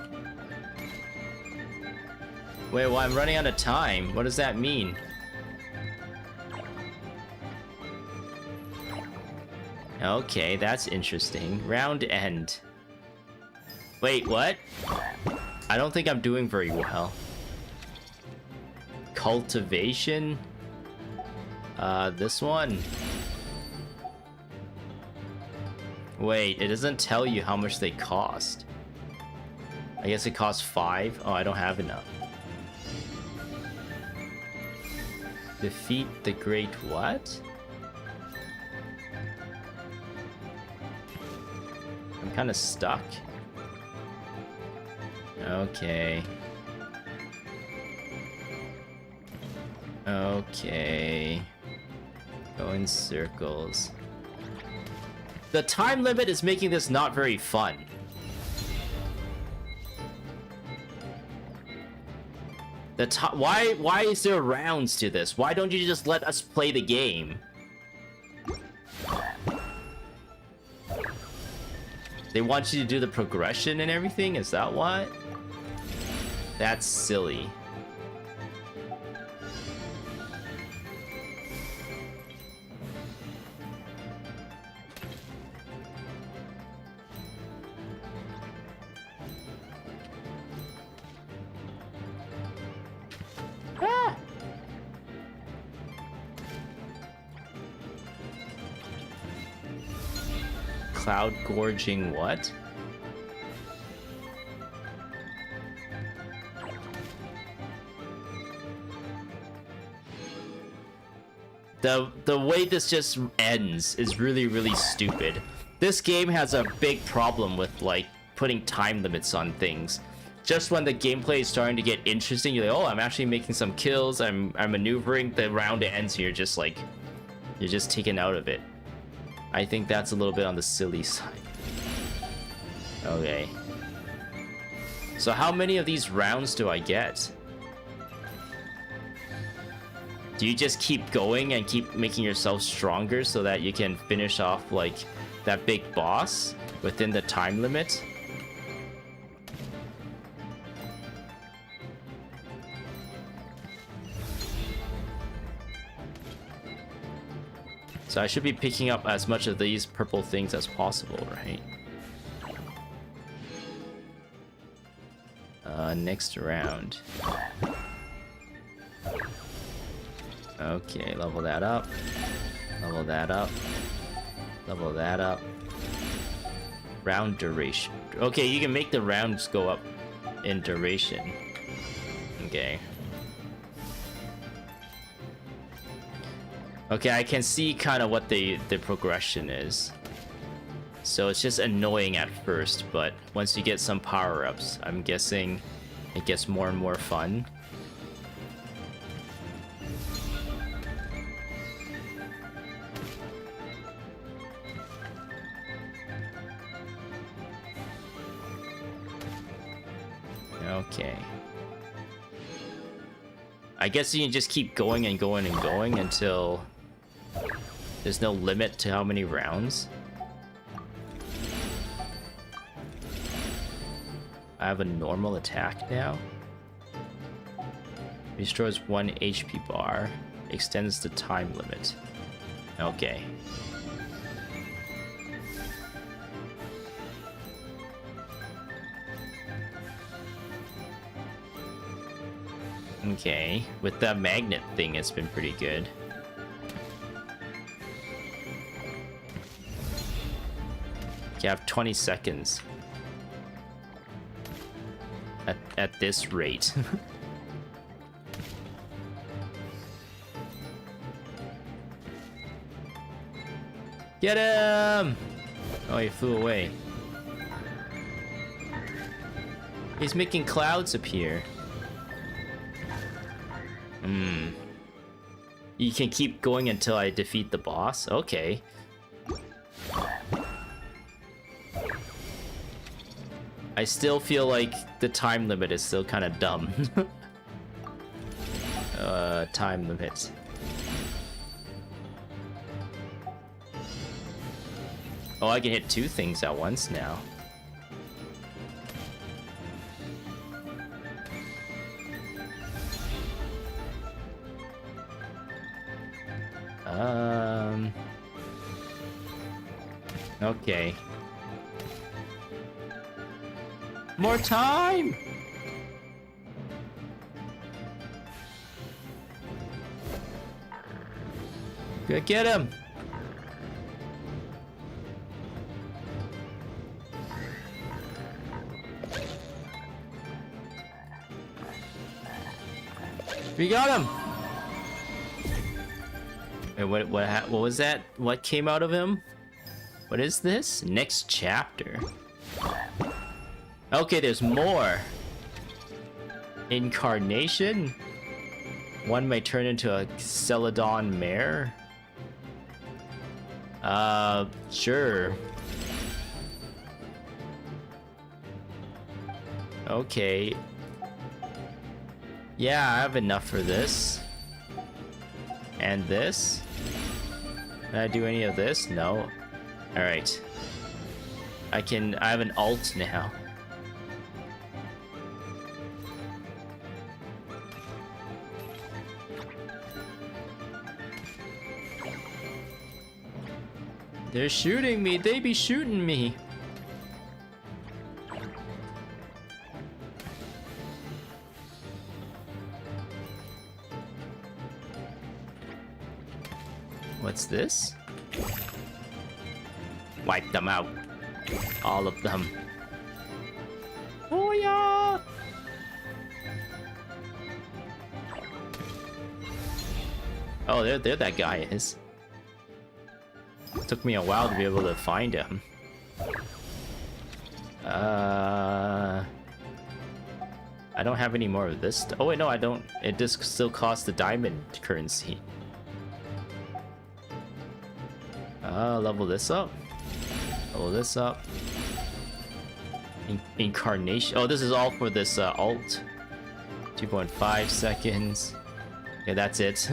Wait, well, I'm running out of time. What does that mean? Okay, that's interesting. Round end. Wait, what? I don't think I'm doing very well. Cultivation? This one. Wait, it doesn't tell you how much they cost. I guess it costs 5. Oh, I don't have enough. Defeat the Great what? I'm kind of stuck. Okay. Okay. Go in circles. The time limit is making this not very fun. Why is there rounds to this? Why don't you just let us play the game? They want you to do the progression and everything? Is that what? That's silly. Cloud gorging what? The way this just ends is really stupid. This game has a big problem with like putting time limits on things. Just when the gameplay is starting to get interesting, you're like, oh, I'm actually making some kills, I'm maneuvering, the round ends, you're just taken out of it. I think that's a little bit on the silly side. Okay. So how many of these rounds do I get? Do you just keep going and keep making yourself stronger so that you can finish off like that big boss within the time limit? So I should be picking up as much of these purple things as possible, right? Next round. Okay, level that up. Level that up. Level that up. Round duration. Okay, you can make the rounds go up in duration. Okay. Okay, I can see kind of what the progression is. So it's just annoying at first, but once you get some power-ups, I'm guessing it gets more and more fun. Okay. I guess you can just keep going and going and going until there's no limit to how many rounds. I have a normal attack now. Restores 1 HP bar. Extends the time limit. Okay. Okay, with that magnet thing, it's been pretty good. Okay, I have 20 seconds. At this rate. Get him! Oh, he flew away. He's making clouds appear. You can keep going until I defeat the boss? Okay. I still feel like the time limit is still kind of dumb. Time limit. Oh, I can hit 2 things at once now. Okay. More time! Go get him! We got him! Wait, what was that? What came out of him? What is this? Next chapter. Okay, there's more. Incarnation? One may turn into a Celadon mare? Sure. Okay. Yeah, I have enough for this. And this? Can I do any of this? No. Alright. I have an alt now. They're shooting me. They be shooting me. What's this? Wipe them out. All of them. Oh yeah! Oh, there that guy is. Took me a while to be able to find him. I don't have any more of this. Oh wait, no, I don't. It just still costs the diamond currency. Level this up. Level this up. Incarnation. Oh, this is all for this alt. 2.5 seconds. Okay, that's it.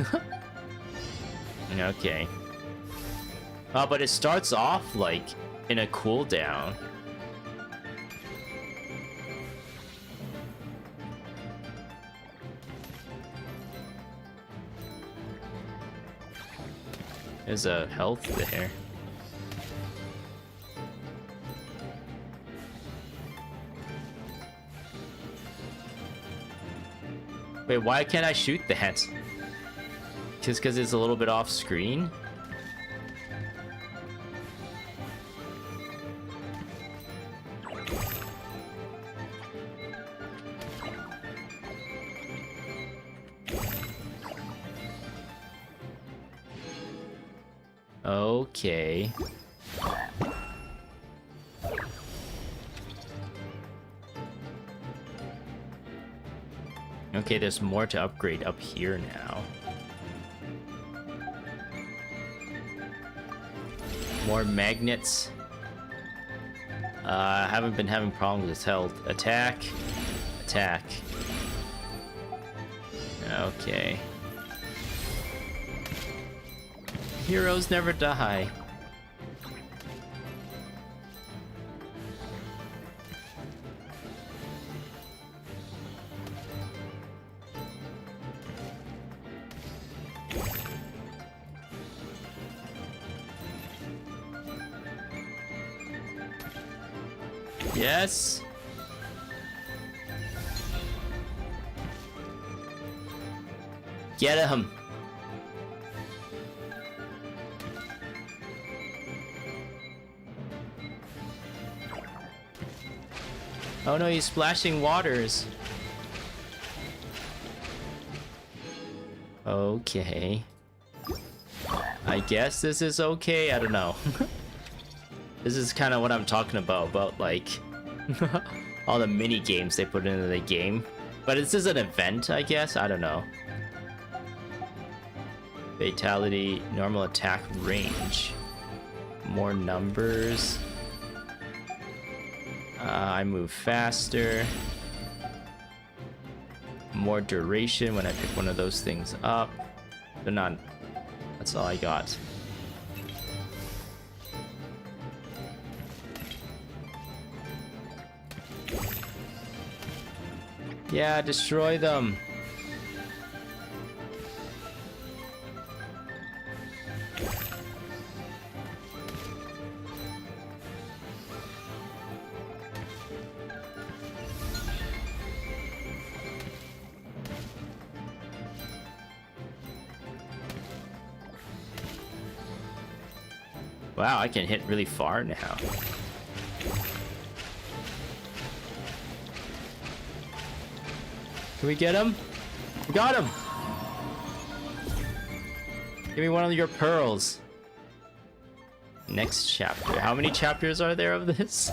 Okay. But it starts off like in a cooldown. There's a health there. Wait, why can't I shoot that? Just because it's a little bit off screen? Okay. Okay, there's more to upgrade up here now. More magnets. I haven't been having problems with health. Attack. Attack. Okay. Heroes never die. Yes. Get him. Oh no, he's splashing waters. Okay. I guess this is okay. I don't know. This is kind of what I'm talking about like all the mini games they put into the game. But this is an event, I guess. I don't know. Fatality, normal attack range. More numbers. I move faster. More duration when I pick one of those things up. But not. That's all I got. Yeah, destroy them. Wow, I can hit really far now. Can we get him? We got him! Give me one of your pearls. Next chapter. How many chapters are there of this?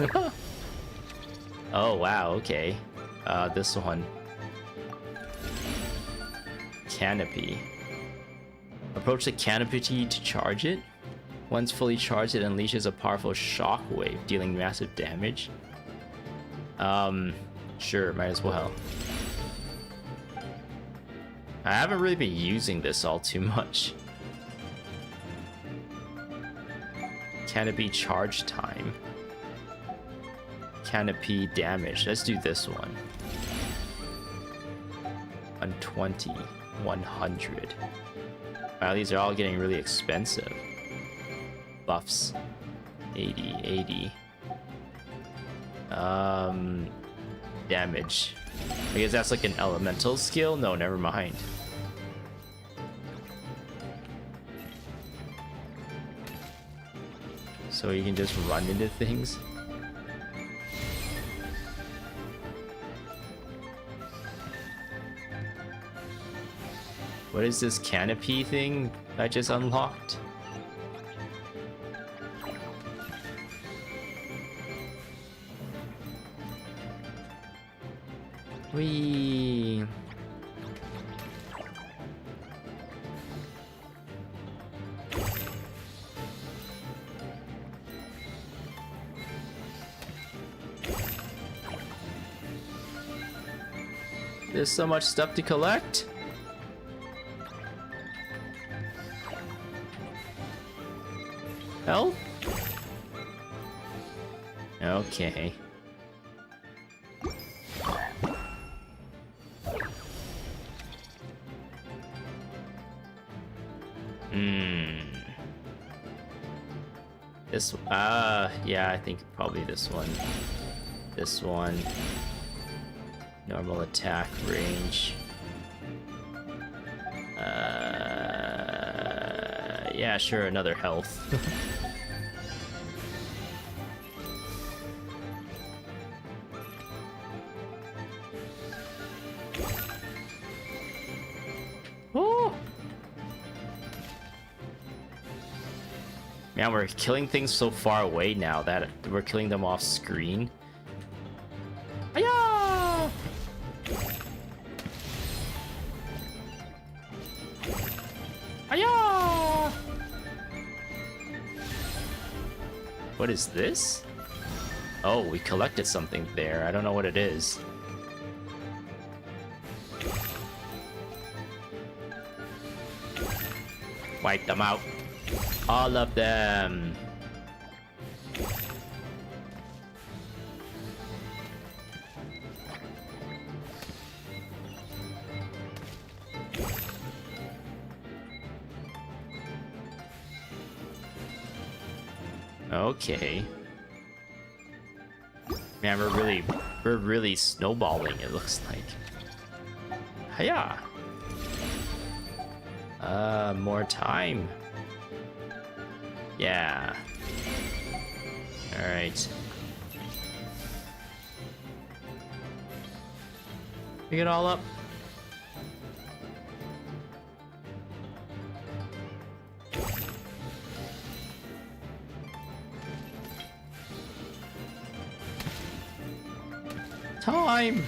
Oh, wow, okay. This one. Canopy. Approach the canopy to charge it. Once fully charged, it unleashes a powerful shockwave, dealing massive damage. Sure, might as well. I haven't really been using this all too much. Canopy charge time. Canopy damage. Let's do this one. 120, 100. Wow, these are all getting really expensive. Buffs. 80, 80. Damage. I guess that's like an elemental skill? No, never mind. So you can just run into things? What is this canopy thing I just unlocked? Whee! There's so much stuff to collect. Health? Okay. This, yeah, I think probably this one. This one. Normal attack range. Yeah, sure, another health. Oh! Man, we're killing things so far away now that we're killing them off screen. Hiya! Hiya! What is this? Oh, we collected something there. I don't know what it is. Wipe them out. All of them. Okay. Man, we're really snowballing, it looks like. Hiya! More time. Yeah. Alright. Pick it all up. Time!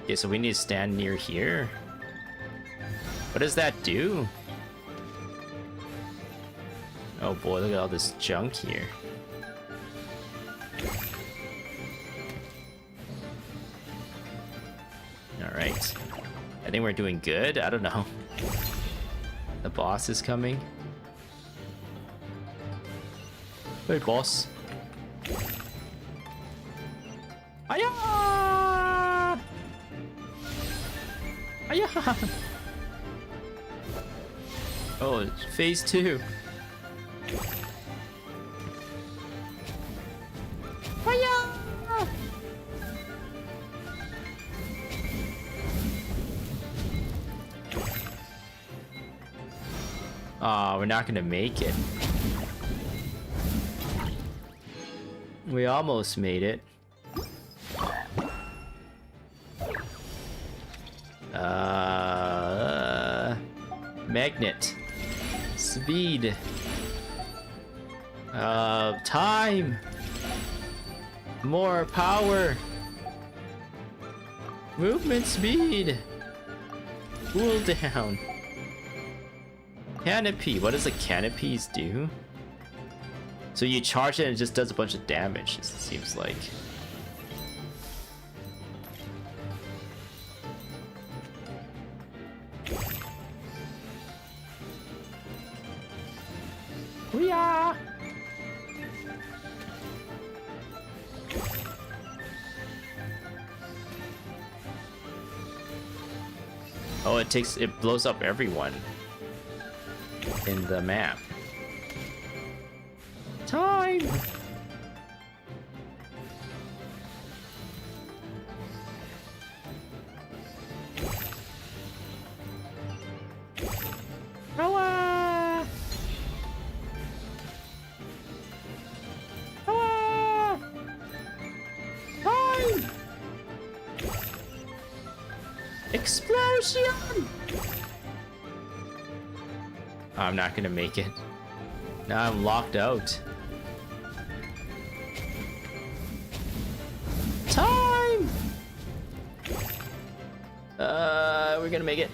Okay, so we need to stand near here. What does that do? Oh boy, look at all this junk here. Alright. I think we're doing good. I don't know. The boss is coming. Hey, boss. Aya! Aya! Oh, it's phase 2. Aya! Aw, we're not gonna make it. We almost made it. Magnet. Speed. Time. More power. Movement speed. Cool down. Canopy. What does the canopies do? So you charge it and it just does a bunch of damage, it seems like. Hoo-yah! Oh, it blows up everyone in the map. Time! Power! Power! Time! Explosion! I'm not gonna make it. Now I'm locked out. Time! We're gonna make it.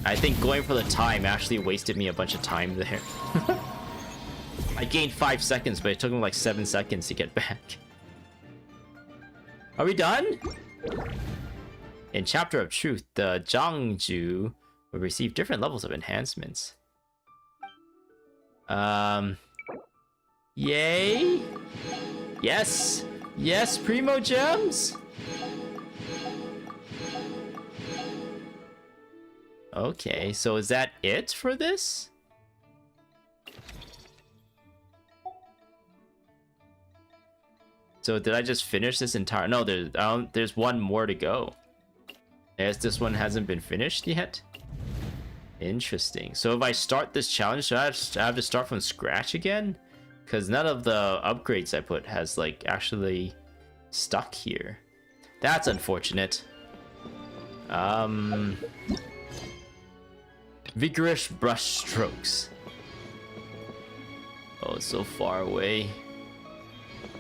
I think going for the time actually wasted me a bunch of time there. I gained 5 seconds, but it took me like 7 seconds to get back. Are we done? In Chapter of Truth, the Zhangju will receive different levels of enhancements. Yay! Yes! Yes, Primo Gems! Okay, so is that it for this? So did I just finish this entire... No, there's one more to go. I guess this one hasn't been finished yet? Interesting. So if I start this challenge, do I have to start from scratch again? Because none of the upgrades I put has like actually stuck here. That's unfortunate. Vigorous brush strokes. Oh, it's so far away.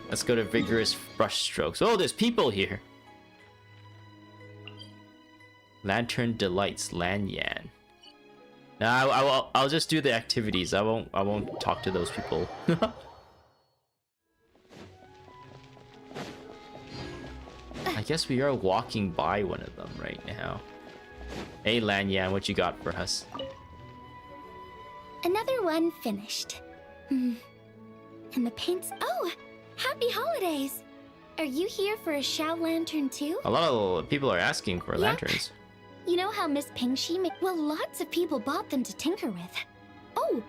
Let's go to vigorous brush strokes. Oh, there's people here. Lantern Delights, Lanyan. Now I'll just do the activities. I won't talk to those people. I guess we are walking by one of them right now. Hey Lanyan, what you got for us? Another one finished. And the paints. Oh, happy holidays! Are you here for a Shao lantern too? A lot of people are asking for lanterns. You know how Miss Pingxi made. Well, lots of people bought them to tinker with. Oh,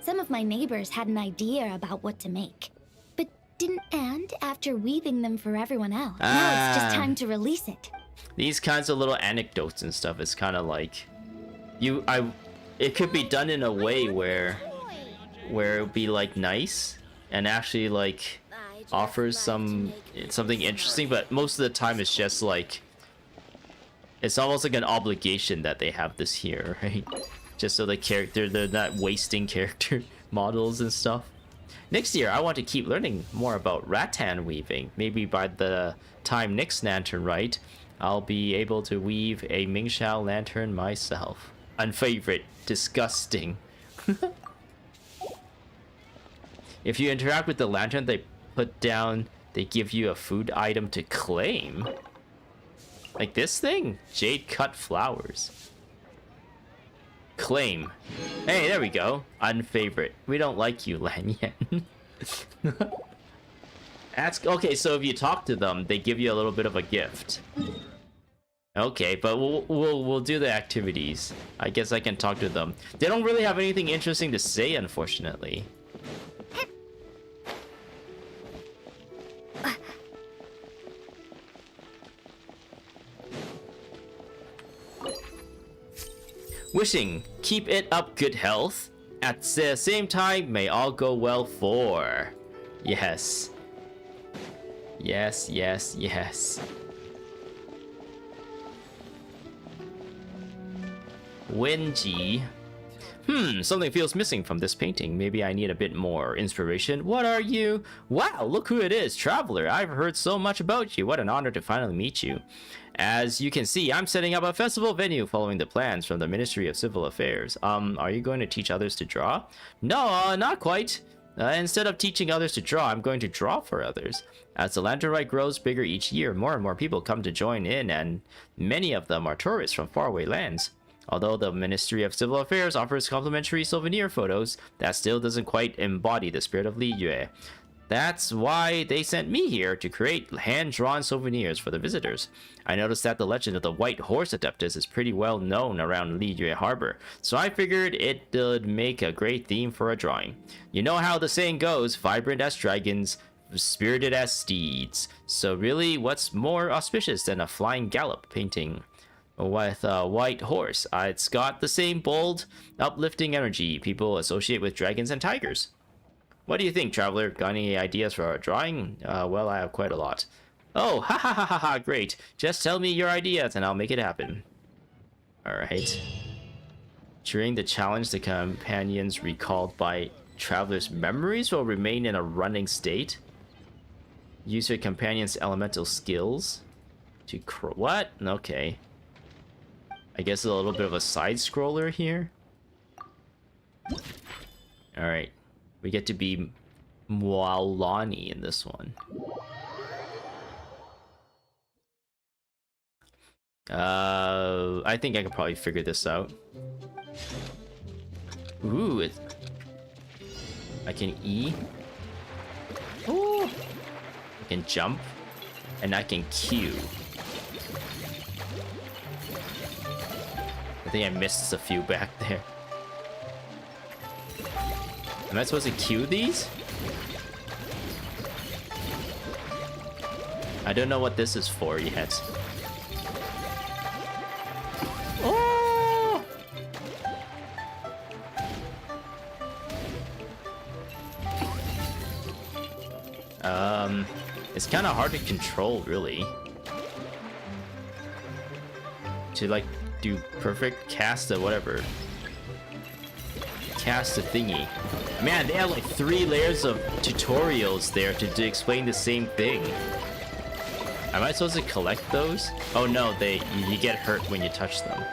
some of my neighbors had an idea about what to make. But didn't end after weaving them for everyone else. Now it's just time to release it. These kinds of little anecdotes and stuff is kind of like it could be done in a way where it would be like nice and actually like offers something interesting, but most of the time it's just like it's almost like an obligation that they have this here, right? Just so they're not wasting character models and stuff. Next year, I want to keep learning more about rattan weaving. Maybe by the time next Lantern Rite, I'll be able to weave a Mingxiao lantern myself. Unfavorite. Disgusting. If you interact with the lantern they put down, they give you a food item to claim. Like this thing? Jade cut flowers. Claim. Hey, there we go. Unfavorite. We don't like you, Lanyan. Okay, so if you talk to them, they give you a little bit of a gift. Okay, but we'll do the activities. I guess I can talk to them. They don't really have anything interesting to say, unfortunately. Wishing, keep it up, good health. At the same time, may all go well for. Yes. Yes, yes, yes. Wenji. Something feels missing from this painting. Maybe I need a bit more inspiration. What are you? Wow, look who it is, Traveler. I've heard so much about you. What an honor to finally meet you. As you can see, I'm setting up a festival venue following the plans from the Ministry of Civil Affairs. Are you going to teach others to draw? No, not quite. Instead of teaching others to draw, I'm going to draw for others. As the Lantern Rite grows bigger each year, more and more people come to join in, and many of them are tourists from faraway lands. Although the Ministry of Civil Affairs offers complimentary souvenir photos, that still doesn't quite embody the spirit of Li Yue. That's why they sent me here to create hand-drawn souvenirs for the visitors. I noticed that the legend of the White Horse Adeptus is pretty well known around Li Yue Harbor, so I figured it would make a great theme for a drawing. You know how the saying goes, vibrant as dragons, spirited as steeds. So really, what's more auspicious than a flying gallop painting with a white horse? It's got the same bold, uplifting energy people associate with dragons and tigers. What do you think, Traveler? Got any ideas for a drawing? Well, I have quite a lot. Oh, ha ha ha ha ha, great. Just tell me your ideas and I'll make it happen. Alright. During the challenge, the companions recalled by Traveler's memories will remain in a running state. Use your companion's elemental skills to what? Okay. I guess a little bit of a side-scroller here. Alright. We get to be Mualani in this one. I think I can probably figure this out. Ooh, I can E. Ooh. I can jump. And I can Q. I think I missed a few back there. Am I supposed to queue these? I don't know what this is for yet. Oh! It's kind of hard to control, really. To like do perfect cast or whatever. Cast a thingy. Man, they have like 3 layers of tutorials there to explain the same thing. Am I supposed to collect those? Oh no, you get hurt when you touch them.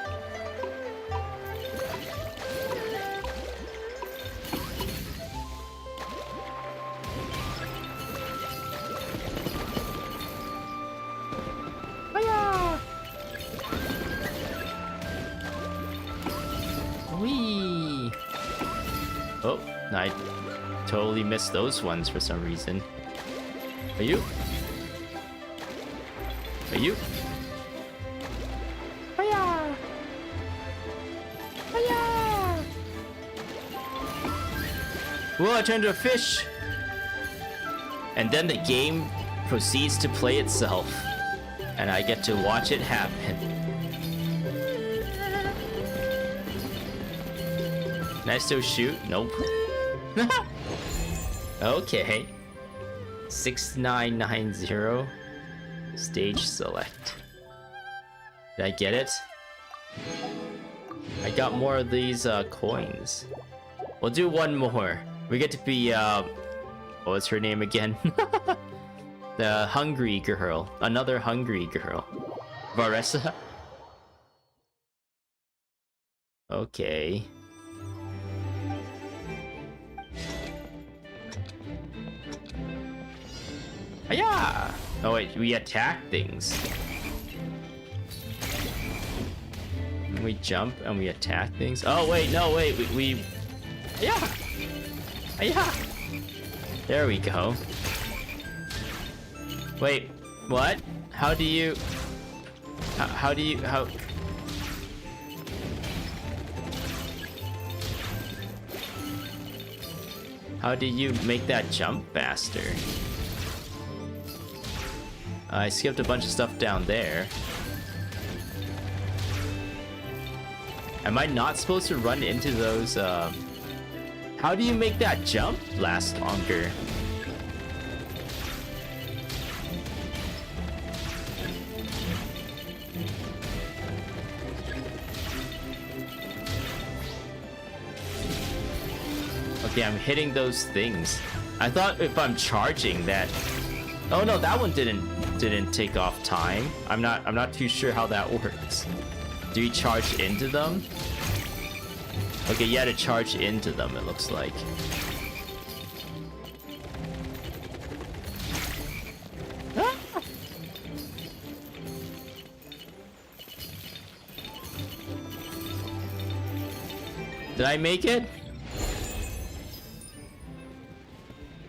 I totally missed those ones for some reason. Are you? Are you? Hiya! Hiya! Whoa, I turned into a fish! And then the game proceeds to play itself. And I get to watch it happen. Can I still shoot? Nope. Okay. 6990. Stage select. Did I get it? I got more of these coins. We'll do one more. We get to be what's her name again? The hungry girl. Another hungry girl. Varessa? Okay. Hiya! Oh wait, we attack things. We jump and we attack things. Oh wait, no wait, we yeah. Hiya! There we go. Wait, what? How do you how do you make that jump faster? I skipped a bunch of stuff down there. Am I not supposed to run into those, How do you make that jump last longer? Okay, I'm hitting those things. I thought if I'm charging that... Oh no, that one didn't take off time. I'm not too sure how that works. Do you charge into them? Okay, you had to charge into them, it looks like. Ah! Did I make it?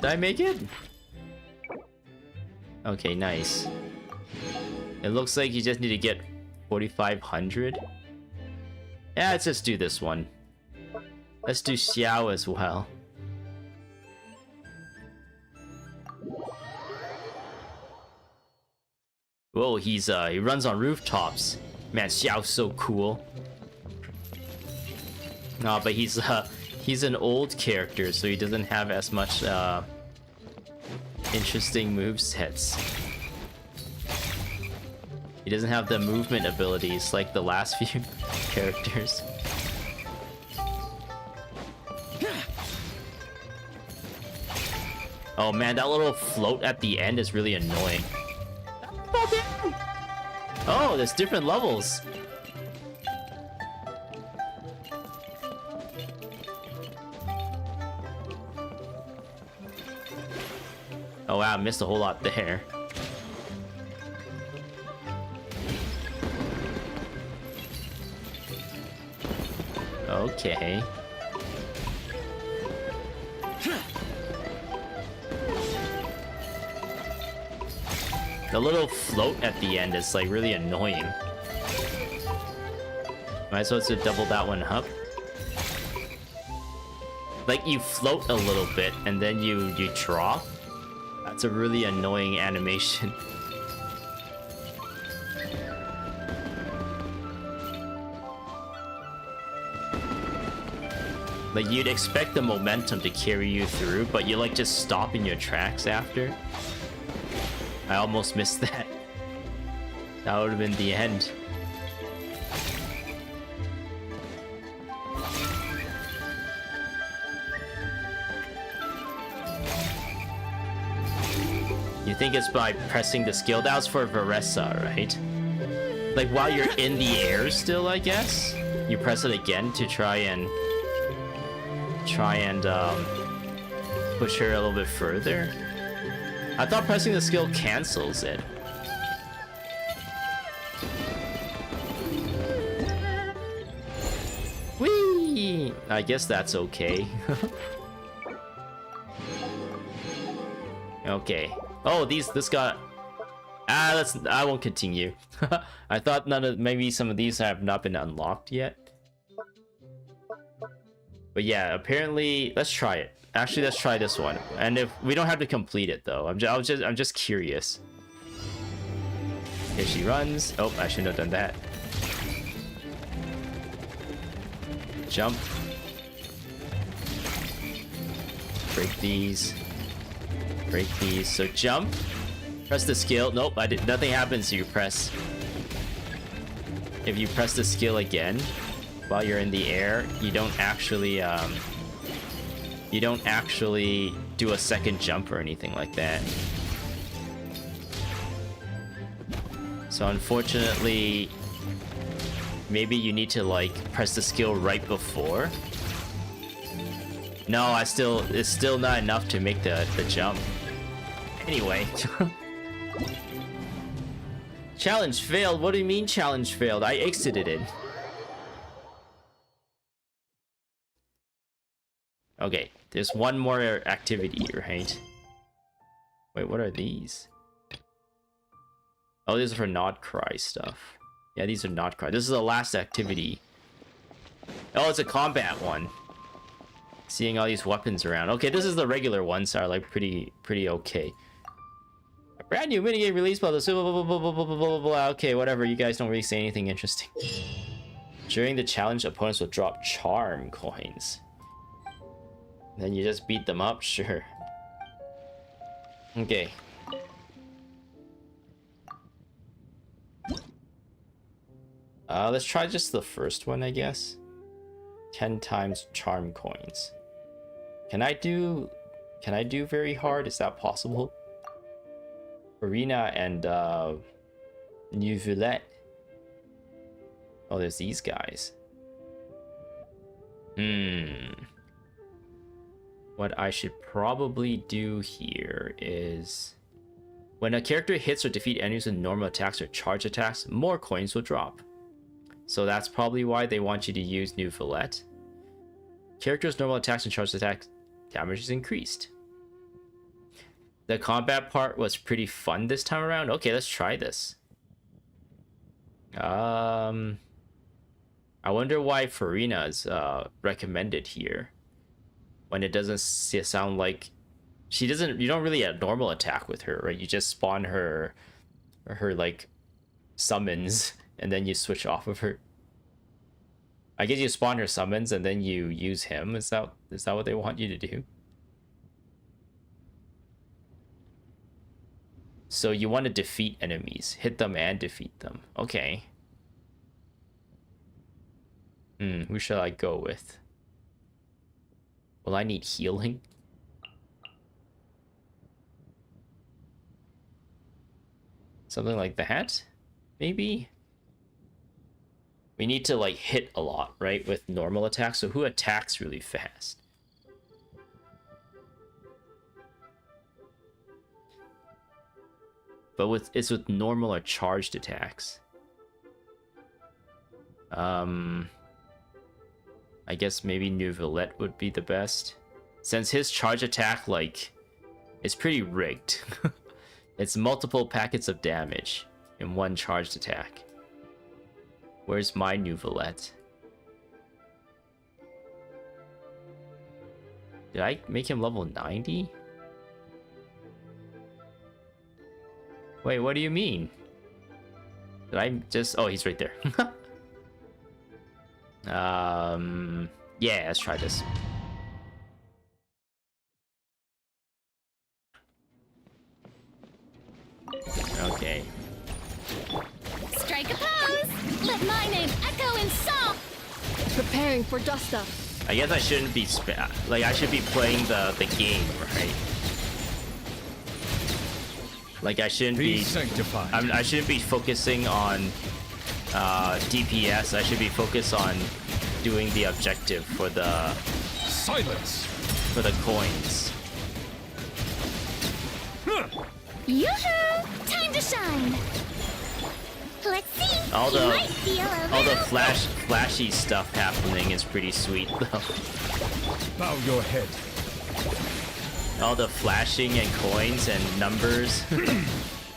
Did I make it? Okay, nice. It looks like you just need to get 4,500. Yeah, let's just do this one. Let's do Xiao as well. Whoa, he runs on rooftops. Man, Xiao's so cool. No, but he's an old character, so he doesn't have as much interesting movesets. He doesn't have the movement abilities like the last few characters. Oh man, that little float at the end is really annoying. Oh, there's different levels. Oh wow, I missed a whole lot there. Okay. The little float at the end is like really annoying. Am I supposed to double that one up? Like you float a little bit and then you drop? That's a really annoying animation. Like you'd expect the momentum to carry you through, but you like just stop in your tracks after. I almost missed that. That would have been the end. You think it's by pressing the skill? That was for Varessa, right? Like while you're in the air still, I guess? You press it again to try and push her a little bit further? I thought pressing the skill cancels it. Whee! I guess that's okay. Okay. Oh, this got... I won't continue. I thought maybe some of these have not been unlocked yet. But yeah, apparently, let's try it. Actually, let's try this one. And if we don't have to complete it though, I'm just curious. Here she runs. Oh, I shouldn't have done that. Jump. Break these. Break these. So jump. Press the skill. Nope, nothing happens. You press. If you press the skill again while you're in the air, you don't actually do a second jump or anything like that. So unfortunately, maybe you need to like press the skill right before. No, it's still not enough to make the jump. Anyway. Challenge failed? What do you mean challenge failed? I exited it. Okay, there's one more activity, right? Wait, what are these? Oh, these are for not cry stuff. Yeah, these are not cry. This is the last activity. Oh, it's a combat one. Seeing all these weapons around. Okay, this is the regular ones, so are like pretty okay. A brand new minigame released by the blah blah blah blah blah blah blah. Okay, whatever. You guys don't really say anything interesting. During the challenge, opponents will drop charm coins. Then you just beat them up, sure. Okay. Let's try just the first one, I guess. 10 times charm coins. Can I do very hard? Is that possible? Arena and New Villette. Oh, there's these guys. What I should probably do here is when a character hits or defeats enemies with normal attacks or charge attacks, more coins will drop. So that's probably why they want you to use New Villette. Characters' normal attacks and charge attack damage is increased. The combat part was pretty fun this time around. Okay, let's try this. I wonder why Farina is recommended here. When it doesn't sound like you don't really have normal attack with her, right? You just spawn her like summons and then you switch off of her. I guess you spawn her summons and then you use him. Is that what they want you to do? So you want to defeat enemies, hit them and defeat them. Okay. Who shall I go with? Will I need healing? Something like that? Maybe? We need to like hit a lot, right? With normal attacks. So who attacks really fast? But it's with normal or charged attacks. I guess maybe New Villette would be the best. Since his charge attack, like, is pretty rigged. It's multiple packets of damage in one charged attack. Where's my New Villette? Did I make him level 90? Wait, what do you mean? Did I just... Oh, he's right there. Yeah, let's try this. Okay. Strike a pose! Let my name echo in song! Preparing for dust up. I guess I shouldn't be I should be playing the game, right? Like I shouldn't be sanctified. I shouldn't be focusing on DPS. I should be focused on doing the objective for the silence for the coins. Yoo-hoo! Time to shine! Let's see! All You the might feel a little... flashy stuff happening is pretty sweet though. Bow your head. All the flashing and coins and numbers.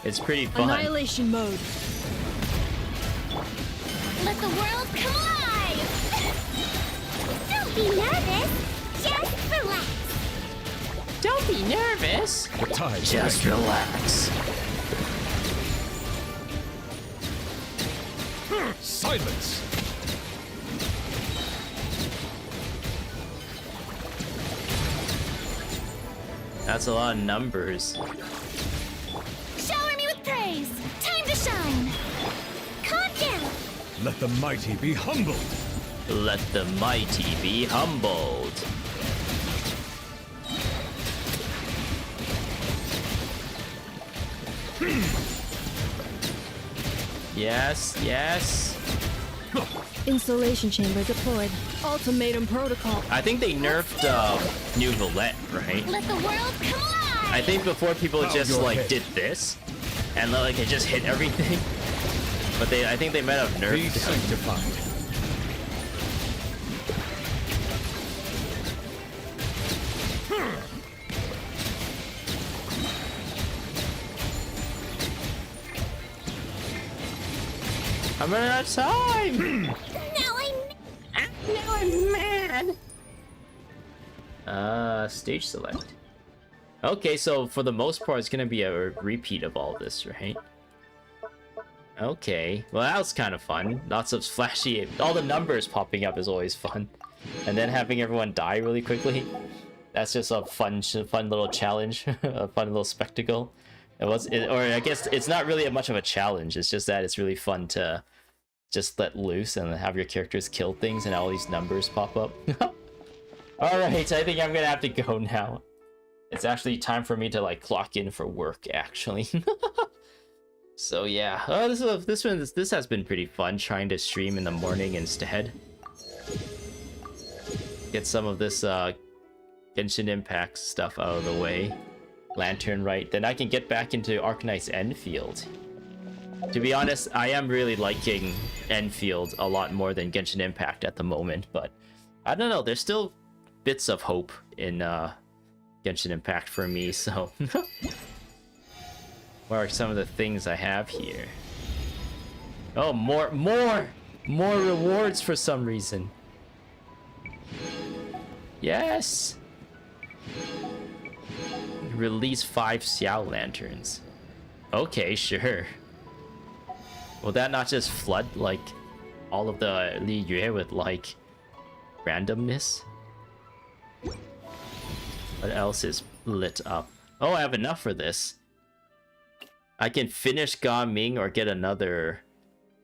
It's pretty fun. Annihilation mode. Let the world come alive! Don't be nervous. Just relax. Don't be nervous. The tide's Just ready. relax. Silence! That's a lot of numbers. Shower me with praise. Time to shine. Calm down. Let the mighty be humbled! Let the mighty be humbled. Yes, yes. Installation chamber deployed. Ultimatum protocol. I think they nerfed New Valette, right? Let the world come alive. I think before people Bow just your like head. did this, and like it just hit everything. But I think they might have nerfed Be it. sanctified. I'm running out of time. Now I'm mad. Stage select. Okay, so for the most part, it's gonna be a repeat of all this, right? Okay, well that was kind of fun. Lots of flashy, all the numbers popping up is always fun, and then having everyone die really quickly. That's just a fun little challenge, a fun little spectacle. Or I guess it's not really much of a challenge. It's just that it's really fun to just let loose and have your characters kill things and all these numbers pop up. Alright, I think I'm gonna have to go now. It's actually time for me to like clock in for work, actually. So yeah, this has been pretty fun trying to stream in the morning instead. Get some of this Genshin Impact stuff out of the way. Lantern Rite, then I can get back into Arknight's Enfield. To be honest, I am really liking Enfield a lot more than Genshin Impact at the moment, but I don't know, there's still bits of hope in Genshin Impact for me, so... What are some of the things I have here? Oh, more rewards for some reason. Yes! Release 5 Xiao Lanterns. Okay, sure. Will that not just flood, like, all of the Li Yue with, like, randomness? What else is lit up? Oh, I have enough for this. I can finish Ga Ming or get another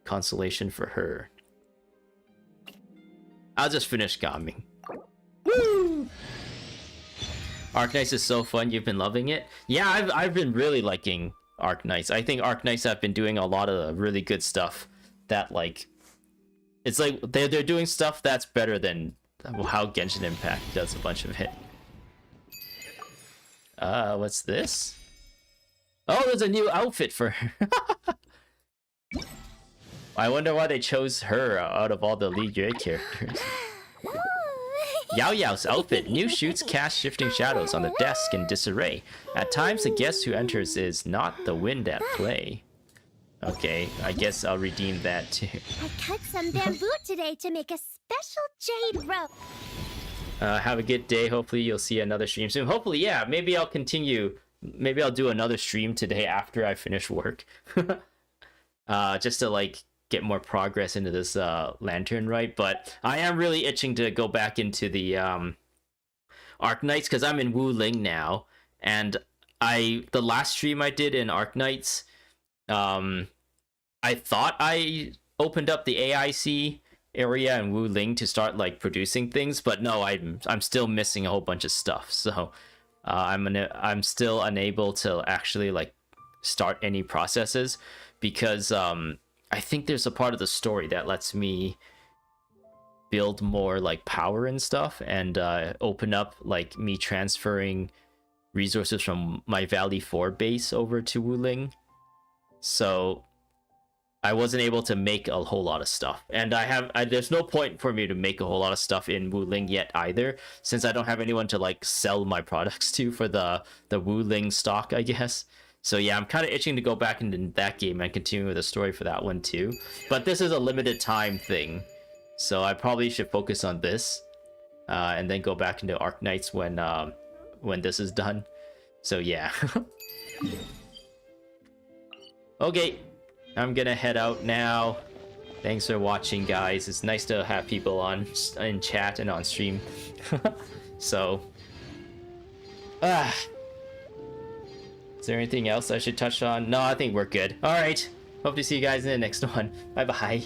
consolation for her. I'll just finish Ga Ming. Woo! Arknights is so fun. You've been loving it? Yeah, I've been really liking Arknights. I think Arknights have been doing a lot of really good stuff that, like, it's like they're doing stuff that's better than how Genshin Impact does a bunch of it. What's this? Oh, there's a new outfit for her. I wonder why they chose her out of all the Li Yue characters. Yao Yao's outfit. New shoots cast shifting shadows on the desk in disarray. At times, the guest who enters is not the wind at play. Okay, I guess I'll redeem that too. I cut some bamboo today to make a special jade rope. Have a good day. Hopefully you'll see another stream soon. Hopefully, yeah. Maybe I'll continue. Maybe I'll do another stream today after I finish work. Just to, like, get more progress into this Lantern Rite. But I am really itching to go back into the Arknights because I'm in Wu Ling now. And the last stream I did in Arknights, I thought I opened up the AIC area in Wu Ling to start, like, producing things, but no, I'm still missing a whole bunch of stuff. So I'm still unable to actually, like, start any processes because I think there's a part of the story that lets me build more, like, power and stuff and open up, like, me transferring resources from my Valley 4 base over to Wu Ling. So I wasn't able to make a whole lot of stuff, and there's no point for me to make a whole lot of stuff in Wuling yet either, since I don't have anyone to like sell my products to for the Wuling stock, I guess. So yeah, I'm kind of itching to go back into that game and continue with the story for that one too. But this is a limited time thing, so I probably should focus on this, and then go back into Arknights when this is done. So yeah. Okay, I'm gonna head out now. Thanks for watching, guys. It's nice to have people on in chat and on stream. So, is there anything else I should touch on? No, I think we're good. All right. Hope to see you guys in the next one. Bye bye.